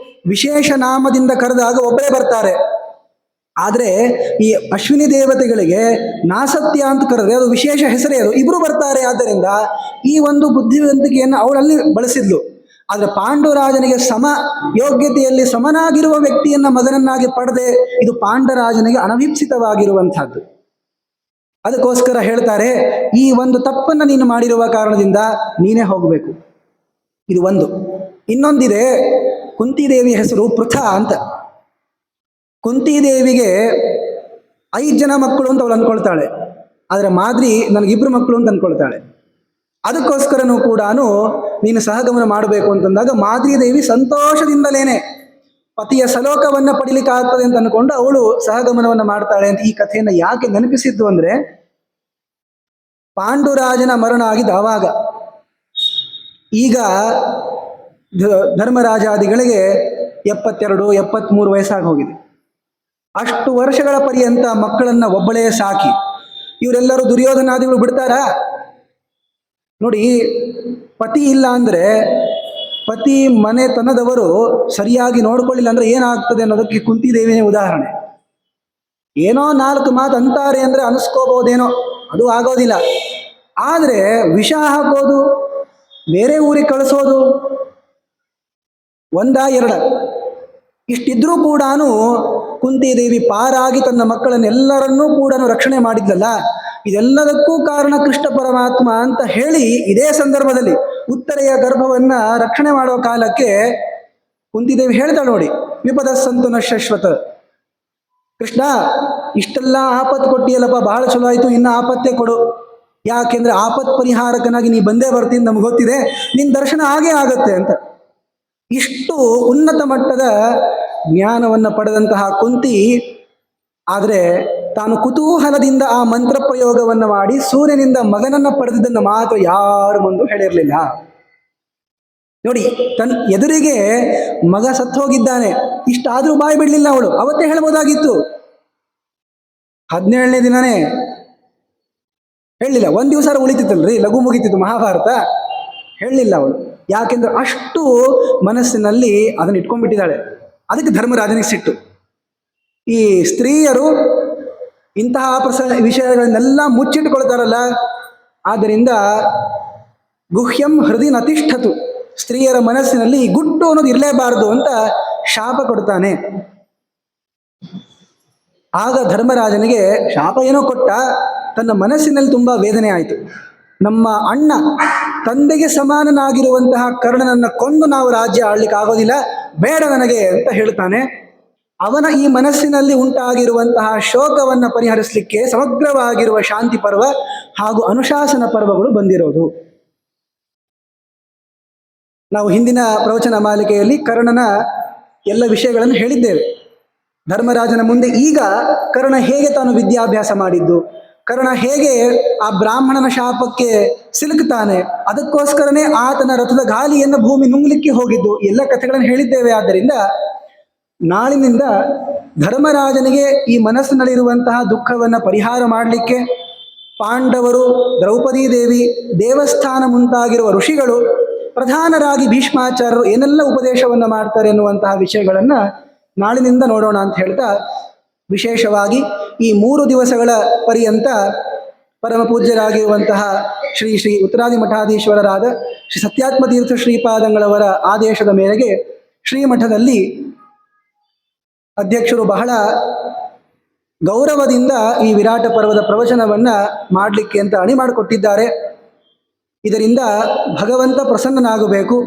Speaker 1: ವಿಶೇಷ ನಾಮದಿಂದ ಕರೆದಾಗ ಒಬ್ಬರೇ ಬರ್ತಾರೆ. ಆದರೆ ಈ ಅಶ್ವಿನಿ ದೇವತೆಗಳಿಗೆ ನಾಸತ್ಯ ಅಂತ ಕರೆದ್ರೆ ಅದು ವಿಶೇಷ ಹೆಸರೇ, ಅದು ಇಬ್ರು ಬರ್ತಾರೆ. ಆದ್ದರಿಂದ ಈ ಒಂದು ಬುದ್ಧಿವಂತಿಕೆಯನ್ನು ಅವಳಲ್ಲಿ ಬಳಸಿದ್ಲು. ಆದರೆ ಪಾಂಡುರಾಜನಿಗೆ ಸಮ ಯೋಗ್ಯತೆಯಲ್ಲಿ ಸಮನಾಗಿರುವ ವ್ಯಕ್ತಿಯನ್ನ ಮಗನನ್ನಾಗಿ ಪಡೆದೆ, ಇದು ಪಾಂಡರಾಜನಿಗೆ ಅನವೀಪ್ಸಿತವಾಗಿರುವಂತಹದ್ದು. ಅದಕ್ಕೋಸ್ಕರ ಹೇಳ್ತಾರೆ, ಈ ಒಂದು ತಪ್ಪನ್ನು ನೀನು ಮಾಡಿರುವ ಕಾರಣದಿಂದ ನೀನೇ ಹೋಗಬೇಕು. ಇದು ಒಂದು. ಇನ್ನೊಂದಿದೆ, ಕುಂತಿದೇವಿಯ ಹೆಸರು ಪೃಥಾ ಅಂತ. ಕುಂತಿದೇವಿಗೆ 5 ಜನ ಮಕ್ಕಳು ಅಂತ ಅವಳು ಅಂದ್ಕೊಳ್ತಾಳೆ. ಆದರೆ ಮಾದ್ರಿ ನನಗಿಬ್ರು ಮಕ್ಕಳು ಅಂತ ಅಂದ್ಕೊಳ್ತಾಳೆ. ಅದಕ್ಕೋಸ್ಕರನೂ ಕೂಡ ನೀನು ಸಹಗಮನ ಮಾಡಬೇಕು ಅಂತಂದಾಗ ಮಾದ್ರಿ ದೇವಿ ಸಂತೋಷದಿಂದಲೇನೆ ಪತಿಯ ಸಲೋಕವನ್ನ ಪಡಿಲಿಕ್ಕೆ ಆಗ್ತದೆ ಅಂತ ಅಂದ್ಕೊಂಡು ಅವಳು ಸಹಗಮನವನ್ನ ಮಾಡ್ತಾಳೆ ಅಂತ. ಈ ಕಥೆಯನ್ನು ಯಾಕೆ ನೆನಪಿಸಿದ್ದು ಅಂದ್ರೆ, ಪಾಂಡುರಾಜನ ಮರಣ ಆಗಿದ್ದ ಆವಾಗ. ಈಗ ಧರ್ಮರಾಜಾದಿಗಳಿಗೆ 72, 73 ವಯಸ್ಸಾಗಿ ಹೋಗಿದೆ. ಅಷ್ಟು ವರ್ಷಗಳ ಪರ್ಯಂತ ಮಕ್ಕಳನ್ನ ಒಬ್ಬಳೇ ಸಾಕಿ ಇವರೆಲ್ಲರೂ ದುರ್ಯೋಧನಾದಿಗಳು ಬಿಡ್ತಾರಾ? ನೋಡಿ, ಪತಿ ಇಲ್ಲ ಅಂದ್ರೆ, ಪತಿ ಮನೆತನದವರು ಸರಿಯಾಗಿ ನೋಡ್ಕೊಳ್ಳಿಲ್ಲ ಅಂದ್ರೆ ಏನಾಗ್ತದೆ ಅನ್ನೋದಕ್ಕೆ ಕುಂತಿದೇವಿನೇ ಉದಾಹರಣೆ. ಏನೋ 4 ಮಾತು ಅಂತಾರೆ ಅಂದ್ರೆ ಅನಿಸ್ಕೋಬಹುದೇನೋ, ಅದು ಆಗೋದಿಲ್ಲ. ಆದರೆ ವಿಷ ಹಾಕೋದು, ಬೇರೆ ಊರಿಗೆ ಕಳಿಸೋದು, 1, 2 ಇಷ್ಟಿದ್ರೂ ಕೂಡ ಕುಂತಿದೇವಿ ಪಾರಾಗಿ ತನ್ನ ಮಕ್ಕಳನ್ನೆಲ್ಲರನ್ನೂ ಕೂಡ ರಕ್ಷಣೆ ಮಾಡಿದ್ಲಲ್ಲ. ಇದೆಲ್ಲದಕ್ಕೂ ಕಾರಣ ಕೃಷ್ಣ ಪರಮಾತ್ಮ ಅಂತ ಹೇಳಿ, ಇದೇ ಸಂದರ್ಭದಲ್ಲಿ ಉತ್ತರೆಯ ಗರ್ಭವನ್ನ ರಕ್ಷಣೆ ಮಾಡುವ ಕಾಲಕ್ಕೆ ಕುಂತಿದೇವಿ ಹೇಳ್ತಾಳೆ ನೋಡಿ, ವಿಪದ ಸಂತು ನ ಶಾಶ್ವತ. ಕೃಷ್ಣ, ಇಷ್ಟೆಲ್ಲ ಆಪತ್ತು ಕೊಟ್ಟಿಯಲ್ಲಪ್ಪ, ಬಹಳ ಚಲೋ ಆಯ್ತು, ಇನ್ನು ಆಪತ್ತೇ ಕೊಡು. ಯಾಕೆಂದ್ರೆ ಆಪತ್ ಪರಿಹಾರಕನಾಗಿ ನೀ ಬಂದೇ ಬರ್ತೀನಿ, ನಮ್ಗೆ ಗೊತ್ತಿದೆ, ನಿನ್ನ ದರ್ಶನ ಆಗೇ ಆಗತ್ತೆ ಅಂತ. ಇಷ್ಟು ಉನ್ನತ ಮಟ್ಟದ ಜ್ಞಾನವನ್ನ ಪಡೆದಂತಹ ಕುಂತಿ, ಆದರೆ ತಾನು ಕುತೂಹಲದಿಂದ ಆ ಮಂತ್ರ ಪ್ರಯೋಗವನ್ನು ಮಾಡಿ ಸೂರ್ಯನಿಂದ ಮಗನನ್ನ ಪಡೆದಿದ್ದನ್ನು ಮಾತ್ರ ಯಾರು ಮುಂದೆ ಹೇಳಿರಲಿಲ್ಲ. ನೋಡಿ, ತನ್ನ ಎದುರಿಗೆ ಮಗ ಸತ್ತು ಹೋಗಿದ್ದಾನೆ, ಇಷ್ಟಾದ್ರೂ ಬಾಯಿ ಬಿಡ್ಲಿಲ್ಲ ಅವಳು. ಅವತ್ತೇ ಹೇಳ್ಬೋದಾಗಿತ್ತು, 17ನೇ ದಿನನೇ ಹೇಳಲಿಲ್ಲ. 1 ದಿವಸ ಉಳಿತಿತ್ತಲ್ರಿ, ಲಘು ಮುಗಿತಿತ್ತು ಮಹಾಭಾರತ. ಹೇಳಲಿಲ್ಲ ಅವಳು. ಯಾಕೆಂದ್ರೆ ಅಷ್ಟು ಮನಸ್ಸಿನಲ್ಲಿ ಅದನ್ನು ಇಟ್ಕೊಂಡ್ಬಿಟ್ಟಿದ್ದಾಳೆ. ಅದಕ್ಕೆ ಧರ್ಮರಾಜನಿಗೆ ಸಿಟ್ಟು. ಈ ಸ್ತ್ರೀಯರು ಇಂತಹ ವಿಷಯಗಳನ್ನೆಲ್ಲ ಮುಚ್ಚಿಟ್ಕೊಳ್ತಾರಲ್ಲ, ಆದ್ದರಿಂದ ಗುಹ್ಯಂ ಹೃದಯ ನತಿಷ್ಠತು, ಸ್ತ್ರೀಯರ ಮನಸ್ಸಿನಲ್ಲಿ ಈ ಗುಟ್ಟು ಅನ್ನೋದು ಇರಲೇಬಾರದು ಅಂತ ಶಾಪ ಕೊಡ್ತಾನೆ. ಆಗ ಧರ್ಮರಾಜನಿಗೆ ಶಾಪ ಏನೋ ಕೊಟ್ಟ, ತನ್ನ ಮನಸ್ಸಿನಲ್ಲಿ ತುಂಬಾ ವೇದನೆ ಆಯಿತು. ನಮ್ಮ ಅಣ್ಣ ತಂದೆಗೆ ಸಮಾನನಾಗಿರುವಂತಹ ಕರ್ಣನನ್ನ ಕೊಂದು ನಾವು ರಾಜ್ಯ ಆಳ್ಲಿಕ್ಕೆ ಆಗೋದಿಲ್ಲ, ಬೇಡ ನನಗೆ ಅಂತ ಹೇಳ್ತಾನೆ. ಅವನ ಈ ಮನಸ್ಸಿನಲ್ಲಿ ಉಂಟಾಗಿರುವಂತಹ ಶೋಕವನ್ನ ಪರಿಹರಿಸಲಿಕ್ಕೆ ಸಮಗ್ರವಾಗಿರುವ ಶಾಂತಿ ಪರ್ವ ಹಾಗೂ ಅನುಶಾಸನ ಪರ್ವಗಳು ಬಂದಿರೋದು. ನಾವು ಹಿಂದಿನ ಪ್ರವಚನ ಮಾಲಿಕೆಯಲ್ಲಿ ಕರ್ಣನ ಎಲ್ಲ ವಿಷಯಗಳನ್ನು ಹೇಳಿದ್ದೇವೆ. ಧರ್ಮರಾಜನ ಮುಂದೆ ಈಗ ಕರ್ಣ ಹೇಗೆ ತಾನು ವಿದ್ಯಾಭ್ಯಾಸ ಮಾಡಿದ್ದು, ಕರ್ಣ ಹೇಗೆ ಆ ಬ್ರಾಹ್ಮಣನ ಶಾಪಕ್ಕೆ ಸಿಲುಕ್ತಾನೆ, ಅದಕ್ಕೋಸ್ಕರನೇ ಆತನ ರಥದ ಗಾಲಿಯನ್ನು ಭೂಮಿ ನುಂಗ್ಲಿಕ್ಕೆ ಹೋಗಿದ್ದು, ಎಲ್ಲ ಕಥೆಗಳನ್ನು ಹೇಳಿದ್ದೇವೆ. ಆದ್ದರಿಂದ ನಾಳಿನಿಂದ ಧರ್ಮರಾಜನಿಗೆ ಈ ಮನಸ್ಸಿನಲ್ಲಿರುವಂತಹ ದುಃಖವನ್ನು ಪರಿಹಾರ ಮಾಡಲಿಕ್ಕೆ ಪಾಂಡವರು, ದ್ರೌಪದಿ ದೇವಿ, ದೇವಸ್ಥಾನ ಮುಂತಾಗಿರುವ ಋಷಿಗಳು, ಪ್ರಧಾನರಾಗಿ ಭೀಷ್ಮಾಚಾರ್ಯರು ಏನೆಲ್ಲ ಉಪದೇಶವನ್ನು ಮಾಡ್ತಾರೆ ಎನ್ನುವಂತಹ ವಿಷಯಗಳನ್ನು ನಾಳಿನಿಂದ ನೋಡೋಣ ಅಂತ ಹೇಳ್ತಾ, ವಿಶೇಷವಾಗಿ ಈ 3 ದಿವಸಗಳ ಪರ್ಯಂತ ಪರಮ ಪೂಜ್ಯರಾಗಿರುವಂತಹ ಶ್ರೀ ಶ್ರೀ ಉತ್ತರಾದಿ ಮಠಾಧೀಶ್ವರರಾದ ಶ್ರೀ ಸತ್ಯಾತ್ಮತೀರ್ಥ ಶ್ರೀಪಾದಂಗಳವರ ಆದೇಶದ ಮೇರೆಗೆ ಶ್ರೀಮಠದಲ್ಲಿ ಅಧ್ಯಕ್ಷರು ಬಹಳ ಗೌರವದಿಂದ ಈ ವಿರಾಟ ಪರ್ವದ ಪ್ರವಚನವನ್ನು ಮಾಡಲಿಕ್ಕೆ ಅಂತ ಅಣಿ ಮಾಡಿಕೊಟ್ಟಿದ್ದಾರೆ. ಇದರಿಂದ ಭಗವಂತ ಪ್ರಸನ್ನನಾಗಬೇಕು.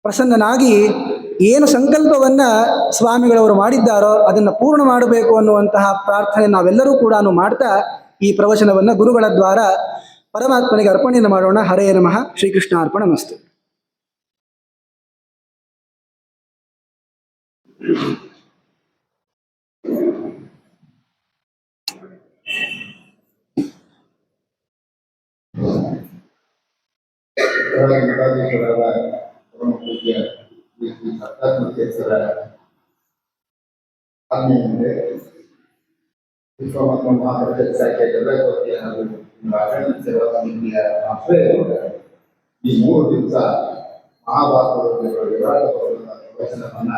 Speaker 1: ಪ್ರಸನ್ನನಾಗಿ ಏನು ಸಂಕಲ್ಪವನ್ನು ಸ್ವಾಮಿಗಳವರು ಮಾಡಿದ್ದಾರೋ ಅದನ್ನು ಪೂರ್ಣ ಮಾಡಬೇಕು ಅನ್ನುವಂತಹ ಪ್ರಾರ್ಥನೆ ನಾವೆಲ್ಲರೂ ಕೂಡ ಮಾಡ್ತಾ ಈ ಪ್ರವಚನವನ್ನು ಗುರುಗಳ ದ್ವಾರ ಪರಮಾತ್ಮನಿಗೆ ಅರ್ಪಣೆಯನ್ನು ಮಾಡೋಣ. ಹರೇ ನಮಃ. ಶ್ರೀಕೃಷ್ಣ ಅರ್ಪಣಮಸ್ತು.
Speaker 2: ಮಠಾಧೀಶರಾದ ಪರಮ ಪೂಜ್ಯ ಶ್ರೀ ಶ್ರೀ ಸಪ್ತಮೂರ್ತೀಶ್ವರ ಆಜ್ಞೆಯಂತೆ ವಿಶ್ವಮಾತ್ಮ ಮಹಾಪರಿಷತ್ ಶಾಖೆ ಗದಗೋತಿ ಹಾಗೂ ಅರಣ್ಯ ಸೇವಾ ಸಮಿತಿಯ ಆಶ್ರಯದಿಂದ ಈ 3 ದಿವಸ ಮಹಾಭಾರತದ ವಿರಾಟ ಪರ್ವದ ಪ್ರವಚನವನ್ನ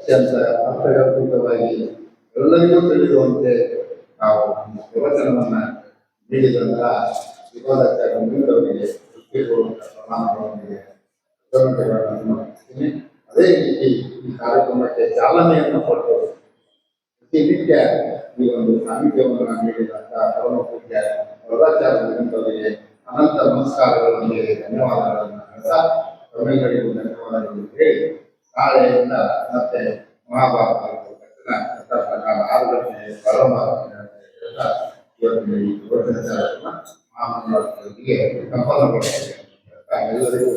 Speaker 2: ಅತ್ಯಂತ ಅರ್ಥಗರ್ಭಿತವಾಗಿ ಎಲ್ಲರಿಗೂ ತಿಳಿಯುವಂತೆ ನಾವು ಪ್ರವಚನವನ್ನ ನೀಡಿದಂತಹ ವಿವಾದಾಚಾರ್ಯರಿಗೆ ಪ್ರಮಾಣಗಳೊಂದಿಗೆ ಸಮರ್ಪಿಸುತ್ತೇನೆ. ಅದೇ ರೀತಿ ಈ ಕಾರ್ಯಕ್ರಮಕ್ಕೆ ಚಾಲನೆಯನ್ನು ಕೊಟ್ಟು ಪ್ರತಿನಿತ್ಯ ಈ ಒಂದು ಸಾಹಿತ್ಯವನ್ನು ನೀಡಿದಂತಹ ಪರಮ ಪೂಜ್ಯ ವರದಾಚಾರ್ಯರಿಗೆ ಅನಂತ ನಮಸ್ಕಾರಗಳೊಂದಿಗೆ ಧನ್ಯವಾದಗಳನ್ನು ತಮಿಳುಗಳಿಗೂ ಧನ್ಯವಾದಗಳು ಹೇಳಿ ನಾಳೆಯಿಂದ ಮತ್ತೆ ಮಹಾಭಾರತ ಪ್ರಕಾರ 6 ಗಂಟೆ ಇವತ್ತು ಈ ಪ್ರವಚನ ಮಹಾಭಾರತದೊಂದಿಗೆ ಸಂಪನ್ನಗೊಳ್ಳುತ್ತದೆ. ಎಲ್ಲರಿಗೂ